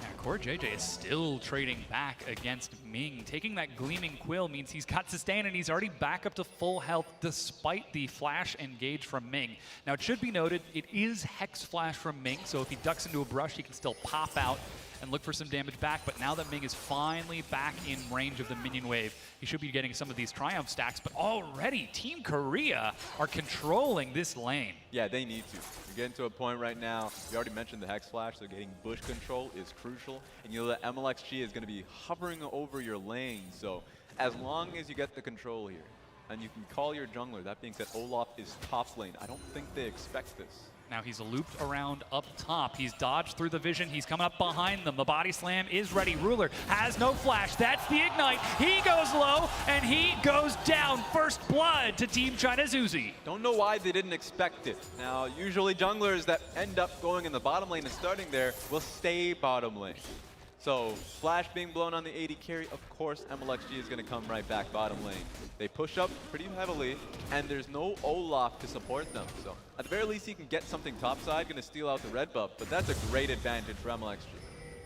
Yeah, Core JJ is still trading back against Ming. Taking that Gleaming Quill means he's got sustain and he's already back up to full health despite the flash engage from Ming. Now it should be noted, it is Hex Flash from Ming, so if he ducks into a brush, he can still pop out and look for some damage back. But now that Ming is finally back in range of the minion wave, he should be getting some of these Triumph stacks. But already, Team Korea are controlling this lane. Yeah, they need to. You're getting to a point right now, you already mentioned the Hex Flash, so getting bush control is crucial. And you know that MLXG is going to be hovering over your lane, so as long as you get the control here, and you can call your jungler. That being said, Olaf is top lane. I don't think they expect this. Now he's looped around up top. He's dodged through the vision. He's coming up behind them. The body slam is ready. Ruler has no flash. That's the ignite. He goes low, and he goes down. First blood to Team China's Uzi. Don't know why they didn't expect it. Now, usually junglers that end up going in the bottom lane and starting there will stay bottom lane. So, flash being blown on the AD carry, of course, MLXG is going to come right back bottom lane. They push up pretty heavily, and there's no Olaf to support them. So, at the very least, he can get something topside, going to steal out the red buff, but that's a great advantage for MLXG.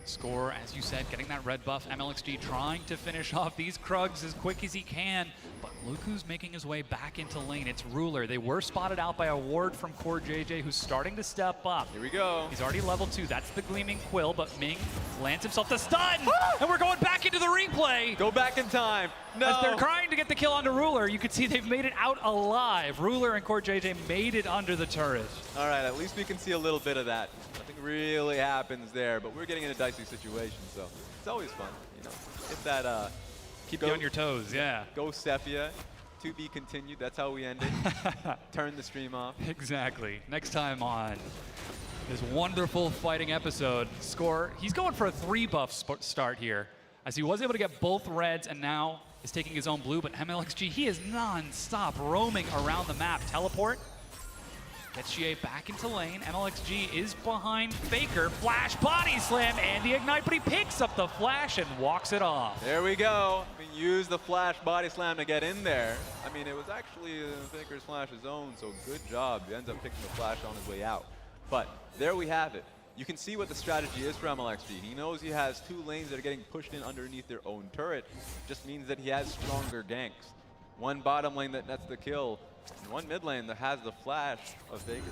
Score, as you said, getting that red buff. MLXG trying to finish off these Krugs as quick as he can, but look who's making his way back into lane. It's Ruler. They were spotted out by a ward from Core JJ, who's starting to step up. Here we go. He's already level 2. That's the Gleaming Quill, but Ming lands himself the stun, and we're going back into the replay. Go back in time. No. As they're trying to get the kill onto Ruler, you can see they've made it out alive. Ruler and Core JJ made it under the turret. All right, at least we can see a little bit of that. Nothing really happens there, but we're getting in a dicey situation, so it's always fun, you know. Get that, Keep you on your toes, yeah. Go Sepia. To be continued. That's how we end it. Turn the stream off. Exactly. Next time on this wonderful fighting episode, Score, he's going for a 3 buff start here, as he was able to get both reds and now is taking his own blue, but MLXG, he is non-stop roaming around the map. Teleport. Gets Xie back into lane. MLXG is behind Faker. Flash body slam and the ignite, but he picks up the flash and walks it off. There we go. I mean, use the flash body slam to get in there. I mean, it was actually Faker's flash's own, so good job. He ends up picking the flash on his way out. But there we have it. You can see what the strategy is for MLXG. He knows he has 2 lanes that are getting pushed in underneath their own turret. Just means that he has stronger ganks. One bottom lane that's the kill. And one mid lane that has the flash of Faker.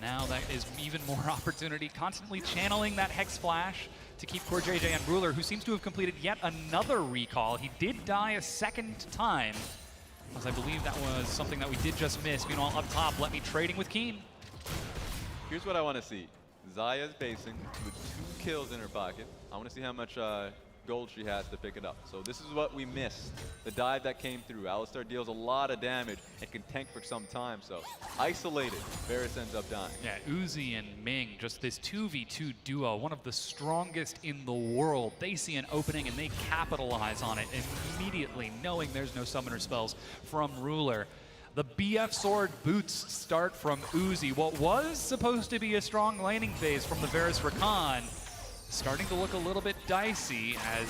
Now that is even more opportunity, constantly channeling that Hex Flash to keep Core JJ and Ruler, who seems to have completed yet another recall. He did die a second time, as I believe that was something that we did just miss. Meanwhile, up top, let me trading with Keen. Here's what I want to see. Zaya's basing with 2 kills in her pocket. I want to see how much gold she has to pick it up. So this is what we missed. The dive that came through. Alistar deals a lot of damage and can tank for some time. So isolated, Varus ends up dying. Yeah, Uzi and Ming, just this 2v2 duo, one of the strongest in the world. They see an opening and they capitalize on it immediately, knowing there's no summoner spells from Ruler. The BF Sword boots start from Uzi. What was supposed to be a strong laning phase from the Varus Rakan, starting to look a little bit dicey as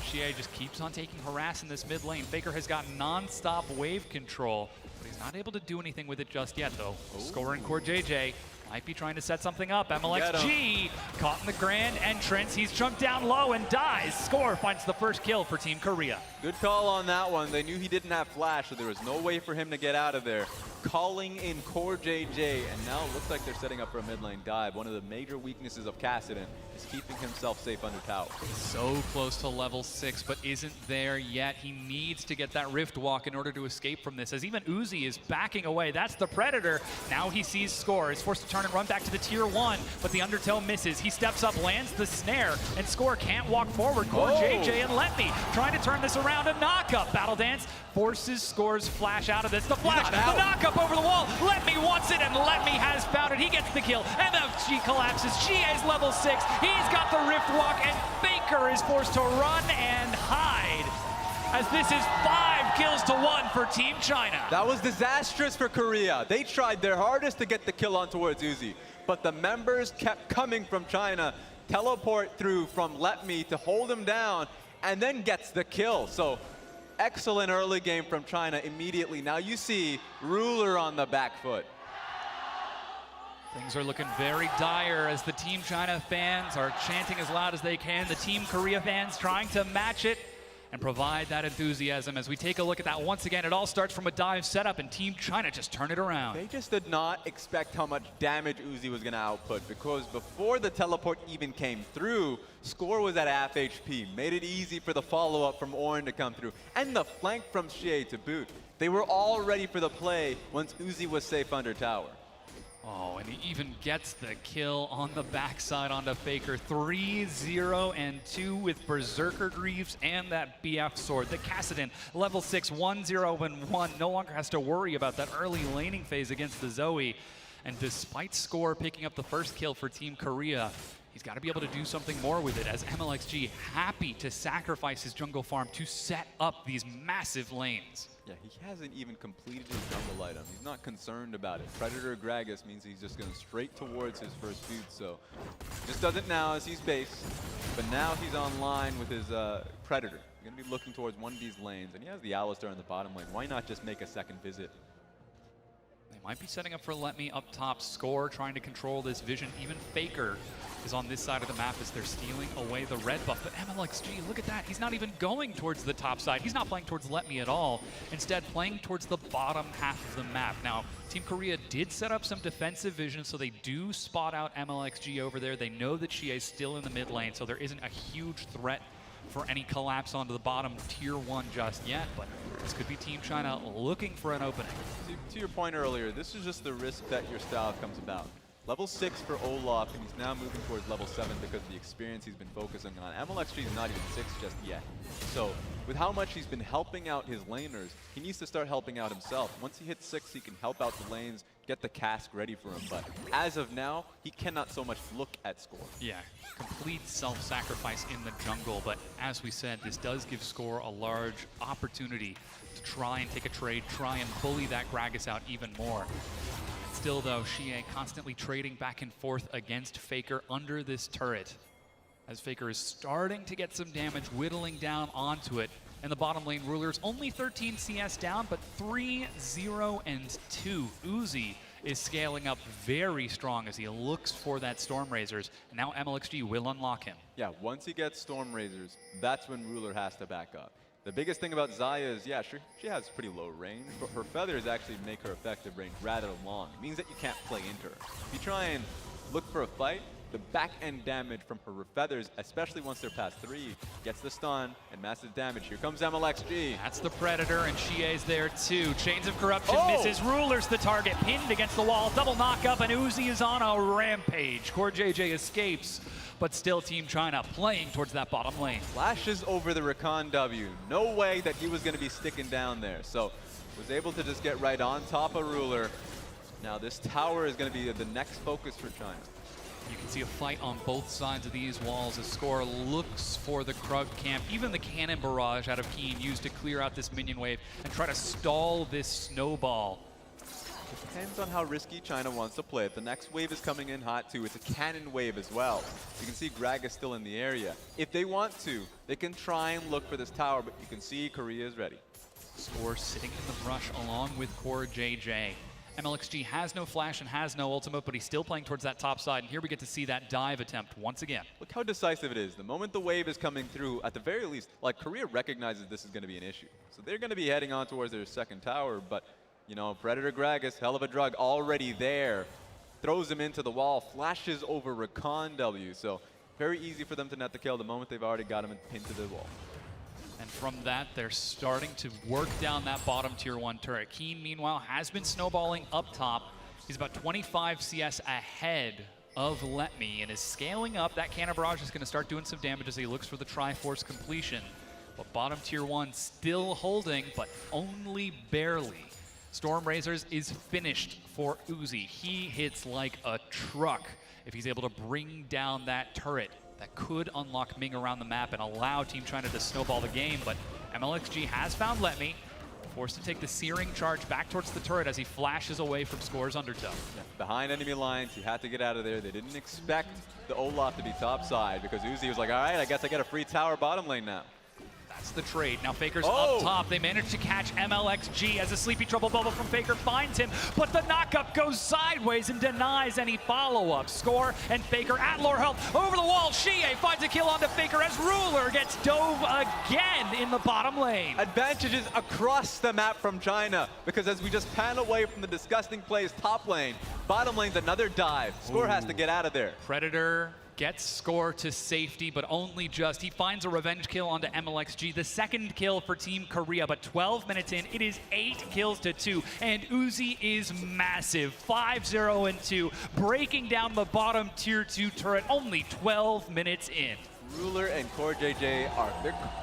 Xie just keeps on taking harass in this mid lane. Faker has got non-stop wave control, but he's not able to do anything with it just yet, though. Score and Core JJ might be trying to set something up. MLXG caught in the grand entrance. He's jumped down low and dies. Score finds the first kill for Team Korea. Good call on that one. They knew he didn't have flash, so there was no way for him to get out of there. Calling in Core JJ, and now it looks like they're setting up for a mid lane dive. One of the major weaknesses of Kassadin is keeping himself safe under tower. So close to level 6, but isn't there yet. He needs to get that Rift Walk in order to escape from this, as even Uzi is backing away. That's the Predator. Now he sees Score. He's forced to turn and run back to the tier 1, but the Undertow misses. He steps up, lands the snare, and Score can't walk forward. Core JJ and Let Me trying to turn this around. A knock-up. Battle Dance forces Score's flash out of this. The flash, the knock-up over the wall. Let Me wants it, and Let Me has found it. He gets the kill. MFG collapses. Xie's level 6. He's got the Rift Walk, and Faker is forced to run and hide, as this is 5 kills to 1 for Team China. That was disastrous for Korea. They tried their hardest to get the kill on towards Uzi, but the members kept coming from China, teleport through from Let Me to hold him down, and then gets the kill. So excellent early game from China immediately. Now you see Ruler on the back foot. Things are looking very dire as the Team China fans are chanting as loud as they can. The Team Korea fans trying to match it and provide that enthusiasm. As we take a look at that once again, it all starts from a dive setup, and Team China just turn it around. They just did not expect how much damage Uzi was going to output, because before the teleport even came through, Score was at half HP, made it easy for the follow-up from Orin to come through, and the flank from Xie to boot. They were all ready for the play once Uzi was safe under tower. Oh, and he even gets the kill on the backside onto Faker. 3-0-2 with Berserker Greaves and that BF sword. The Kassadin, level 6, 1-0-1. No longer has to worry about that early laning phase against the Zoe. And despite Score picking up the first kill for Team Korea, he's got to be able to do something more with it, as MLXG happy to sacrifice his jungle farm to set up these massive lanes. Yeah, he hasn't even completed his jungle item. He's not concerned about it. Predator Gragas means he's just going straight towards his first feud, so just does it now as he's base. But now he's online with his Predator. He's going to be looking towards one of these lanes, and he has the Alistar in the bottom lane. Why not just make a second visit? They might be setting up for Let Me up top. Score trying to control this vision. Even Faker is on this side of the map as they're stealing away the red buff. But MLXG, look at that. He's not even going towards the top side. He's not playing towards Let Me at all. Instead, playing towards the bottom half of the map. Now, Team Korea did set up some defensive vision, so they do spot out MLXG over there. They know that Xie is still in the mid lane, so there isn't a huge threat for any collapse onto the bottom tier 1 just yet, but this could be Team China looking for an opening. To your point earlier, this is just the risk that your style comes about. Level 6 for Olaf, and he's now moving towards level 7 because of the experience he's been focusing on. MLXG is not even 6 just yet. So with how much he's been helping out his laners, he needs to start helping out himself. Once he hits 6, he can help out the lanes, get the cask ready for him. But as of now, he cannot so much look at Score. Yeah, complete self-sacrifice in the jungle. But as we said, this does give Score a large opportunity to try and take a trade, try and bully that Gragas out even more. Still though, Xie constantly trading back and forth against Faker under this turret, as Faker is starting to get some damage, whittling down onto it. And the bottom lane Rulers only 13 CS down, but 3-0-2. Uzi is scaling up very strong as he looks for that Stormrazers. And now MLXG will unlock him. Yeah, once he gets Stormrazers, that's when Ruler has to back up. The biggest thing about Xayah is, yeah, she has pretty low range, but her feathers actually make her effective range rather long. It means that you can't play into her. If you try and look for a fight, the back end damage from her feathers, especially once they're past 3, gets the stun and massive damage. Here comes MLXG. That's the Predator, and Xie's there too. Chains of Corruption misses. Rulers the target, pinned against the wall. Double knock up, and Uzi is on a rampage. Core JJ escapes, but still Team China playing towards that bottom lane. Flashes over the Rakan W. No way that he was going to be sticking down there. So was able to just get right on top of Ruler. Now this tower is going to be the next focus for China. You can see a fight on both sides of these walls as Score looks for the Krug camp. Even the cannon barrage out of Keen used to clear out this minion wave and try to stall this snowball. It depends on how risky China wants to play it. The next wave is coming in hot too. It's a cannon wave as well. You can see Gragas still in the area. If they want to, they can try and look for this tower, but you can see Korea is ready. Score sitting in the brush along with Core JJ. MLXG has no flash and has no ultimate, but he's still playing towards that top side. And here we get to see that dive attempt once again. Look how decisive it is. The moment the wave is coming through, at the very least, like Korea recognizes this is going to be an issue. So they're going to be heading on towards their second tower, but you know, Predator Gragas, hell of a drug, already there. Throws him into the wall, flashes over Rakan W. So very easy for them to net the kill the moment they've already got him pinned to the wall. And from that, they're starting to work down that bottom tier 1 turret. Keen, meanwhile, has been snowballing up top. He's about 25 CS ahead of Let Me and is scaling up. That cannon barrage is going to start doing some damage as he looks for the Triforce completion. But bottom tier 1 still holding, but only barely. Stormrazers is finished for Uzi. He hits like a truck if he's able to bring down that turret. That could unlock Ming around the map and allow Team China to snowball the game, but MLXG has found Let Me, forced to take the searing charge back towards the turret as he flashes away from Score's undertow. Yeah, behind enemy lines, he had to get out of there. They didn't expect the Olaf to be topside because Uzi was like, all right, I guess I get a free tower bottom lane now. That's the trade. Now Faker's up top. They manage to catch MLXG as a Sleepy Trouble Bubble from Faker finds him, but the knockup goes sideways and denies any follow-up. Score and Faker at lower health over the wall. Xie finds a kill onto Faker as Ruler gets dove again in the bottom lane. Advantages across the map from China because as we just pan away from the disgusting plays top lane, bottom lane's another dive. Score has to get out of there. Predator gets score to safety, but only just. He finds a revenge kill onto MLXG, the second kill for Team Korea, but 12 minutes in, it is 8 kills to 2, and Uzi is massive, 5-0-2, breaking down the bottom tier 2 turret, only 12 minutes in. Ruler and Core JJ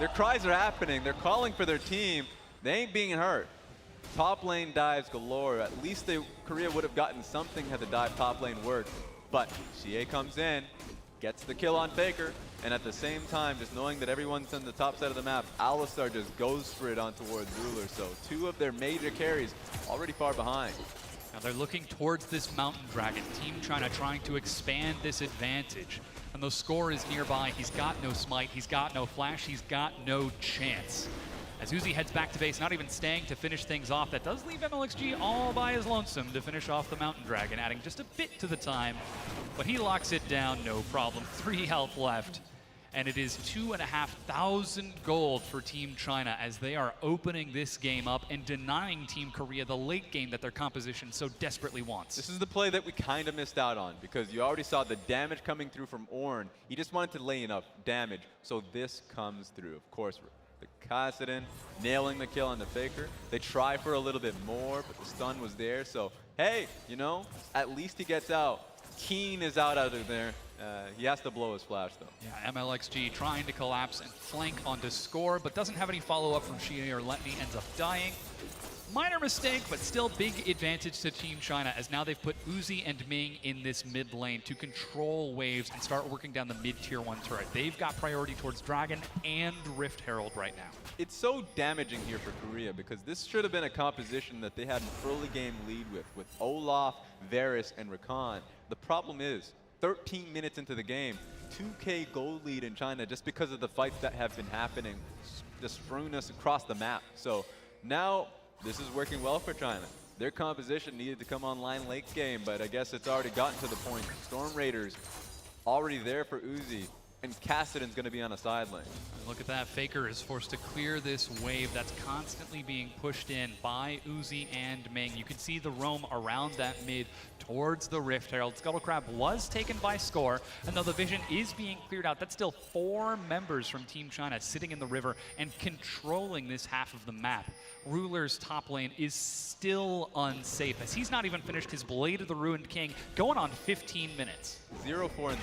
their cries are happening. They're calling for their team. They ain't being hurt. Top lane dives galore. At least Korea would have gotten something had the dive top lane worked. But Xie comes in, gets the kill on Faker, and at the same time, just knowing that everyone's on the top side of the map, Alistar just goes for it on towards Ruler. So 2 of their major carries already far behind. Now they're looking towards this Mountain Dragon. Team China trying to expand this advantage. And the score is nearby. He's got no smite, he's got no flash, he's got no chance. As Uzi heads back to base, not even staying to finish things off. That does leave MLXG all by his lonesome to finish off the Mountain Dragon, adding just a bit to the time. But he locks it down, no problem. 3 health left. And it is 2,500 gold for Team China as they are opening this game up and denying Team Korea the late game that their composition so desperately wants. This is the play that we kind of missed out on because you already saw the damage coming through from Ornn. He just wanted to lay enough damage, so this comes through. Of course, the Kassadin nailing the kill on the Faker. They try for a little bit more, but the stun was there, so hey, you know, at least he gets out. Keen is out of there. He has to blow his flash, though. Yeah, MLXG trying to collapse and flank onto score, but doesn't have any follow-up from Xie or Letney, ends up dying. Minor mistake, but still big advantage to Team China, as now they've put Uzi and Ming in this mid lane to control waves and start working down the mid-tier 1 turret. They've got priority towards Dragon and Rift Herald right now. It's so damaging here for Korea because this should have been a composition that they had an early game lead with Olaf, Varus, and Rakan. The problem is, 13 minutes into the game, 2K gold lead in China just because of the fights that have been happening, just strewn us across the map. So now this is working well for China. Their composition needed to come online late game, but I guess it's already gotten to the point. Storm Raiders already there for Uzi, and Kassadin's going to be on a side lane. Look at that, Faker is forced to clear this wave that's constantly being pushed in by Uzi and Ming. You can see the roam around that mid towards the Rift Herald. Scuttlecrab was taken by score, and though the vision is being cleared out, that's still 4 members from Team China sitting in the river and controlling this half of the map. Ruler's top lane is still unsafe, as he's not even finished his Blade of the Ruined King, going on 15 minutes. 0-4-0.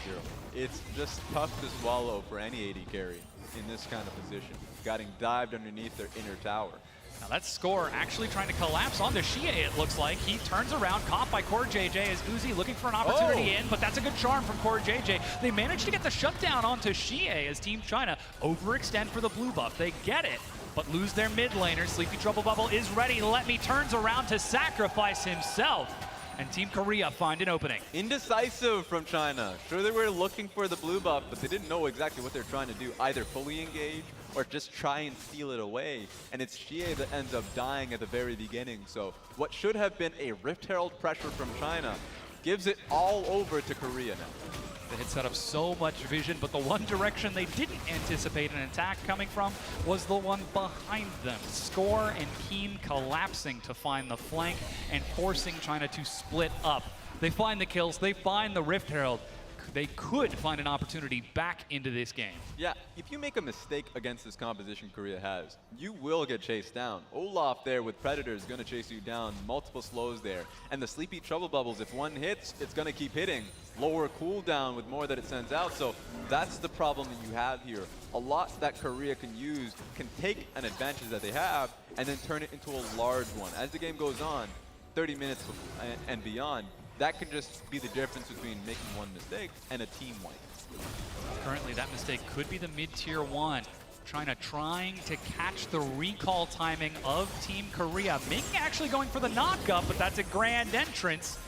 It's just tough to swallow for any AD carry in this kind of position, getting dived underneath their inner tower. Now that score actually trying to collapse onto Xie, it looks like. He turns around, caught by Core JJ as Uzi looking for an opportunity in, but that's a good charm from Core JJ. They managed to get the shutdown onto Xie as Team China overextend for the blue buff. They get it, but lose their mid laner. Sleepy Trouble Bubble is ready. Letme turns around to sacrifice himself. And Team Korea find an opening. Indecisive from China. Sure, they were looking for the blue buff, but they didn't know exactly what they're trying to do. Either fully engage or just try and steal it away. And it's Xie that ends up dying at the very beginning. So what should have been a Rift Herald pressure from China gives it all over to Korea now. They had set up so much vision, but the one direction they didn't anticipate an attack coming from was the one behind them. Score and Keen collapsing to find the flank and forcing China to split up. They find the kills, they find the Rift Herald. They could find an opportunity back into this game. Yeah, if you make a mistake against this composition Korea has, you will get chased down. Olaf there with Predator is going to chase you down, multiple slows there. And the Sleepy Trouble Bubbles, if one hits, it's going to keep hitting. Lower cooldown with more that it sends out, so that's the problem that you have here. A lot that Korea can use can take an advantage that they have and then turn it into a large one. As the game goes on, 30 minutes and beyond, that can just be the difference between making one mistake and a team wipe. Currently, that mistake could be the mid-tier 1. China trying to catch the recall timing of Team Korea. Ming actually going for the knock-up, but that's a grand entrance.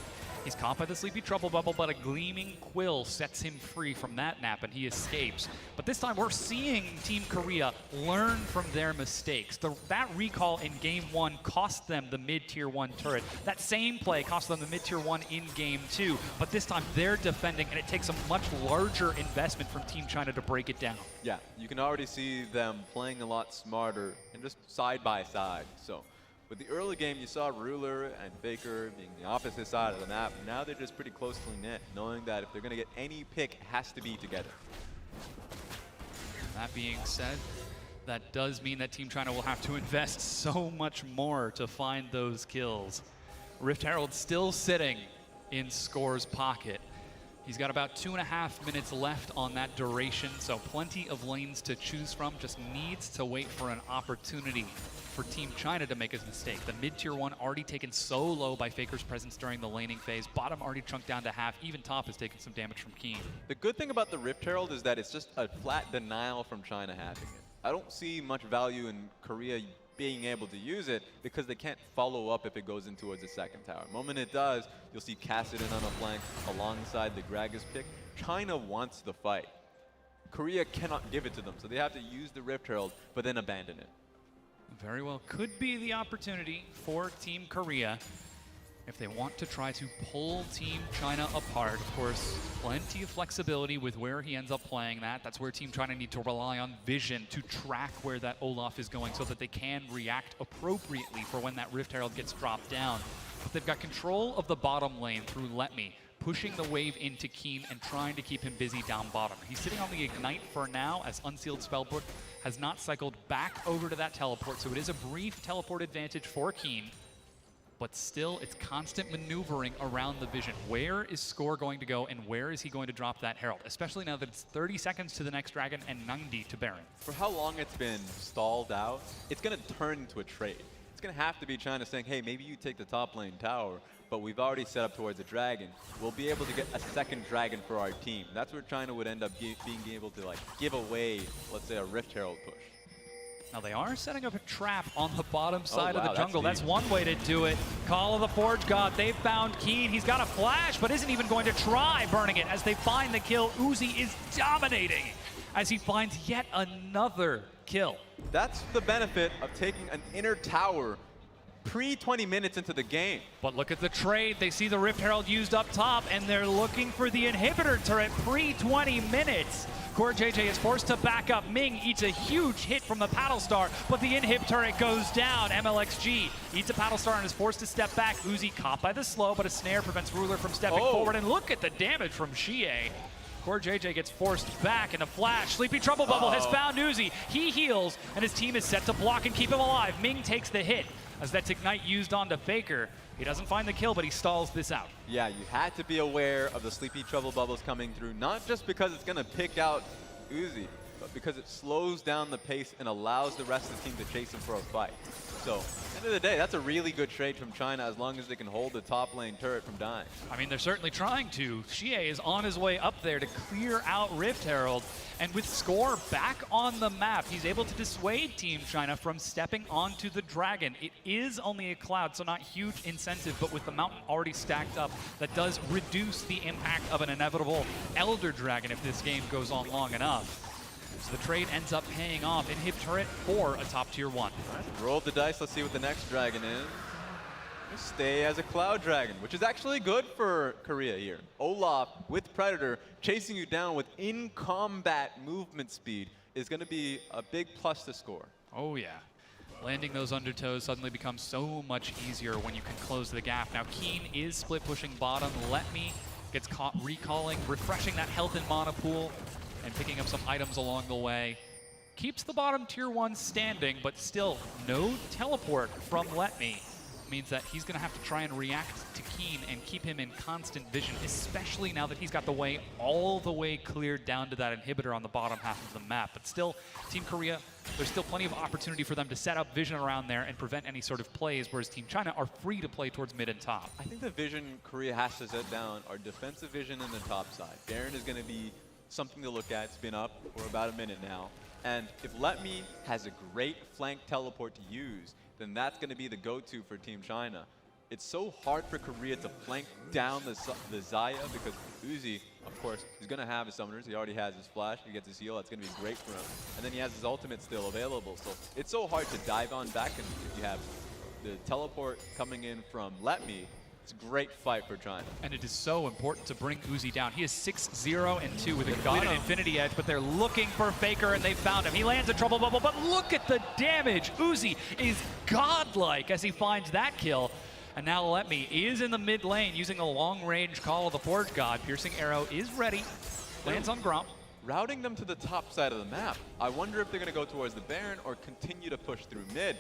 He's caught by the Sleepy Trouble Bubble, but a Gleaming Quill sets him free from that nap, and he escapes. But this time, we're seeing Team Korea learn from their mistakes. That recall in Game 1 cost them the mid-tier 1 turret. That same play cost them the mid-tier 1 in Game 2. But this time, they're defending, and it takes a much larger investment from Team China to break it down. Yeah, you can already see them playing a lot smarter and just side by side. So With the early game, you saw Ruler and Faker being the opposite side of the map. Now they're just pretty closely knit, knowing that if they're going to get any pick, it has to be together. That being said, that does mean that Team China will have to invest so much more to find those kills. Rift Herald still sitting in Score's pocket. He's got about 2.5 minutes left on that duration, so plenty of lanes to choose from. Just needs to wait for an opportunity for Team China to make his mistake. The mid-tier 1 already taken so low by Faker's presence during the laning phase. Bottom already chunked down to half. Even top has taken some damage from Keen. The good thing about the Rift Herald is that it's just a flat denial from China having it. I don't see much value in Korea being able to use it because they can't follow up if it goes in towards the second tower. The moment it does, you'll see Kassadin on a flank alongside the Gragas pick. China wants the fight. Korea cannot give it to them, so they have to use the Rift Herald, but then abandon it. Very well could be the opportunity for Team Korea if they want to try to pull Team China apart. Of course, plenty of flexibility with where he ends up playing that. That's where Team China need to rely on vision to track where that Olaf is going so that they can react appropriately for when that Rift Herald gets dropped down. But they've got control of the bottom lane through Let Me, pushing the wave into Keen and trying to keep him busy down bottom. He's sitting on the Ignite for now as Unsealed Spellbook has not cycled back over to that teleport, so it is a brief teleport advantage for Keen. But still, it's constant maneuvering around the vision. Where is Score going to go, and where is he going to drop that Herald? Especially now that it's 30 seconds to the next dragon and 90 to Baron. For how long it's been stalled out, it's going to turn into a trade. It's going to have to be China saying, hey, maybe you take the top lane tower, but we've already set up towards a dragon. We'll be able to get a second dragon for our team. That's where China would end up being able to like give away, let's say, a Rift Herald push. Now they are setting up a trap on the bottom side of the that's jungle. deep. That's one way to do it. Call of the Forge God. They've found Keen. He's got a flash, but isn't even going to try burning it as they find the kill. Uzi is dominating as he finds yet another kill. That's the benefit of taking an inner tower pre-20 minutes into the game. But look at the trade. They see the Rift Herald used up top, and they're looking for the inhibitor turret pre-20 minutes. Core JJ is forced to back up. Ming eats a huge hit from the Paddle Star, but the inhib turret goes down. MLXG eats a Paddle Star and is forced to step back. Uzi caught by the slow, but a snare prevents Ruler from stepping forward. And look at the damage from Xie. Core JJ gets forced back, and a flash. Sleepy Trouble Bubble has found Uzi. He heals, and his team is set to block and keep him alive. Ming takes the hit as that's Ignite used onto Faker. He doesn't find the kill, but he stalls this out. Yeah, you had to be aware of the Sleepy Trouble Bubbles coming through, not just because it's going to pick out Uzi, but because it slows down the pace and allows the rest of the team to chase him for a fight. So, at the end of the day, that's a really good trade from China as long as they can hold the top lane turret from dying. I mean, they're certainly trying to. Xie is on his way up there to clear out Rift Herald. And with Score back on the map, he's able to dissuade Team China from stepping onto the dragon. It is only a cloud, so not huge incentive, but with the mountain already stacked up, that does reduce the impact of an inevitable Elder Dragon if this game goes on long enough. So the trade ends up paying off. Inhib turret for a top tier 1. Roll the dice, let's see what the next dragon is. Stay as a Cloud Dragon, which is actually good for Korea here. Olaf with Predator chasing you down with in-combat movement speed is going to be a big plus to Score. Oh yeah. Landing those undertows suddenly becomes so much easier when you can close the gap. Now Keen is split pushing bottom. Let Me gets caught recalling, refreshing that health and mana pool, and picking up some items along the way. Keeps the bottom tier 1 standing, but still no teleport from Let Me. Means that he's going to have to try and react to Keen and keep him in constant vision, especially now that he's got the way all the way cleared down to that inhibitor on the bottom half of the map. But still, Team Korea, there's still plenty of opportunity for them to set up vision around there and prevent any sort of plays, whereas Team China are free to play towards mid and top. I think the vision Korea has to set down are defensive vision in the top side. Baron is going to be something to look at. It's been up for about a minute now. And if Let Me has a great flank teleport to use, then that's going to be the go-to for Team China. It's so hard for Korea to flank down the Xayah because Uzi, of course, is going to have his summoners. He already has his flash. He gets his heal. That's going to be great for him. And then he has his ultimate still available. So it's so hard to dive on back. And if you have the teleport coming in from Let Me, It's a great fight for China. And it is so important to bring Uzi down. He is 6-0-2 with a completed Infinity Edge, but they're looking for Faker, and they found him. He lands a Trouble Bubble, but look at the damage. Uzi is godlike as he finds that kill. And now Letme is in the mid lane using a long-range Call of the Forge God. Piercing Arrow is ready. Lands on Gromp. Routing them to the top side of the map. I wonder if they're going to go towards the Baron or continue to push through mid.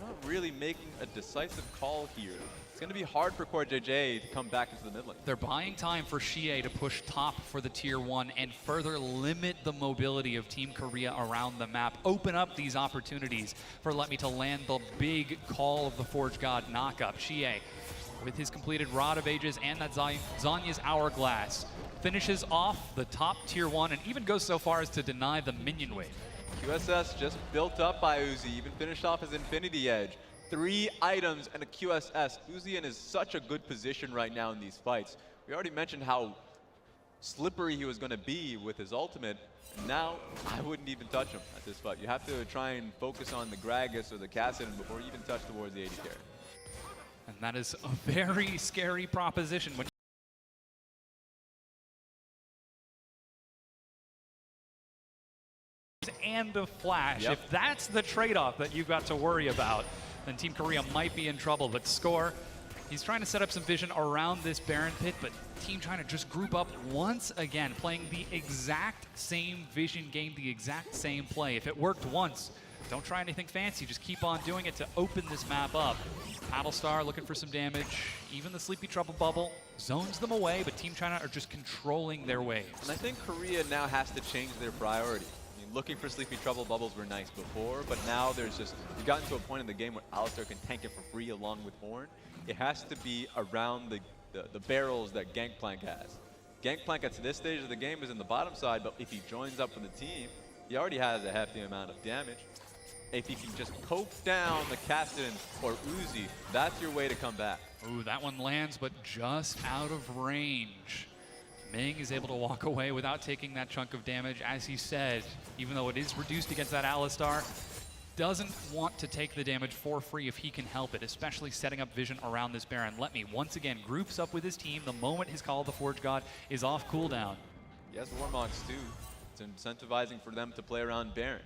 Not really making a decisive call here. It's going to be hard for Core JJ to come back into the mid lane. They're buying time for Xie to push top for the tier 1 and further limit the mobility of Team Korea around the map. Open up these opportunities for Letme to land the big Call of the Forge God knockup. Xie, with his completed Rod of Ages and that Zhonya's Hourglass, finishes off the top tier 1 and even goes so far as to deny the minion wave. QSS just built up by Uzi, even finished off his Infinity Edge. 3 items and a QSS. Uzi is such a good position right now in these fights. We already mentioned how slippery he was going to be with his ultimate. Now, I wouldn't even touch him at this fight. You have to try and focus on the Gragas or the Kassadin before you even touch towards the AD carry. And that is a very scary proposition. When and the flash. Yep. If that's the trade-off that you've got to worry about, then Team Korea might be in trouble. But Score, he's trying to set up some vision around this Baron pit, but Team China just group up once again, playing the exact same vision game, the exact same play. If it worked once, don't try anything fancy, just keep on doing it to open this map up. Battlestar looking for some damage. Even the Sleepy Trouble Bubble zones them away, but Team China are just controlling their waves. And I think Korea now has to change their priority. Looking for Sleepy Trouble Bubbles were nice before, but now there's just, you've gotten to a point in the game where Alistar can tank it for free along with Horn. It has to be around the barrels that Gangplank has. Gangplank at this stage of the game is in the bottom side, but if he joins up with the team, he already has a hefty amount of damage. If he can just poke down the Kassadin or Uzi, that's your way to come back. Ooh, that one lands, but just out of range. Ming is able to walk away without taking that chunk of damage. As he said, even though it is reduced against that Alistar, doesn't want to take the damage for free if he can help it, especially setting up vision around this Baron. Letme once again groups up with his team the moment his Call of the Forge God is off cooldown. He has Warmogs too. It's incentivizing for them to play around Baron.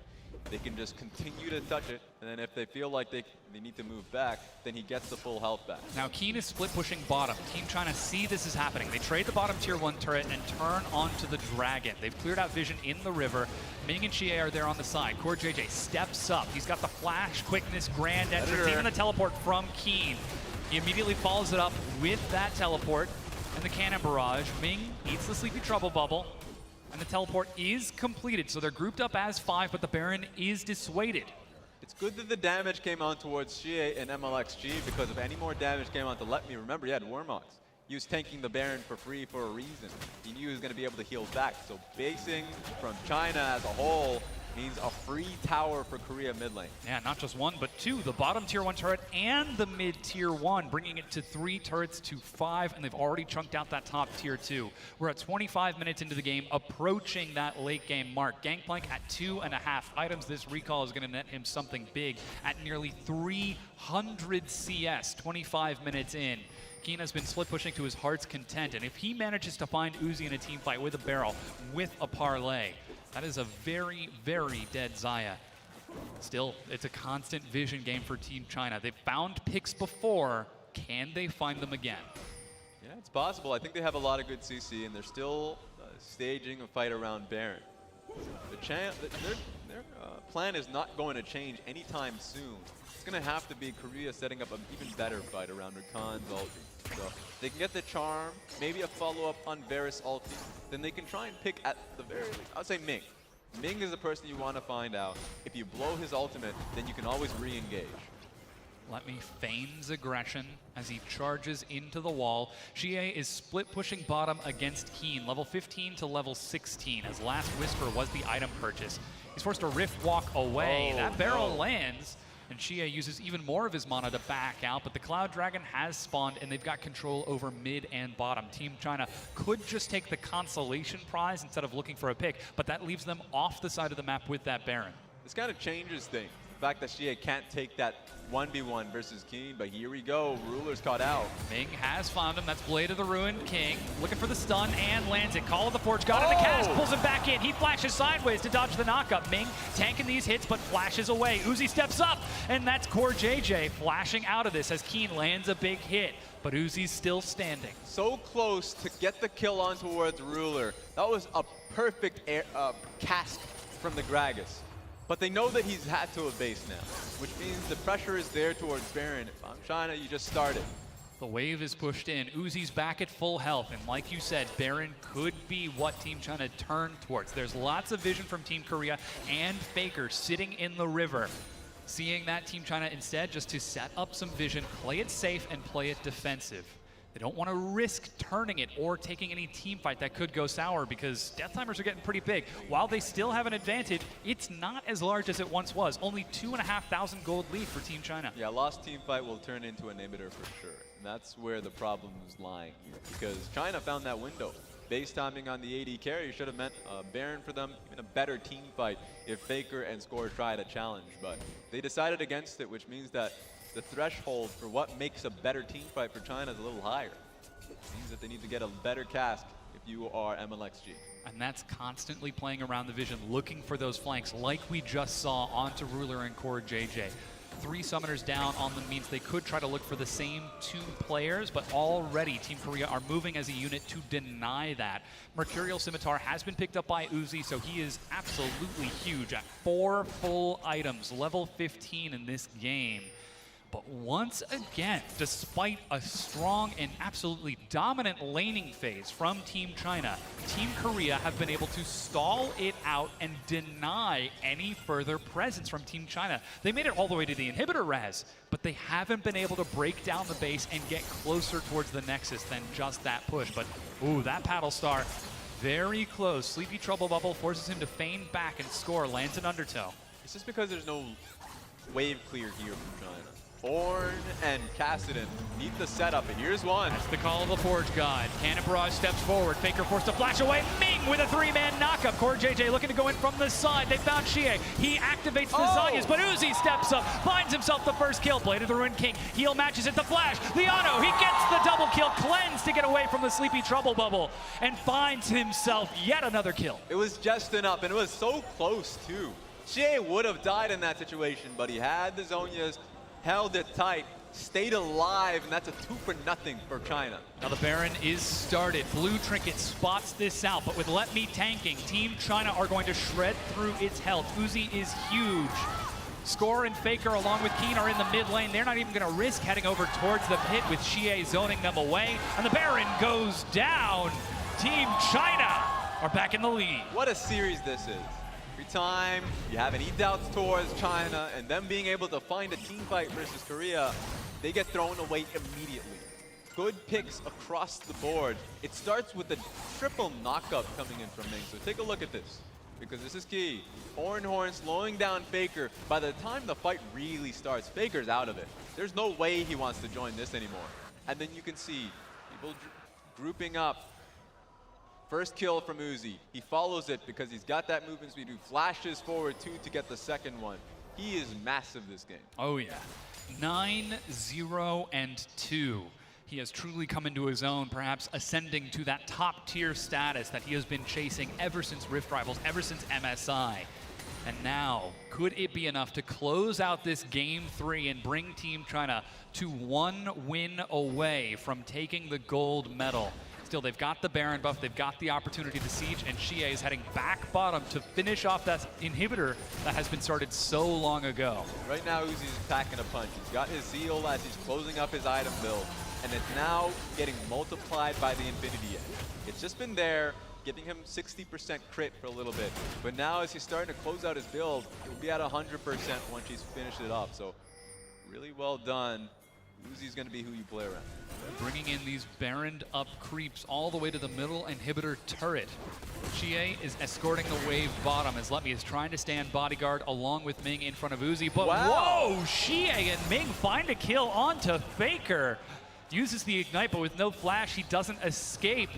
They can just continue to touch it, and then if they feel like they need to move back, then he gets the full health back. Now Keen is split pushing bottom. Team China see this is happening. They trade the bottom tier 1 turret and turn onto the Dragon. They've cleared out vision in the river. Ming and Xie are there on the side. Core JJ steps up. He's got the flash, quickness, grand entrance, even the teleport from Keen. He immediately follows it up with that teleport and the cannon barrage. Ming eats the Sleepy Trouble Bubble. And the teleport is completed, so they're grouped up as 5, but the Baron is dissuaded. It's good that the damage came on towards Xie and MLXG, because if any more damage came on to Letme, remember he had Warmogs. He was tanking the Baron for free for a reason. He knew he was going to be able to heal back, so basing from China as a whole means a free tower for Korea mid lane. Yeah, not just 1, but 2. The bottom tier 1 turret and the mid tier 1, bringing it to 3 turrets to 5, and they've already chunked out that top tier 2. We're at 25 minutes into the game, approaching that late game mark. Gangplank at 2.5 items. This recall is going to net him something big at nearly 300 CS, 25 minutes in. Keen has been split pushing to his heart's content, and if he manages to find Uzi in a team fight with a barrel, with a parlay, that is a very, very dead Xayah. Still, it's a constant vision game for Team China. They've found picks before. Can they find them again? Yeah, it's possible. I think they have a lot of good CC, and they're still staging a fight around Baron. Their plan is not going to change anytime soon. It's going to have to be Korea setting up an even better fight around Rakan's ulti. So they can get the charm, maybe a follow-up on Varus ulti. Then they can try and pick at the very least, I'd say Ming. Ming is the person you want to find out. If you blow his ultimate, then you can always re-engage. Letme feigns aggression as he charges into the wall. Xie is split pushing bottom against Keen, level 15 to level 16, as Last Whisper was the item purchase. He's forced to Rift Walk away. That barrel lands, and Xie uses even more of his mana to back out, but the Cloud Dragon has spawned, and they've got control over mid and bottom. Team China could just take the consolation prize instead of looking for a pick, but that leaves them off the side of the map with that Baron. This kind of changes things. fact that Xie can't take that 1v1 versus Keen, but here we go. Ruler's caught out. Ming has found him. That's Blade of the Ruined King. Looking for the stun and lands it. Call of the Forge got in the cast, pulls him back in. He flashes sideways to dodge the knockup. Ming tanking these hits, but flashes away. Uzi steps up, and that's Core JJ flashing out of this as Keen lands a big hit. But Uzi's still standing. So close to get the kill on towards Ruler. That was a perfect cast from the Gragas. But they know that he's had to a base now, which means the pressure is there towards Baron. If I'm China, you just start it. The wave is pushed in. Uzi's back at full health. And like you said, Baron could be what Team China turn towards. There's lots of vision from Team Korea and Faker sitting in the river. Seeing that Team China instead just to set up some vision, play it safe and play it defensive. They don't want to risk turning it or taking any team fight that could go sour because death timers are getting pretty big. While they still have an advantage, it's not as large as it once was. Only 2,500 gold lead for Team China. Yeah, lost team fight will turn into an inhibitor for sure. And that's where the problem is lying here because China found that window. Base timing on the AD carry should have meant Baron for them, even a better team fight if Faker and Score tried a challenge. But they decided against it, which means that the threshold for what makes a better team fight for China is a little higher. It means that they need to get a better cask if you are MLXG. And that's constantly playing around the vision, looking for those flanks like we just saw onto Ruler and Core JJ. 3 summoners down on them means they could try to look for the same 2 players, but already Team Korea are moving as a unit to deny that. Mercurial Scimitar has been picked up by Uzi, so he is absolutely huge at 4 full items, level 15 in this game. But once again, despite a strong and absolutely dominant laning phase from Team China, Team Korea have been able to stall it out and deny any further presence from Team China. They made it all the way to the inhibitor res, but they haven't been able to break down the base and get closer towards the Nexus than just that push. But, ooh, that Paddle Star, very close. Sleepy Trouble Bubble forces him to feign back and Score, lands an Undertow. It's just because there's no wave clear here from China. Ornn and Kassadin need the setup, and here's one. That's the call of the Forge God. Cannon Barrage steps forward. Faker forced to flash away. Ming with a 3-man knockup. Core JJ looking to go in from the side. They found Xie. He activates the Zayas, but Uzi steps up, finds himself the first kill. Blade of the Ruined King. Heal matches it to Flash. The auto, he gets the double kill. Cleanse to get away from the Sleepy Trouble Bubble and finds himself yet another kill. It was just enough, and it was so close, too. Xie would have died in that situation, but he had the Zhonyas, held it tight, stayed alive, and that's a 2-for-0 for China. Now the Baron is started. Blue Trinket spots this out, but with Let Me tanking, Team China are going to shred through its health. Uzi is huge. Score and Faker along with Keen are in the mid lane. They're not even going to risk heading over towards the pit with Xie zoning them away. And the Baron goes down. Team China are back in the lead. What a series this is. Every time you have any doubts towards China and them being able to find a team fight versus Korea, they get thrown away immediately. Good picks across the board. It starts with a triple knockup coming in from Ming. So take a look at this, because this is key. Horn slowing down Faker. By the time the fight really starts, Faker's out of it. There's no way he wants to join this anymore. And then you can see people grouping up. First kill from Uzi. He follows it because he's got that movement speed. He flashes forward too to get the second one. He is massive this game. Oh yeah. 9-0-2. He has truly come into his own, perhaps ascending to that top tier status that he has been chasing ever since Rift Rivals, ever since MSI. And now, could it be enough to close out this Game 3 and bring Team China to 1 win away from taking the gold medal? Still, they've got the Baron buff, they've got the opportunity to siege, and Xie is heading back bottom to finish off that inhibitor that has been started so long ago. Right now, Uzi's packing a punch. He's got his Zeal as he's closing up his item build, and it's now getting multiplied by the Infinity Edge. It's just been there, giving him 60% crit for a little bit, but now as he's starting to close out his build, he'll be at 100% once he's finished it off, so really well done. Uzi's going to be who you play around. Bringing in these Baroned up creeps all the way to the middle inhibitor turret. Xie is escorting the wave bottom as Let Me is trying to stand bodyguard along with Ming in front of Uzi. But wow. Whoa, Xie and Ming find a kill onto Faker. Uses the Ignite, but with no flash, he doesn't escape.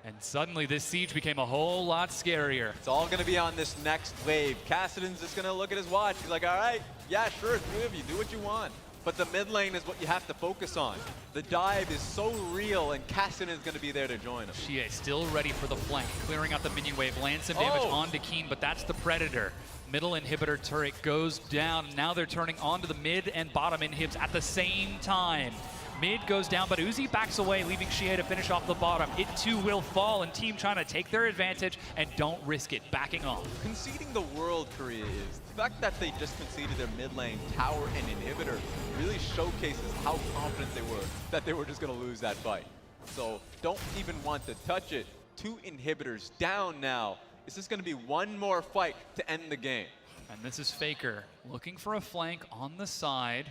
And suddenly this siege became a whole lot scarier. It's all going to be on this next wave. Kassadin's just going to look at his watch. He's like, all right, yeah, sure, 3 of you, do what you want. But the mid lane is what you have to focus on. The dive is so real, and Kassadin's going to be there to join him. Xie still ready for the flank, clearing out the minion wave, lands some damage onto Keen, but that's the Predator. Middle inhibitor turret goes down. Now they're turning onto the mid and bottom inhibs at the same time. Mid goes down, but Uzi backs away, leaving Xie to finish off the bottom. It too will fall, and Team China take their advantage and don't risk it, backing off. Conceding the world, Korea is. The fact that they just conceded their mid lane tower and inhibitor really showcases how confident they were that they were just going to lose that fight. So don't even want to touch it. 2 inhibitors down now. It's just going to be one more fight to end the game. And this is Faker looking for a flank on the side.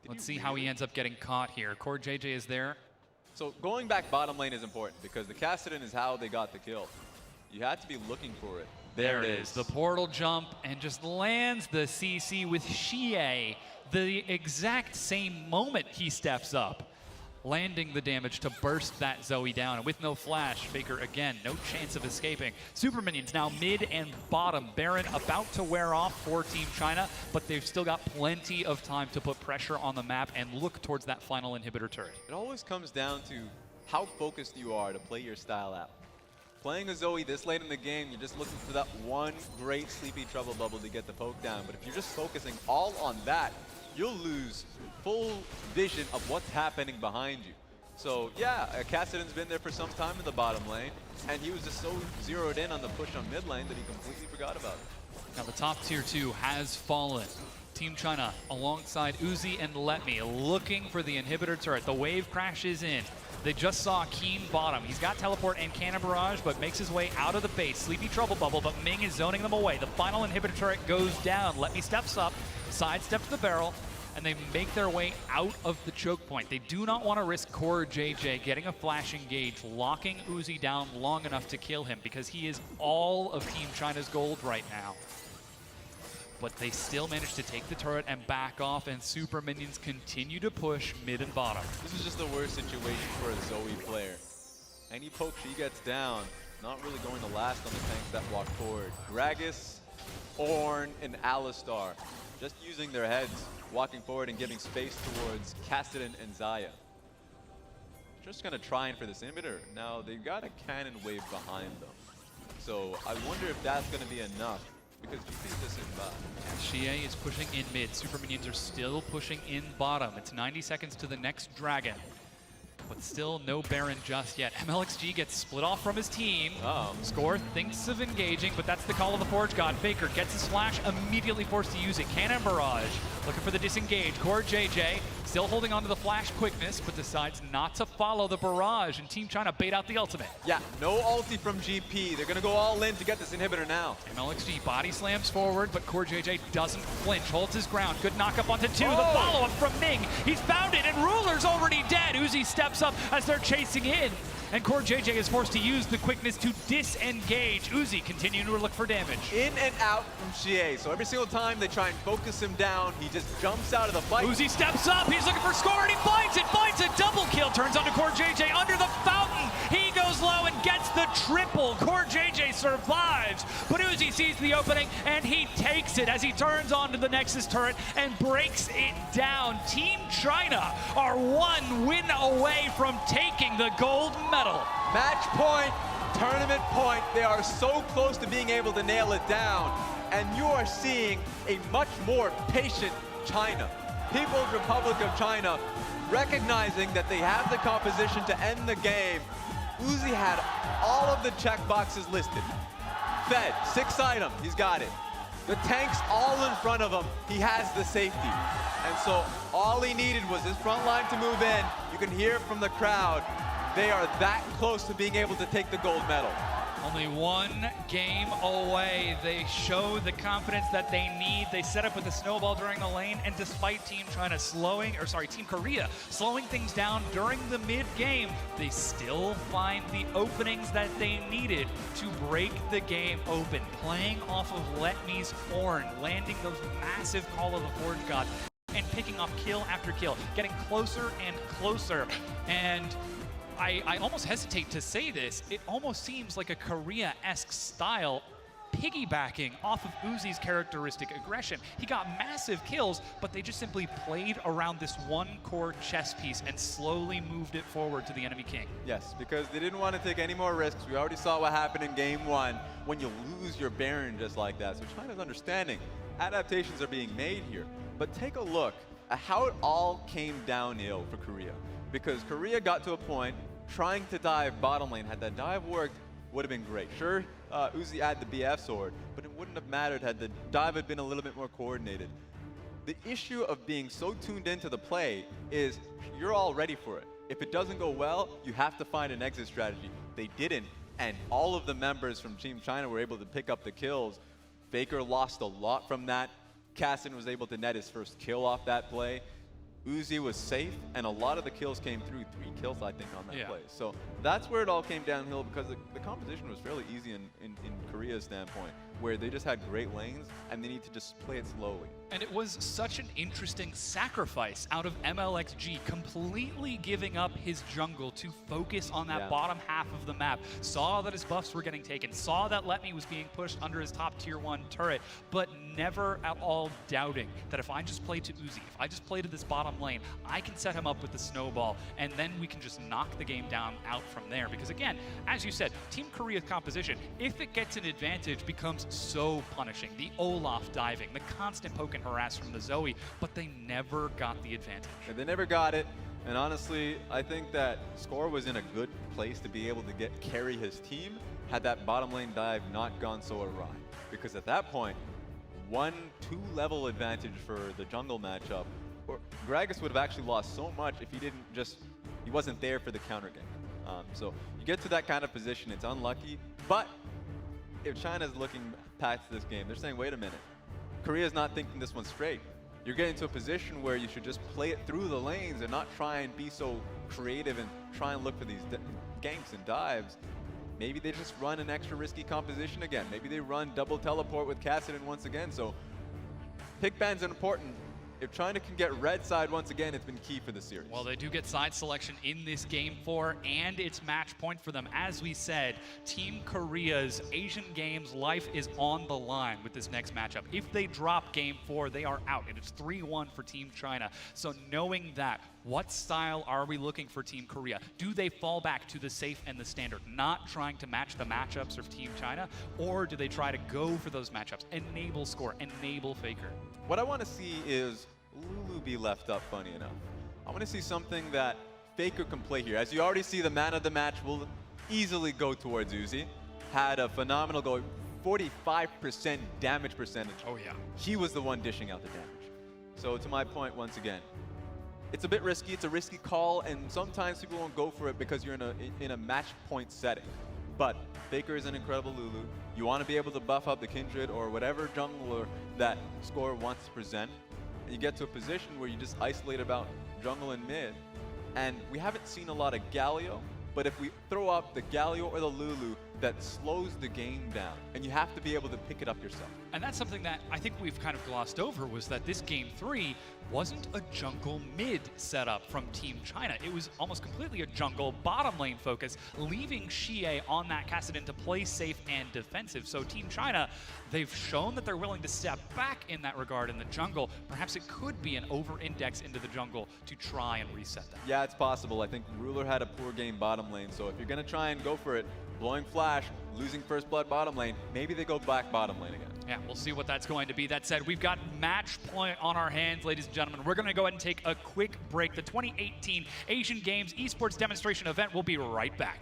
Let's see how he ends up getting caught here. Core JJ is there. So going back bottom lane is important because the Kassadin is how they got the kill. You had to be looking for it. There it is. The portal jump and just lands the CC with Xie. The exact same moment he steps up, landing the damage to burst that Zoe down. And with no flash, Faker again, no chance of escaping. Super Minions now mid and bottom. Baron about to wear off for Team China, but they've still got plenty of time to put pressure on the map and look towards that final inhibitor turret. It always comes down to how focused you are to play your style out. Playing a Zoe this late in the game, you're just looking for that one great Sleepy Trouble bubble to get the poke down. But if you're just focusing all on that, you'll lose full vision of what's happening behind you. So yeah, Kassadin's been there for some time in the bottom lane, and he was just so zeroed in on the push on mid lane that he completely forgot about it. Now the top tier 2 has fallen. Team China alongside Uzi and Letme looking for the inhibitor turret. The wave crashes in. They just saw Keen bottom. He's got teleport and cannon barrage, but makes his way out of the base. Sleepy Trouble Bubble, but Ming is zoning them away. The final inhibitor turret goes down. Letme steps up, sidesteps the barrel, and they make their way out of the choke point. They do not want to risk Core JJ getting a flash engage, locking Uzi down long enough to kill him, because he is all of Team China's gold right now. But they still manage to take the turret and back off, and Super Minions continue to push mid and bottom. This is just the worst situation for a Zoe player. Any poke she gets down, not really going to last on the tanks that walk forward. Gragas, Ornn, and Alistar just using their heads, walking forward and giving space towards Kassadin and Xayah. Just gonna try and for this inhibitor. Now they've got a cannon wave behind them. So I wonder if that's gonna be enough, because GP's just in bot. Xie is pushing in mid. Super Minions are still pushing in bottom. It's 90 seconds to the next dragon. But still no Baron just yet. MLXG gets split off from his team. Score thinks of engaging, but that's the call of the Forge God. Faker gets his flash, immediately forced to use it. Cannon Barrage, looking for the disengage. Core JJ still holding on to the flash quickness, but decides not to follow the barrage, and Team China bait out the ultimate. Yeah, no ulti from GP. They're gonna go all in to get this inhibitor now. MLXG body slams forward, but Core JJ doesn't flinch, holds his ground. Good knock up onto 2. The follow-up from Ming. He's found it, and Ruler's already dead. Uzi steps up as they're chasing in, and Core JJ is forced to use the quickness to disengage. Uzi continuing to look for damage. In and out from Xie. So every single time they try and focus him down, he just jumps out of the fight. Uzi steps up, he's looking for score, and he finds a double kill. Turns onto Core JJ under the fountain. He goes low and gets the triple. Core JJ survives, but Uzi sees the opening and he takes it as he turns onto the Nexus turret and breaks it down. Team China are 1 win away from taking the gold medal. Match point, tournament point. They are so close to being able to nail it down. And you are seeing a much more patient China. People's Republic of China recognizing that they have the composition to end the game. Uzi had all of the check boxes listed. Fed, 6 items, he's got it. The tanks all in front of him, he has the safety. And so all he needed was his front line to move in. You can hear it from the crowd. They are that close to being able to take the gold medal. Only 1 game away. They show the confidence that they need. They set up with a snowball during the lane, and despite Team Korea slowing things down during the mid-game, they still find the openings that they needed to break the game open. Playing off of Letme's Ornn, landing those massive Call of the Forge God, and picking off kill after kill, getting closer and closer. And I almost hesitate to say this. It almost seems like a Korea-esque style piggybacking off of Uzi's characteristic aggression. He got massive kills, but they just simply played around this one core chess piece and slowly moved it forward to the enemy king. Yes, because they didn't want to take any more risks. We already saw what happened in game 1 when you lose your Baron just like that. So China's understanding adaptations are being made here. But take a look at how it all came downhill for Korea. Because Korea got to a point trying to dive bottom lane. Had that dive worked, would have been great. Sure, Uzi had the BF sword, but it wouldn't have mattered had the dive had been a little bit more coordinated. The issue of being so tuned into the play is you're all ready for it. If it doesn't go well, you have to find an exit strategy. They didn't, and all of the members from Team China were able to pick up the kills. Faker lost a lot from that. Cassin was able to net his first kill off that play. Uzi was safe, and a lot of the kills came through. 3 kills, I think, on that play. So that's where it all came downhill, because the competition was fairly easy in Korea's standpoint, where they just had great lanes, and they need to just play it slowly. And it was such an interesting sacrifice out of MLXG, completely giving up his jungle to focus on that bottom half of the map. Saw that his buffs were getting taken, saw that Let Me was being pushed under his top tier 1 turret, but never at all doubting that if I just play to Uzi, if I just play to this bottom lane, I can set him up with the snowball, and then we can just knock the game down out from there. Because again, as you said, Team Korea's composition, if it gets an advantage, becomes so punishing. The Olaf diving, the constant poke and harass from the Zoe, but they never got the advantage. Yeah, they never got it, and honestly, I think that Score was in a good place to be able to carry his team had that bottom lane dive not gone so awry. Because at that point, 1-2 level advantage for the jungle matchup, or Gragas would have actually lost so much if he wasn't there for the counter game. So you get to that kind of position, it's unlucky, but if China's looking past this game, they're saying, wait a minute, Korea's not thinking this one straight. You're getting to a position where you should just play it through the lanes and not try and be so creative and try and look for these ganks and dives. Maybe they just run an extra risky composition again. Maybe they run double teleport with Cassidy once again. So pick bans are important. If China can get red side once again, it's been key for the series. Well, they do get side selection in this game 4, and it's match point for them. As we said, Team Korea's Asian Games life is on the line with this next matchup. If they drop game 4, they are out, and it's 3-1 for Team China. So knowing that, what style are we looking for Team Korea? Do they fall back to the safe and the standard, not trying to match the matchups of Team China, or do they try to go for those matchups, enable Score, enable Faker? What I want to see is Lulu be left up, funny enough. I want to see something that Faker can play here. As you already see, the man of the match will easily go towards Uzi. Had a phenomenal goal, 45% damage percentage. Oh yeah. He was the one dishing out the damage. So to my point, once again, it's a bit risky, it's a risky call, and sometimes people won't go for it because you're in a match point setting. But Faker is an incredible Lulu. You want to be able to buff up the Kindred or whatever jungler that Score wants to present. And you get to a position where you just isolate about jungle and mid. And we haven't seen a lot of Galio, but if we throw up the Galio or the Lulu, that slows the game down, and you have to be able to pick it up yourself. And that's something that I think we've kind of glossed over, was that this game 3 wasn't a jungle mid setup from Team China. It was almost completely a jungle bottom lane focus, leaving Xie on that Kassadin to play safe and defensive. So Team China, they've shown that they're willing to step back in that regard in the jungle. Perhaps it could be an over-index into the jungle to try and reset that. Yeah, it's possible. I think Ruler had a poor game bottom lane, so if you're going to try and go for it, blowing flash, losing first blood bottom lane, maybe they go back bottom lane again. Yeah, we'll see what that's going to be. That said, we've got match point on our hands, ladies and gentlemen. We're going to go ahead and take a quick break. The 2018 Asian Games Esports Demonstration Event will be right back.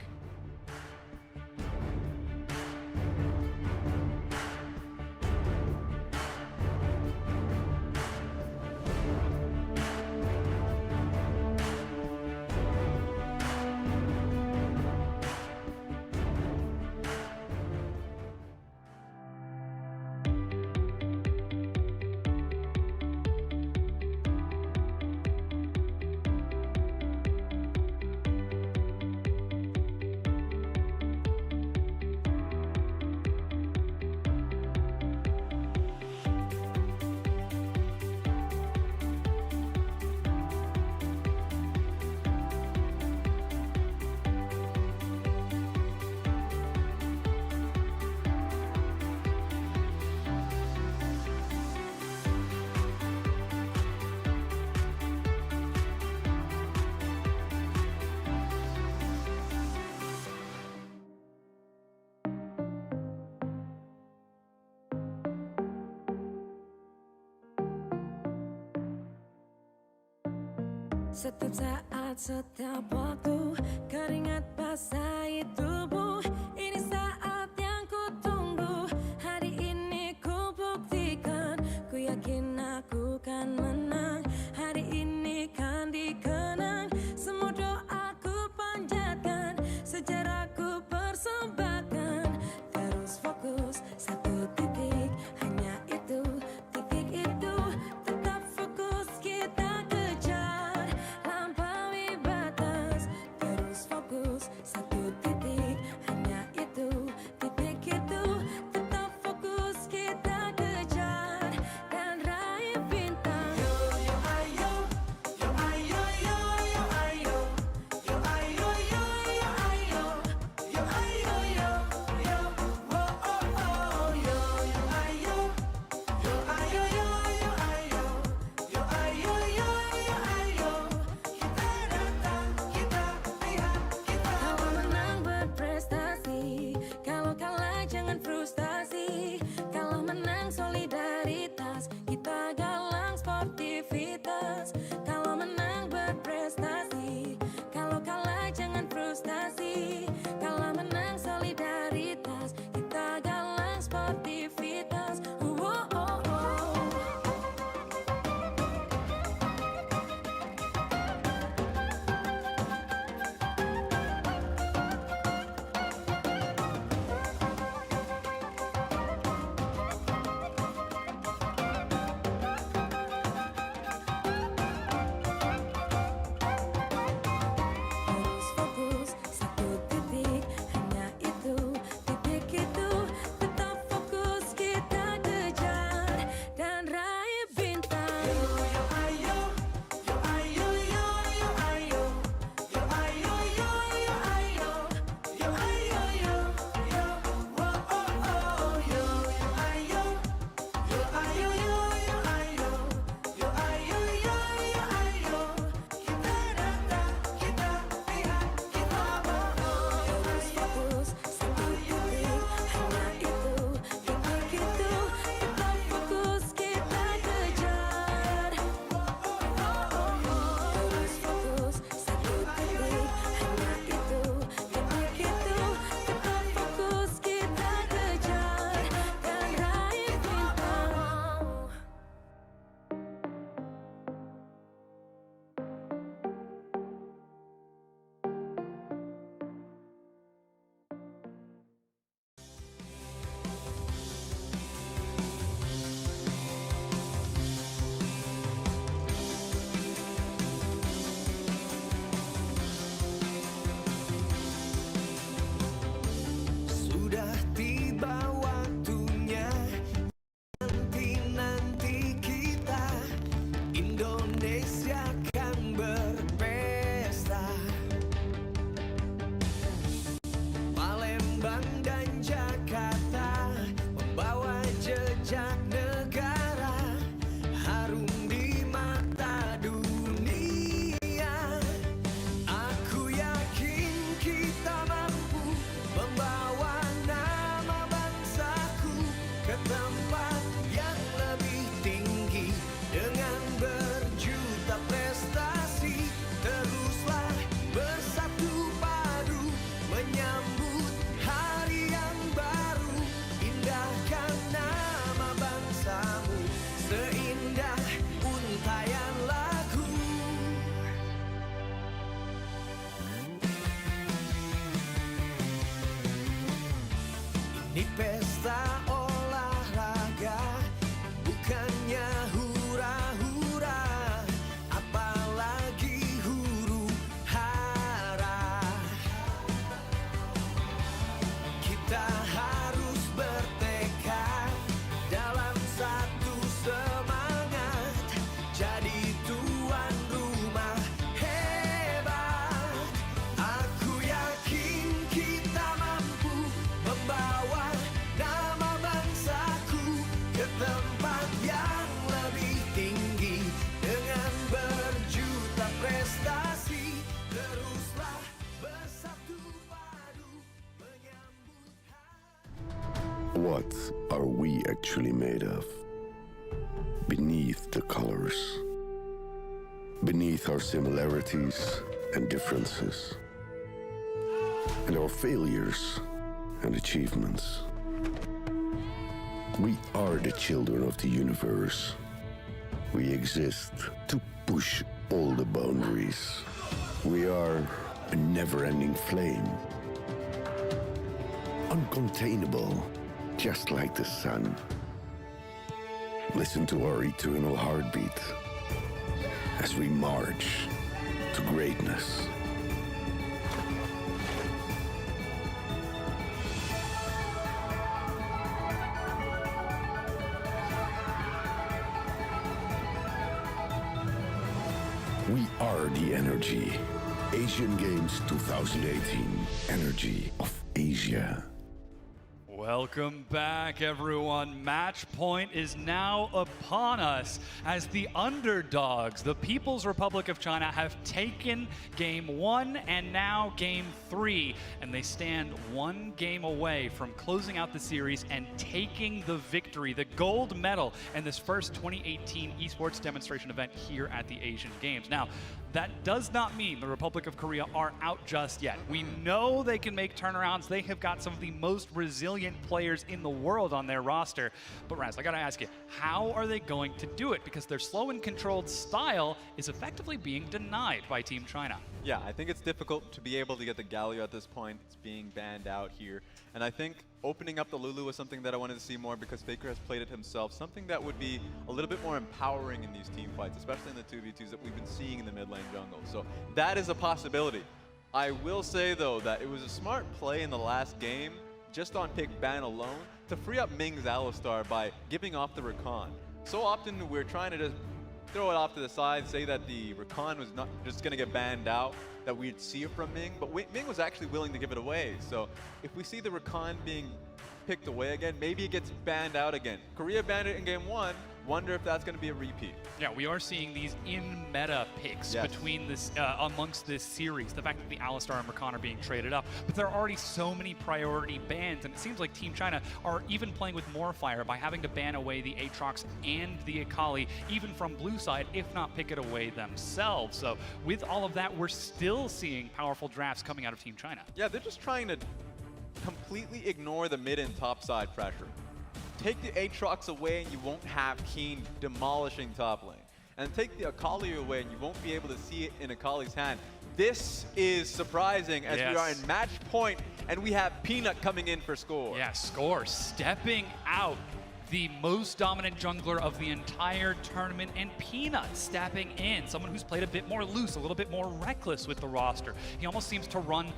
Setiap saat, setiap waktu, keringat basahi tubuh. Ini saat yang ku tunggu. Hari ini ku buktikan, ku yakin aku kan menang. Hari ini kan dikenang, semua doaku panjatkan, sejarahku persembahkan. Terus fokus, satu titik, hanya itu, titik itu. Tetap fokus, kita kejar, lampaui batas. Terus fokus, satu titik, hanya itu, titik itu. Tetap fokus, kita kejar, dan raih bintang. Yo yo ayo, yo ayo yo yo ayo, yo ayo yo yo ayo, yo ayo yo yo, oh oh oh, yo yo ayo, yo ayo yo yo ayo, yo ayo yo yo ayo. Kita datang, kita lihat, kita. Kalau menang berprestasi, kalau kalah jangan frustasi. Kalau menang solidaritas, kita galang sportivitas. Kalau menang berprestasi, kalau kalah jangan frustasi. Kalau menang solidaritas, kita galang sportivitas. Oh, oh, oh. Terus fokus, satu titik, hanya itu, titik itu. Tetap fokus, kita kejar, dan raih bintang. Yo yo ayo, yo ayo yo yo ayo, yo ayo yo yo ayo, yo ayo yo yo, oh oh oh, yo yo ayo, yo ayo yo yo ayo, yo ayo yo yo ayo. Kita datang, kita lihat, kita bawa. Terus fokus, satu titik, hanya itu, titik itu. Tetap fokus, kita kejar. Terus fokus, satu titik, hanya itu, titik itu. Tetap fokus, kita kejar, dan raih bintang. Sudah tiba waktunya, nanti kita Indonesia kan berpesta. Palembang dan Jakarta membawa jejak negara, harum di mata dunia. Aku yakin kita mampu membawa nama bangsaku ke tempat yang lebih tinggi dengan berjuta prestasi. Teruslah bersatu padu menyambut hari yang baru. Indahkan nama bangsamu seindah untayan lagu. Ini pesta olahraga, bukannya hura-hura, apalagi huru-hara. Kita harus bertekad dalam satu semangat, jadi tuan rumah hebat. Aku yakin kita mampu membawa nama bangsaku ke tempat yang lebih tinggi dengan berjuta prestasi. Teruslah bersatu padu menyambut hari. What are we actually made of? Beneath the colors, beneath our similarities and differences, and our failures and achievements. We are the children of the universe. We exist to push all the boundaries. We are a never-ending flame, uncontainable, just like the sun. Listen to our eternal heartbeat as we march to greatness. We are the energy. Asian Games 2018. Energy of Asia. Welcome back, everyone. Match point is now upon us as the underdogs, the People's Republic of China, have taken Game 1 and now Game 3, and they stand one game away from closing out the series and taking the victory, the gold medal in this first 2018 esports demonstration event here at the Asian Games. Now, that does not mean the Republic of Korea are out just yet. We know they can make turnarounds. They have got some of the most resilient players in the world on their roster. But Raz, I gotta ask you, how are they going to do it? Because their slow and controlled style is effectively being denied by Team China. Yeah, I think it's difficult to be able to get the Galio at this point. It's being banned out here. And I think opening up the Lulu was something that I wanted to see more because Faker has played it himself. Something that would be a little bit more empowering in these team fights, especially in the 2v2s that we've been seeing in the mid lane jungle. So that is a possibility. I will say, though, that it was a smart play in the last game, just on pick ban alone, to free up Ming's Alistar by giving off the Rakan. So often we're trying to just throw it off to the side, say that the Rakan was not just going to get banned out, that we'd see it from Ming, but Ming was actually willing to give it away. So if we see the Rakan being picked away again, maybe it gets banned out again. Korea banned it in Game 1. Wonder if that's going to be a repeat. Yeah, we are seeing these in-meta picks between this, amongst this series. The fact that the Alistar and Rakan are being traded up, but there are already so many priority bans, and it seems like Team China are even playing with more fire by having to ban away the Aatrox and the Akali, even from blue side, if not pick it away themselves. So with all of that, we're still seeing powerful drafts coming out of Team China. Yeah, they're just trying to completely ignore the mid and top side pressure. Take the Aatrox away and you won't have Keen demolishing top lane. And take the Akali away and you won't be able to see it in Akali's hand. This is surprising as we are in match point and we have Peanut coming in for score. Yeah, score stepping out. The most dominant jungler of the entire tournament, and Peanut stepping in, someone who's played a bit more loose, a little bit more reckless with the roster. He almost seems to run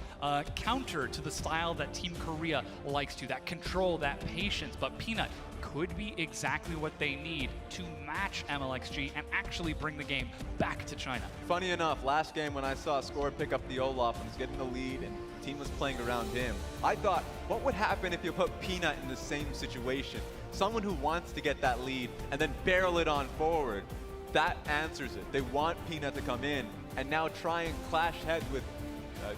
counter to the style that Team Korea likes to, that control, that patience, but Peanut could be exactly what they need to match MLXG and actually bring the game back to China. Funny enough, last game when I saw Score pick up the Olaf and was getting the lead and the team was playing around him, I thought, what would happen if you put Peanut in the same situation? Someone who wants to get that lead and then barrel it on forward. That answers it. They want Peanut to come in and now try and clash heads with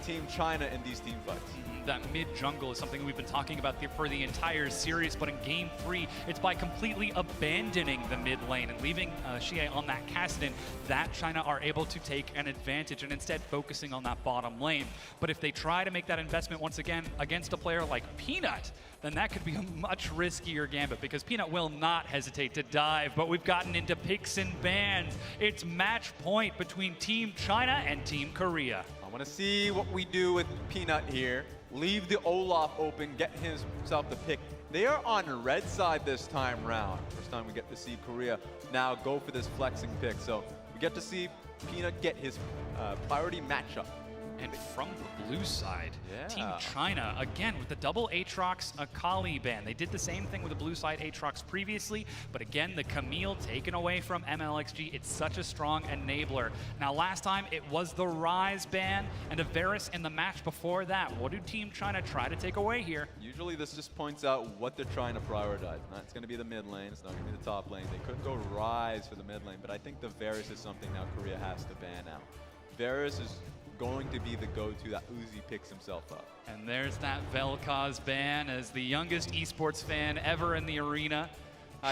Team China in these team fights. That mid-jungle is something we've been talking about for the entire series, but in Game 3, it's by completely abandoning the mid lane and leaving Xie on that Kassadin that China are able to take an advantage and instead focusing on that bottom lane. But if they try to make that investment once again against a player like Peanut, then that could be a much riskier gambit because Peanut will not hesitate to dive, but we've gotten into picks and bans. It's match point between Team China and Team Korea. I want to see what we do with Peanut here. Leave the Olaf open, get himself the pick. They are on red side this time round. First time we get to see Korea now go for this flexing pick. So we get to see Peanut get his priority matchup. And from the blue side, Team China, again, with the double Aatrox Akali ban. They did the same thing with the blue side Aatrox previously, but again, the Camille taken away from MLXG. It's such a strong enabler. Now, last time, it was the Ryze ban and a Varus in the match before that. What do Team China try to take away here? Usually, this just points out what they're trying to prioritize. It's going to be the mid lane. It's not going to be the top lane. They could go Ryze for the mid lane, but I think the Varus is something now Korea has to ban out. Varus is going to be the go-to that Uzi picks himself up. And there's that Vel'Koz ban as the youngest esports fan ever in the arena.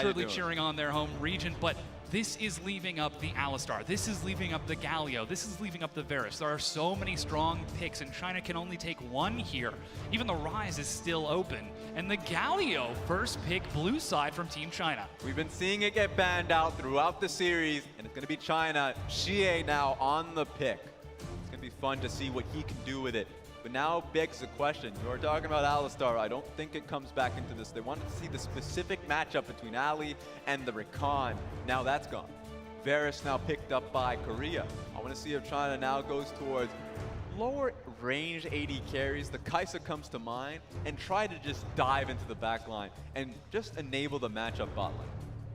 Surely cheering on their home region, but this is leaving up the Alistar, this is leaving up the Galio, this is leaving up the Varus. There are so many strong picks, and China can only take one here. Even the Rise is still open, and the Galio first pick blue side from Team China. We've been seeing it get banned out throughout the series, and it's going to be China. Xie now on the pick. It's going to be fun to see what he can do with it. But now begs the question, you were talking about Alistar, I don't think it comes back into this. They wanted to see the specific matchup between Ali and the Rakan. Now that's gone. Varus now picked up by Korea. I want to see if China now goes towards lower range AD carries. The Kaisa comes to mind, and try to just dive into the back line and just enable the matchup bot lane.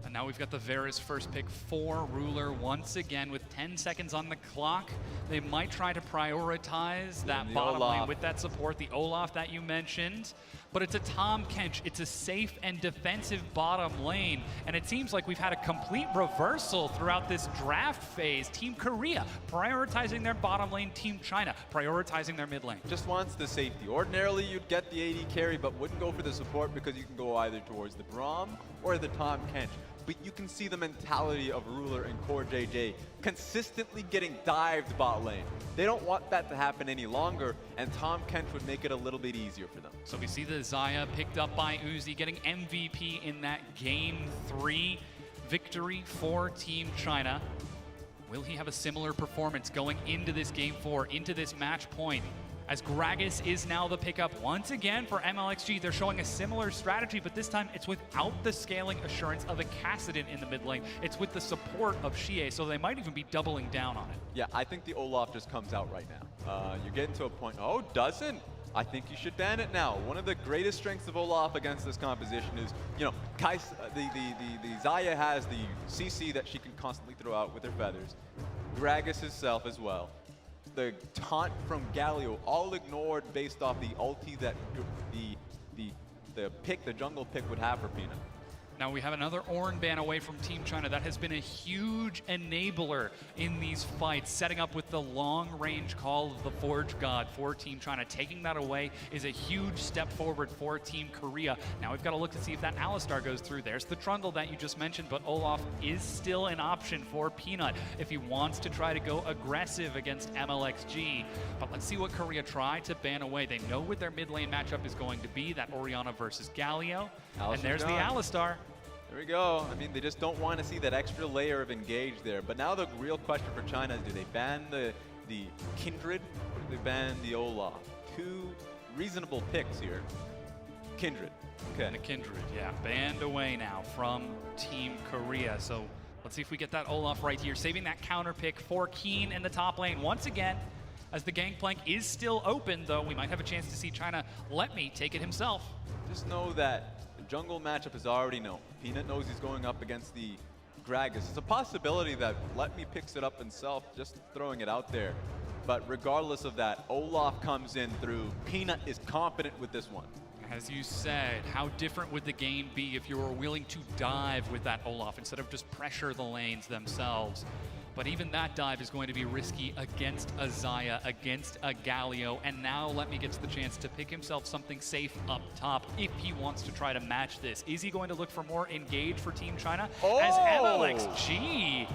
And now we've got the Varus first pick for Ruler once again with 10 seconds on the clock. They might try to prioritize that bottom lane with that support, the Olaf that you mentioned. But it's a Tahm Kench. It's a safe and defensive bottom lane. And it seems like we've had a complete reversal throughout this draft phase. Team Korea prioritizing their bottom lane, Team China prioritizing their mid lane. Just wants the safety. Ordinarily, you'd get the AD carry, but wouldn't go for the support because you can go either towards the Braum or the Tahm Kench. But you can see the mentality of Ruler and Core JJ consistently getting dived bot lane. They don't want that to happen any longer, and Tahm Kench would make it a little bit easier for them. So we see the Xayah picked up by Uzi, getting MVP in that Game 3 victory for Team China. Will he have a similar performance going into this Game 4, into this match point? As Gragas is now the pickup once again for MLXG. They're showing a similar strategy, but this time it's without the scaling assurance of a Kassadin in the mid lane. It's with the support of Xie, so they might even be doubling down on it. Yeah, I think the Olaf just comes out right now. You're getting to a point, oh, doesn't? I think you should ban it now. One of the greatest strengths of Olaf against this composition is, you know, the Xayah has the CC that she can constantly throw out with her feathers. Gragas himself as well. The taunt from Galio, all ignored based off the ulti that the jungle pick would have for Peanut. Now we have another Ornn ban away from Team China. That has been a huge enabler in these fights, setting up with the long-range call of the Forge God for Team China. Taking that away is a huge step forward for Team Korea. Now we've got to look to see if that Alistar goes through. There's the Trundle that you just mentioned, but Olaf is still an option for Peanut if he wants to try to go aggressive against MLXG. But let's see what Korea try to ban away. They know what their mid lane matchup is going to be, that Orianna versus Galio. Alistar's and there's gone. the Alistar. There we go. I mean, they just don't want to see that extra layer of engage there. But now the real question for China is, do they ban the Kindred or do they ban the Olaf? Two reasonable picks here. Kindred. Okay. And the Kindred, yeah, banned away now from Team Korea. So let's see if we get that Olaf right here. Saving that counter pick for Keen in the top lane once again. As the Gangplank is still open, though, we might have a chance to see China let me take it himself. Just know that the jungle matchup is already known. Peanut knows he's going up against the Gragas. It's a possibility that Let Me picks it up himself, just throwing it out there. But regardless of that, Olaf comes in through. Peanut is confident with this one. As you said, how different would the game be if you were willing to dive with that Olaf instead of just pressure the lanes themselves? But even that dive is going to be risky against a Xayah, against a Galio, and now Let Me gets the chance to pick himself something safe up top if he wants to try to match this. Is he going to look for more engage for Team China? Oh! As MLXG,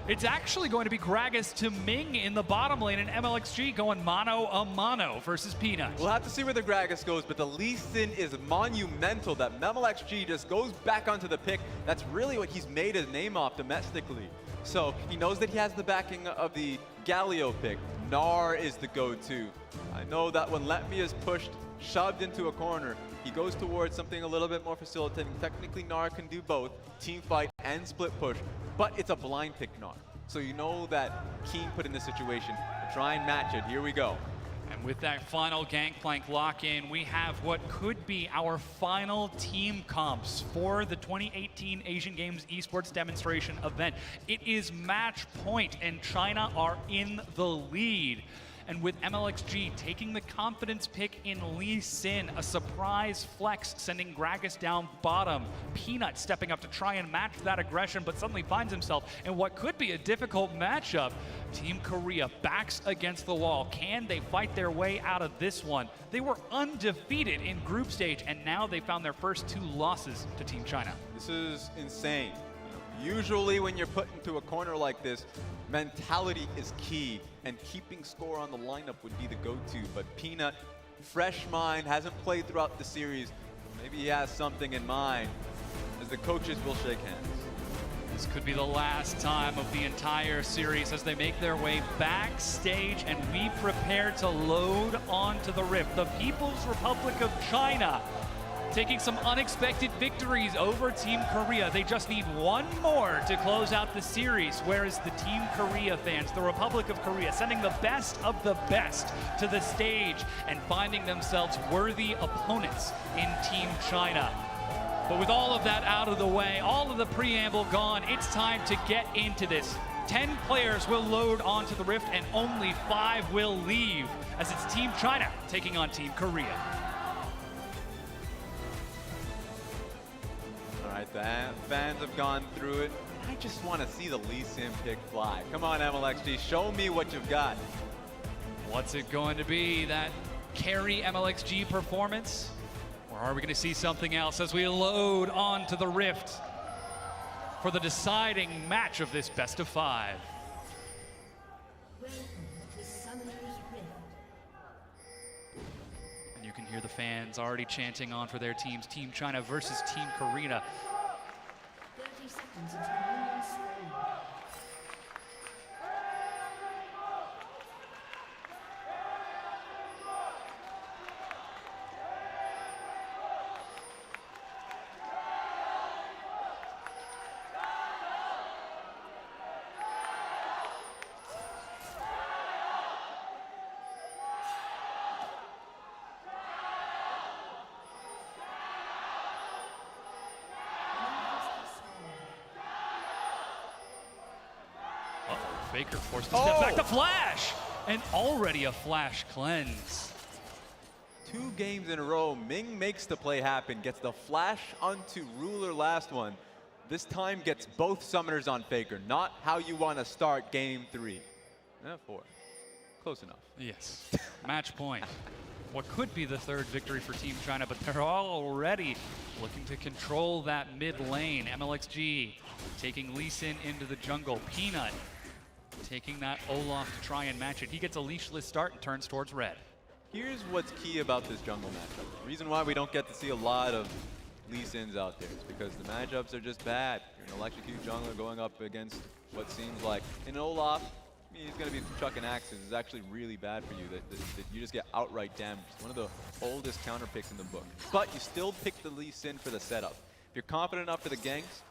it's actually going to be Gragas to Ming in the bottom lane, and MLXG going mano a mano versus Peanut. We'll have to see where the Gragas goes, but the Lee Sin is monumental. That MLXG just goes back onto the pick. That's really what he's made his name off domestically. So he knows that he has the backing of the Galio pick. Gnar is the go-to. I know that when Let Me is pushed, shoved into a corner, he goes towards something a little bit more facilitating. Technically, Gnar can do both, team fight and split push, but it's a blind pick Gnar. So you know that Keen put in this situation to try and match it. Here we go. And with that final Gangplank lock-in, we have what could be our final team comps for the 2018 Asian Games Esports Demonstration event. It is match point, and China are in the lead. And with MLXG taking the confidence pick in Lee Sin, a surprise flex sending Gragas down bottom. Peanut stepping up to try and match that aggression, but suddenly finds himself in what could be a difficult matchup. Team Korea backs against the wall. Can they fight their way out of this one? They were undefeated in group stage, and now they found their first two losses to Team China. This is insane. Usually when you're put into a corner like this, mentality is key, and keeping score on the lineup would be the go-to. But Peanut, fresh mind, hasn't played throughout the series. Maybe he has something in mind, as the coaches will shake hands. This could be the last time of the entire series as they make their way backstage and we prepare to load onto the Rift. The People's Republic of China taking some unexpected victories over Team Korea. They just need one more to close out the series, whereas the Team Korea fans, the Republic of Korea, sending the best of the best to the stage and finding themselves worthy opponents in Team China. But with all of that out of the way, all of the preamble gone, it's time to get into this. 10 players will load onto the Rift and only 5 will leave, as it's Team China taking on Team Korea. All right, the fans have gone through it. I just want to see the Lee Sin pick fly. Come on, MLXG, show me what you've got. What's it going to be? That carry MLXG performance? Or are we going to see something else as we load onto the Rift for the deciding match of this best of 5? And you can hear the fans already chanting on for their teams. Team China versus Team Korea. 30 seconds until minions spawn. Faker forced to step back. The flash! And already a flash cleanse. 2 games in a row, Ming makes the play happen, gets the flash onto Ruler last one. This time gets both summoners on Faker. Not how you want to start game 3. 4. Close enough. Yes, match point. What could be the 3rd victory for Team China, but they're already looking to control that mid lane. MLXG taking Lee Sin into the jungle. Peanut taking that Olaf to try and match it. He gets a leashless start and turns towards red. Here's what's key about this jungle matchup. The reason why we don't get to see a lot of Lee Sins out there is because the matchups are just bad. You're an electrocute jungler going up against what seems like an Olaf. I mean, he's going to be chucking axes. It's actually really bad for you that you just get outright damaged. One of the oldest counter picks in the book. But you still pick the Lee Sin for the setup. If you're confident enough for the ganks,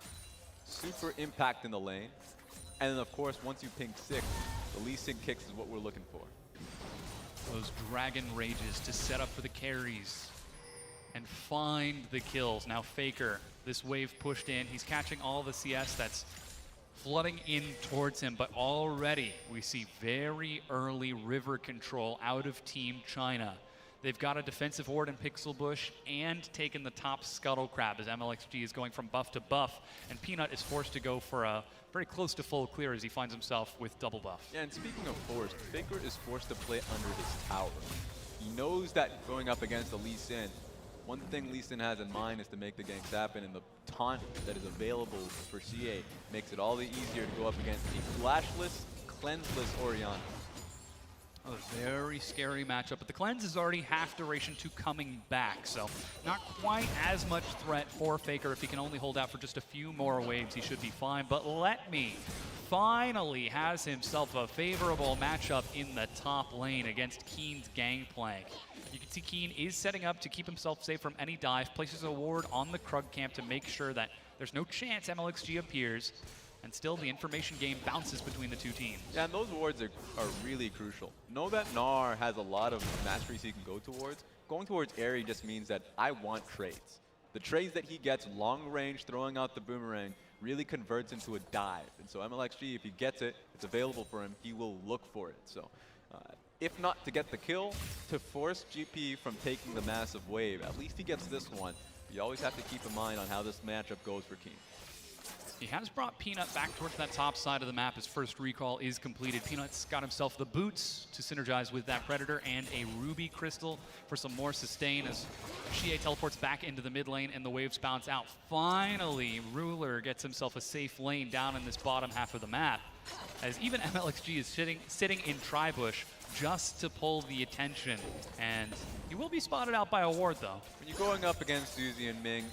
super impact in the lane. And then, of course, once you ping 6, the Lee Sin kicks is what we're looking for. Those dragon rages to set up for the carries and find the kills. Now Faker, this wave pushed in. He's catching all the CS that's flooding in towards him, but already we see very early river control out of Team China. They've got a defensive ward in Pixel Bush and taken the top Scuttle Crab as MLXG is going from buff to buff, and Peanut is forced to go for a very close to full clear as he finds himself with double buff. Yeah, and speaking of forced, Faker is forced to play under his tower. He knows that going up against the Lee Sin, one thing Lee Sin has in mind is to make the ganks happen, and the taunt that is available for CA makes it all the easier to go up against a flashless, cleanseless Orianna. A very scary matchup, but the cleanse is already half duration to coming back, so not quite as much threat for Faker. If he can only hold out for just a few more waves, he should be fine. But Let Me finally has himself a favorable matchup in the top lane against Keen's Gangplank. You can see Keen is setting up to keep himself safe from any dive, places a ward on the Krug camp to make sure that there's no chance MLXG appears. And still, the information game bounces between the two teams. Yeah, and those wards are really crucial. Know that Gnar has a lot of masteries he can go towards. Going towards Airy just means that I want trades. The trades that he gets, long range, throwing out the boomerang, really converts into a dive. And so MLXG, if he gets it, it's available for him, he will look for it. So, if not to get the kill, to force GP from taking the massive wave, at least he gets this one. You always have to keep in mind on how this matchup goes for Keen. He has brought Peanut back towards that top side of the map. His first recall is completed. Peanut's got himself the boots to synergize with that Predator and a Ruby Crystal for some more sustain as Xie teleports back into the mid lane and the waves bounce out. Finally, Ruler gets himself a safe lane down in this bottom half of the map, as even MLXG is sitting in Tribush just to pull the attention. And he will be spotted out by a ward, though. When you're going up against Uzi and Ming,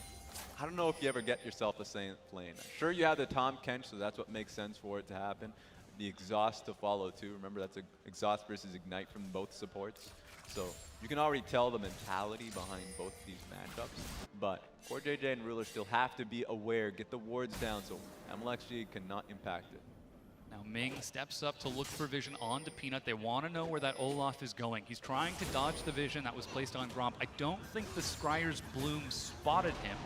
I don't know if you ever get yourself a safe lane. Sure, you have the Tom Kench, so that's what makes sense for it to happen. The exhaust to follow too. Remember, that's exhaust versus ignite from both supports. So you can already tell the mentality behind both these matchups. But Core JJ and Ruler still have to be aware, get the wards down so MLXG cannot impact it. Now Ming steps up to look for vision onto Peanut. They want to know where that Olaf is going. He's trying to dodge the vision that was placed on Gromp. I don't think the Scryer's Bloom spotted him,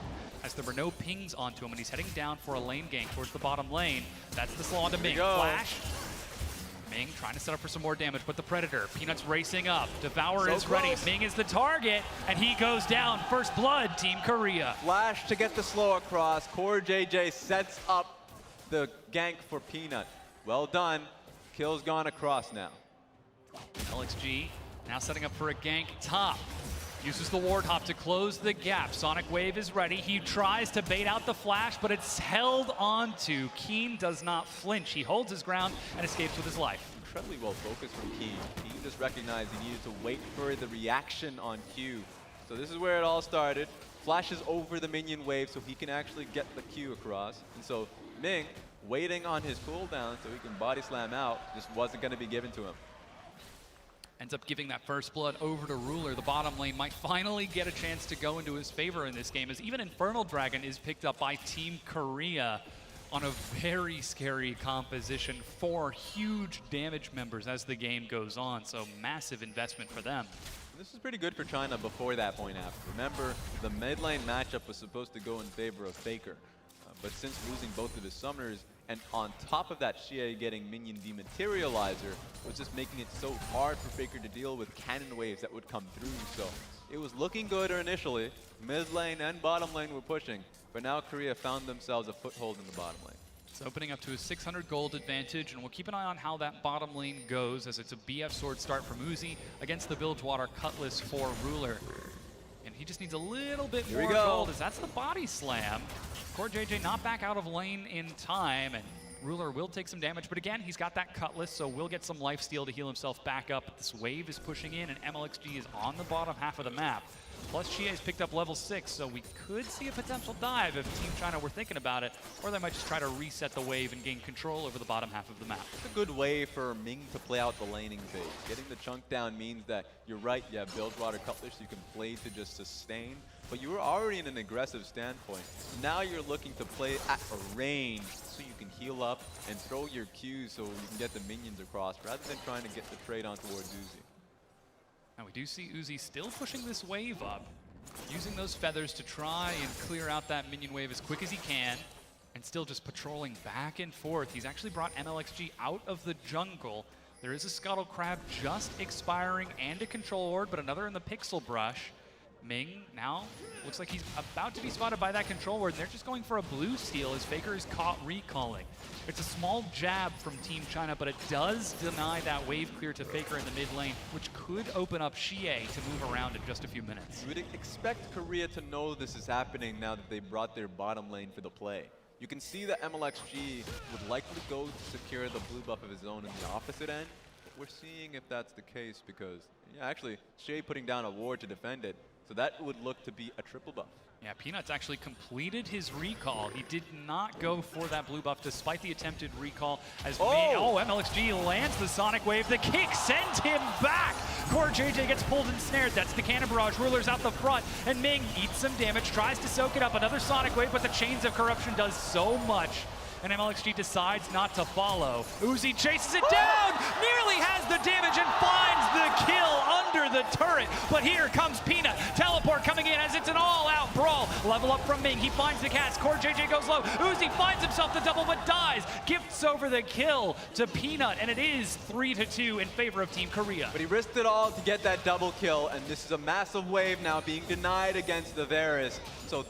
as there were no pings onto him, and he's heading down for a lane gank towards the bottom lane. That's the slow onto Ming. Flash. Ming trying to set up for some more damage, but the Predator, Peanut's racing up. Devour is ready. Ming is the target, and he goes down. First blood, Team Korea. Flash to get the slow across. Core JJ sets up the gank for Peanut. Well done. Kill's gone across now. LXG now setting up for a gank top. Uses the ward hop to close the gap. Sonic Wave is ready. He tries to bait out the flash, but it's held onto. Keen does not flinch. He holds his ground and escapes with his life. Incredibly well focused from Keen. Keen just recognized he needed to wait for the reaction on Q. So this is where it all started. Flashes over the minion wave so he can actually get the Q across. And so Ming, waiting on his cooldown so he can body slam out, just wasn't going to be given to him. Ends up giving that first blood over to Ruler. The bottom lane might finally get a chance to go into his favor in this game, as even Infernal Dragon is picked up by Team Korea on a very scary composition. 4 huge damage members as the game goes on, so massive investment for them. This is pretty good for China before that point after. Remember, the mid lane matchup was supposed to go in favor of Faker. But since losing both of his summoners, and on top of that, Xie getting minion dematerializer was just making it so hard for Faker to deal with cannon waves that would come through. So it was looking good initially. Mid lane and bottom lane were pushing, but now Korea found themselves a foothold in the bottom lane. It's opening up to a 600 gold advantage, and we'll keep an eye on how that bottom lane goes, as it's a BF sword start from Uzi against the Bilgewater Cutlass for Ruler. And he just needs a little bit more gold, as that's the body slam. Core JJ not back out of lane in time, and Ruler will take some damage, but again, he's got that Cutlass, so we'll get some lifesteal to heal himself back up. This wave is pushing in, and MLXG is on the bottom half of the map. Plus, Xie has picked up level 6, so we could see a potential dive if Team China were thinking about it, or they might just try to reset the wave and gain control over the bottom half of the map. It's a good way for Ming to play out the laning phase. Getting the chunk down means that you're right, you have Bilgewater Cutlass, you can play to just sustain, but you were already in an aggressive standpoint. Now you're looking to play at a range so you can heal up and throw your Qs so you can get the minions across, rather than trying to get the trade on towards Uzi. Now we do see Uzi still pushing this wave up, using those feathers to try and clear out that minion wave as quick as he can, and still just patrolling back and forth. He's actually brought MLXG out of the jungle. There is a Scuttle Crab just expiring and a Control Ward, but another in the Pixel Brush. Ming now looks like he's about to be spotted by that Control Ward, and they're just going for a blue steal as Faker is caught recalling. It's a small jab from Team China, but it does deny that wave clear to Faker in the mid lane, which could open up Xie to move around in just a few minutes. You would expect Korea to know this is happening now that they brought their bottom lane for the play. You can see that MLXG would likely go to secure the blue buff of his own in the opposite end. But we're seeing if that's the case, because, yeah, actually, Xie putting down a ward to defend it. So that would look to be a triple buff. Yeah, Peanuts actually completed his recall. He did not go for that blue buff despite the attempted recall. As MLXG lands the Sonic Wave. The kick sends him back. Core JJ gets pulled and snared. That's the Cannon Barrage. Ruler's out the front, and Ming eats some damage, tries to soak it up. Another Sonic Wave, but the Chains of Corruption does so much, and MLXG decides not to follow. Uzi chases it down, nearly has the damage and finds the kill under the turret. But here comes Peanut. Teleport coming in as it's an all-out brawl. Level up from Ming. He finds the cast. Core JJ goes low. Uzi finds himself the double but dies. Gifts over the kill to Peanut, and it is 3-2 in favor of Team Korea. But he risked it all to get that double kill, and this is a massive wave now being denied against the Varus. So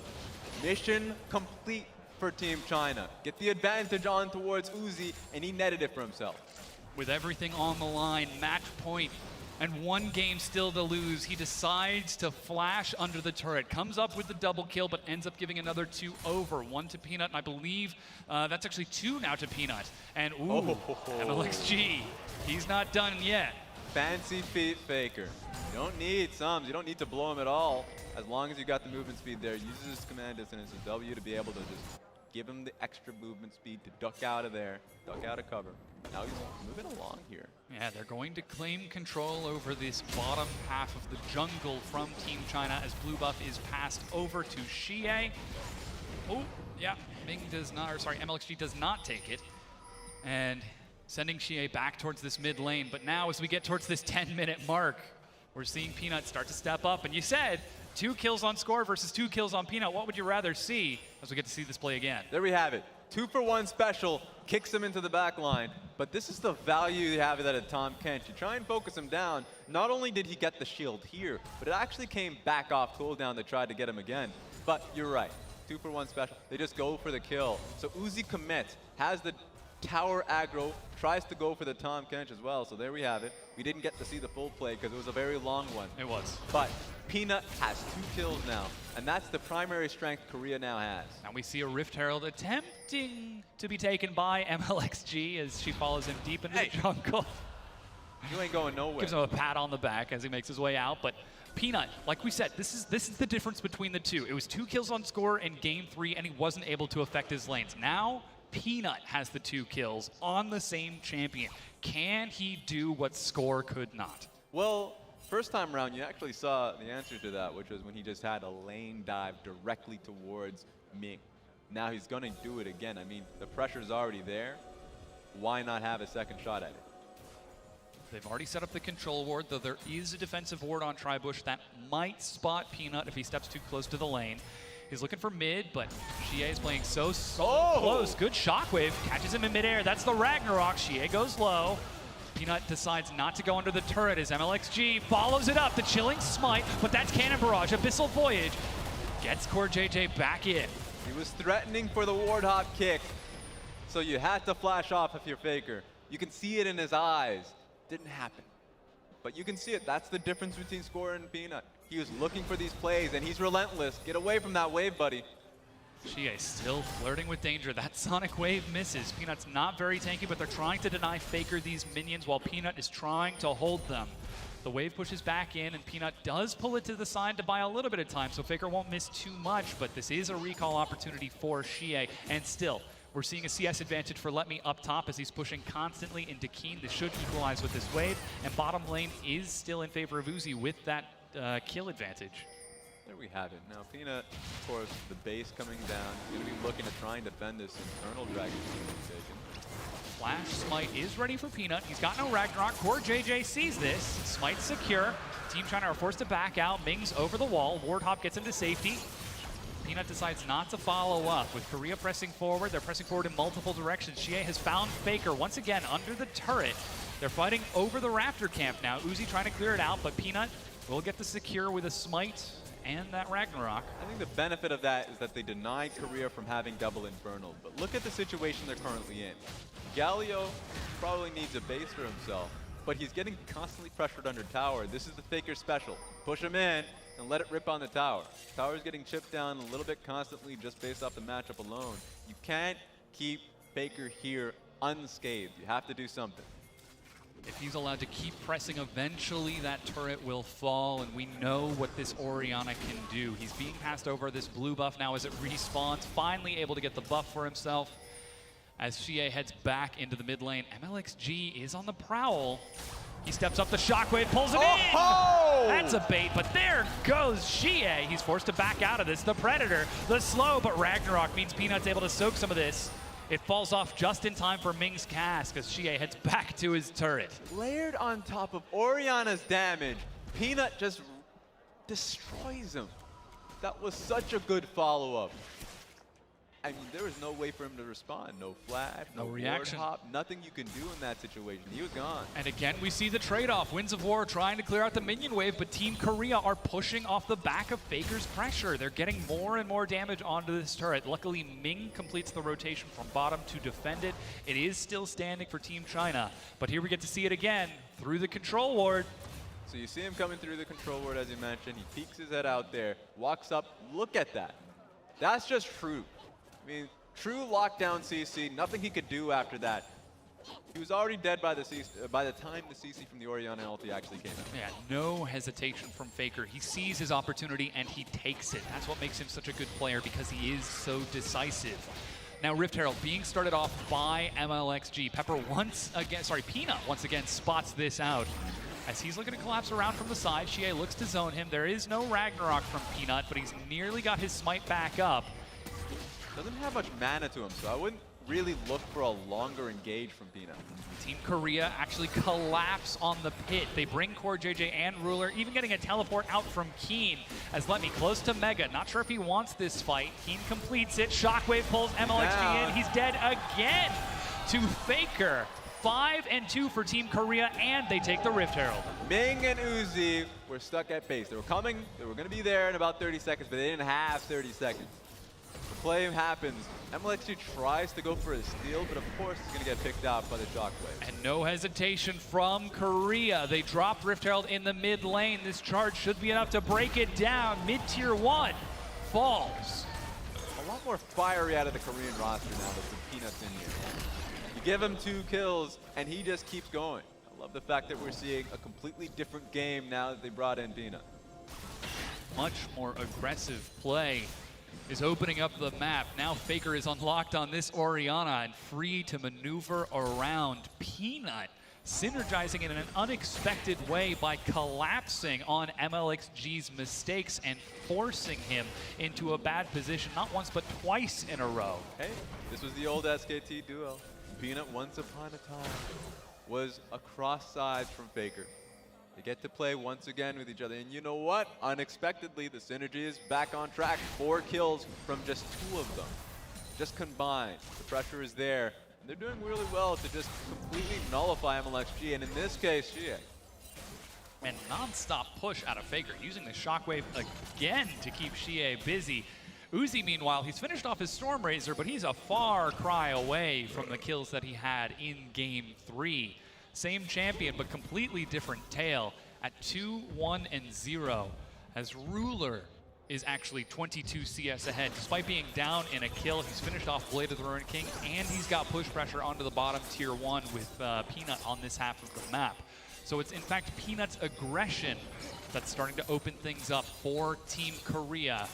mission complete for Team China. Get the advantage on towards Uzi, and he netted it for himself. With everything on the line, match point, and one game still to lose, he decides to flash under the turret. Comes up with the double kill, but ends up giving another 2 over. 1 to Peanut, and I believe that's actually 2 now to Peanut. And ooh, MLXG, he's not done yet. Fancy feet Faker. You don't need sums. You don't need to blow him at all. As long as you got the movement speed there, uses his command distance and W to be able to just give him the extra movement speed to duck out of there, duck out of cover. Now he's moving along here. Yeah, they're going to claim control over this bottom half of the jungle from Team China as blue buff is passed over to Xie. Oh, yeah, Ming does not, or sorry, MLXG does not take it. And sending Xie back towards this mid lane. But now as we get towards this 10-minute mark, we're seeing Peanut start to step up. And you said 2 kills on score versus 2 kills on Peanut. What would you rather see as we get to see this play again? There we have it. 2-for-1 special, kicks him into the back line. But this is the value you have that at Tahm Kench. You try and focus him down. Not only did he get the shield here, but it actually came back off cooldown to try to get him again. But you're right, 2-for-1 special. They just go for the kill. So Uzi commits, has the tower aggro, tries to go for the Tahm Kench as well. So there we have it. We didn't get to see the full play because it was a very long one. It was. But Peanut has 2 kills now, and that's the primary strength Korea now has. Now we see a Rift Herald attempting to be taken by MLXG as she follows him deep into the jungle. You ain't going nowhere. Gives him a pat on the back as he makes his way out, but Peanut, like we said, this is the difference between the two. It was 2 kills on score in game 3, and he wasn't able to affect his lanes. Now, Peanut has the 2 kills on the same champion. Can he do what Score could not? Well, first time around, you actually saw the answer to that, which was when he just had a lane dive directly towards Ming. Now he's going to do it again. I mean, the pressure's already there. Why not have a second shot at it? They've already set up the control ward, though there is a defensive ward on Tribush that might spot Peanut if he steps too close to the lane. He's looking for mid, but Xie is playing so close. Good shockwave, catches him in midair. That's the Ragnarok. Xie goes low. Peanut decides not to go under the turret as MLXG follows it up. The chilling smite, but that's Cannon Barrage. Abyssal Voyage gets Core JJ back in. He was threatening for the ward hop kick, so you had to flash off if you're Faker. You can see it in his eyes. Didn't happen. But you can see it. That's the difference between Score and Peanut. He was looking for these plays, and he's relentless. Get away from that wave, buddy. Xie still flirting with danger. That Sonic Wave misses. Peanut's not very tanky, but they're trying to deny Faker these minions while Peanut is trying to hold them. The wave pushes back in, and Peanut does pull it to the side to buy a little bit of time, so Faker won't miss too much, but this is a recall opportunity for Xie, and still, we're seeing a CS advantage for Let Me up top as he's pushing constantly into Keen. This should equalize with this wave, and bottom lane is still in favor of Uzi with that kill advantage. There we have it. Now Peanut, of course, the base coming down. He's going to be looking to try and defend this Infernal Dragon taken. Flash Smite is ready for Peanut. He's got no Ragnarok. Core JJ sees this. Smite secure. Team China are forced to back out. Ming's over the wall. Ward Hop gets into safety. Peanut decides not to follow up. With Korea pressing forward, they're pressing forward in multiple directions. Xie has found Faker once again under the turret. They're fighting over the Raptor camp now. Uzi trying to clear it out, but Peanut will get the secure with a Smite and that Ragnarok. I think the benefit of that is that they denied Korea from having double Infernal. But look at the situation they're currently in. Galio probably needs a base for himself, but he's getting constantly pressured under tower. This is the Faker special. Push him in and let it rip on the tower. Tower's getting chipped down a little bit constantly just based off the matchup alone. You can't keep Faker here unscathed. You have to do something. If he's allowed to keep pressing, eventually that turret will fall, and we know what this Orianna can do. He's being passed over this blue buff now as it respawns, finally able to get the buff for himself as Xie heads back into the mid lane. MLXG is on the prowl. He steps up the shockwave, pulls it in! That's a bait, but there goes Xie. He's forced to back out of this. The Predator, the slow, but Ragnarok means Peanut's able to soak some of this. It falls off just in time for Ming's cast as Xie heads back to his turret. Layered on top of Orianna's damage, Peanut just destroys him. That was such a good follow-up. I mean, there was no way for him to respond. No flash, No no reaction. ward hop, nothing you can do in that situation. He was gone. And again, we see the trade-off. Winds of War trying to clear out the minion wave, but Team Korea are pushing off the back of Faker's pressure. They're getting more and more damage onto this turret. Luckily, Ming completes the rotation from bottom to defend it. It is still standing for Team China, but here we get to see it again through the control ward. So you see him coming through the control ward, as you mentioned. He peeks his head out there, walks up. Look at that. That's just true. I mean, true lockdown CC. Nothing he could do after that. He was already dead by the time the CC from the Orianna ulti actually came out. Yeah, no hesitation from Faker. He sees his opportunity and he takes it. That's what makes him such a good player, because he is so decisive. Now Rift Herald being started off by MLXG. Peanut once again spots this out. As he's looking to collapse around from the side, Xie looks to zone him. There is no Ragnarok from Peanut, but he's nearly got his smite back up. Doesn't have much mana to him, so I wouldn't really look for a longer engage from Peanut. Team Korea actually collapse on the pit. They bring Core JJ and Ruler, even getting a teleport out from Keen. As Let Me close to Mega. Not sure if he wants this fight. Keen completes it. Shockwave pulls MLXG in. He's dead again to Faker. 5 and 2 for Team Korea, and they take the Rift Herald. Ming and Uzi were stuck at base. They were coming, they were going to be there in about 30 seconds, but they didn't have 30 seconds. The play happens. MLXG tries to go for a steal, but of course he's going to get picked out by the Shockwave. And no hesitation from Korea. They drop Rift Herald in the mid lane. This charge should be enough to break it down. Mid-tier 1 falls. A lot more fiery out of the Korean roster now with some Peanuts in here. You give him 2 kills, and he just keeps going. I love the fact that we're seeing a completely different game now that they brought in Peanut. Much more aggressive play is opening up the map. Now Faker is unlocked on this Orianna and free to maneuver around. Peanut synergizing in an unexpected way by collapsing on MLXG's mistakes and forcing him into a bad position, not once but twice in a row. Hey, this was the old SKT duo. Peanut, once upon a time, was across sides from Faker. They get to play once again with each other. And you know what? Unexpectedly, the synergy is back on track. 4 kills from just 2 of them. Just combined. The pressure is there. And they're doing really well to just completely nullify MLXG. And in this case, Xie. And non-stop push out of Faker, using the Shockwave again to keep Xie busy. Uzi, meanwhile, he's finished off his Stormrazor, but he's a far cry away from the kills that he had in Game 3. Same champion, but completely different tale at 2-1-0, as Ruler is actually 22 CS ahead. Despite being down in a kill, he's finished off Blade of the Ruined King, and he's got push pressure onto the bottom tier 1 with Peanut on this half of the map. So it's in fact Peanut's aggression that's starting to open things up for Team Korea.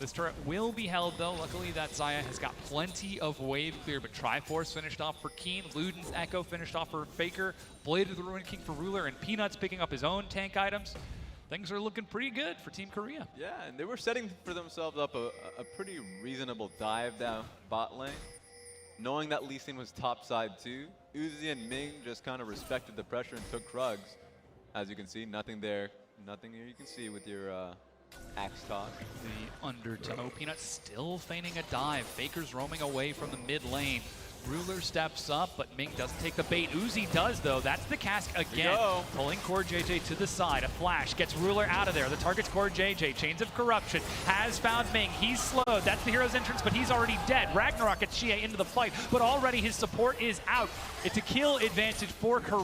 This turret will be held, though. Luckily, that Xayah has got plenty of wave clear, but Triforce finished off for Keen. Luden's Echo finished off for Faker. Blade of the Ruined King for Ruler, and Peanuts picking up his own tank items. Things are looking pretty good for Team Korea. Yeah, and they were setting for themselves up a pretty reasonable dive down bot lane. Knowing that Lee Sin was top side too, Uzi and Ming just kind of respected the pressure and took Krugs. As you can see, nothing there. Nothing here you can see with your axe toss. The undertow. Peanut still feigning a dive. Faker's roaming away from the mid lane. Ruler steps up, but Ming doesn't take the bait. Uzi does, though. That's the cask again. Pulling Core JJ to the side. A flash gets Ruler out of there. The target's Core JJ. Chains of Corruption has found Ming. He's slowed. That's the hero's entrance, but he's already dead. Ragnarok gets Xie into the fight, but already his support is out. It's a kill advantage for Korea.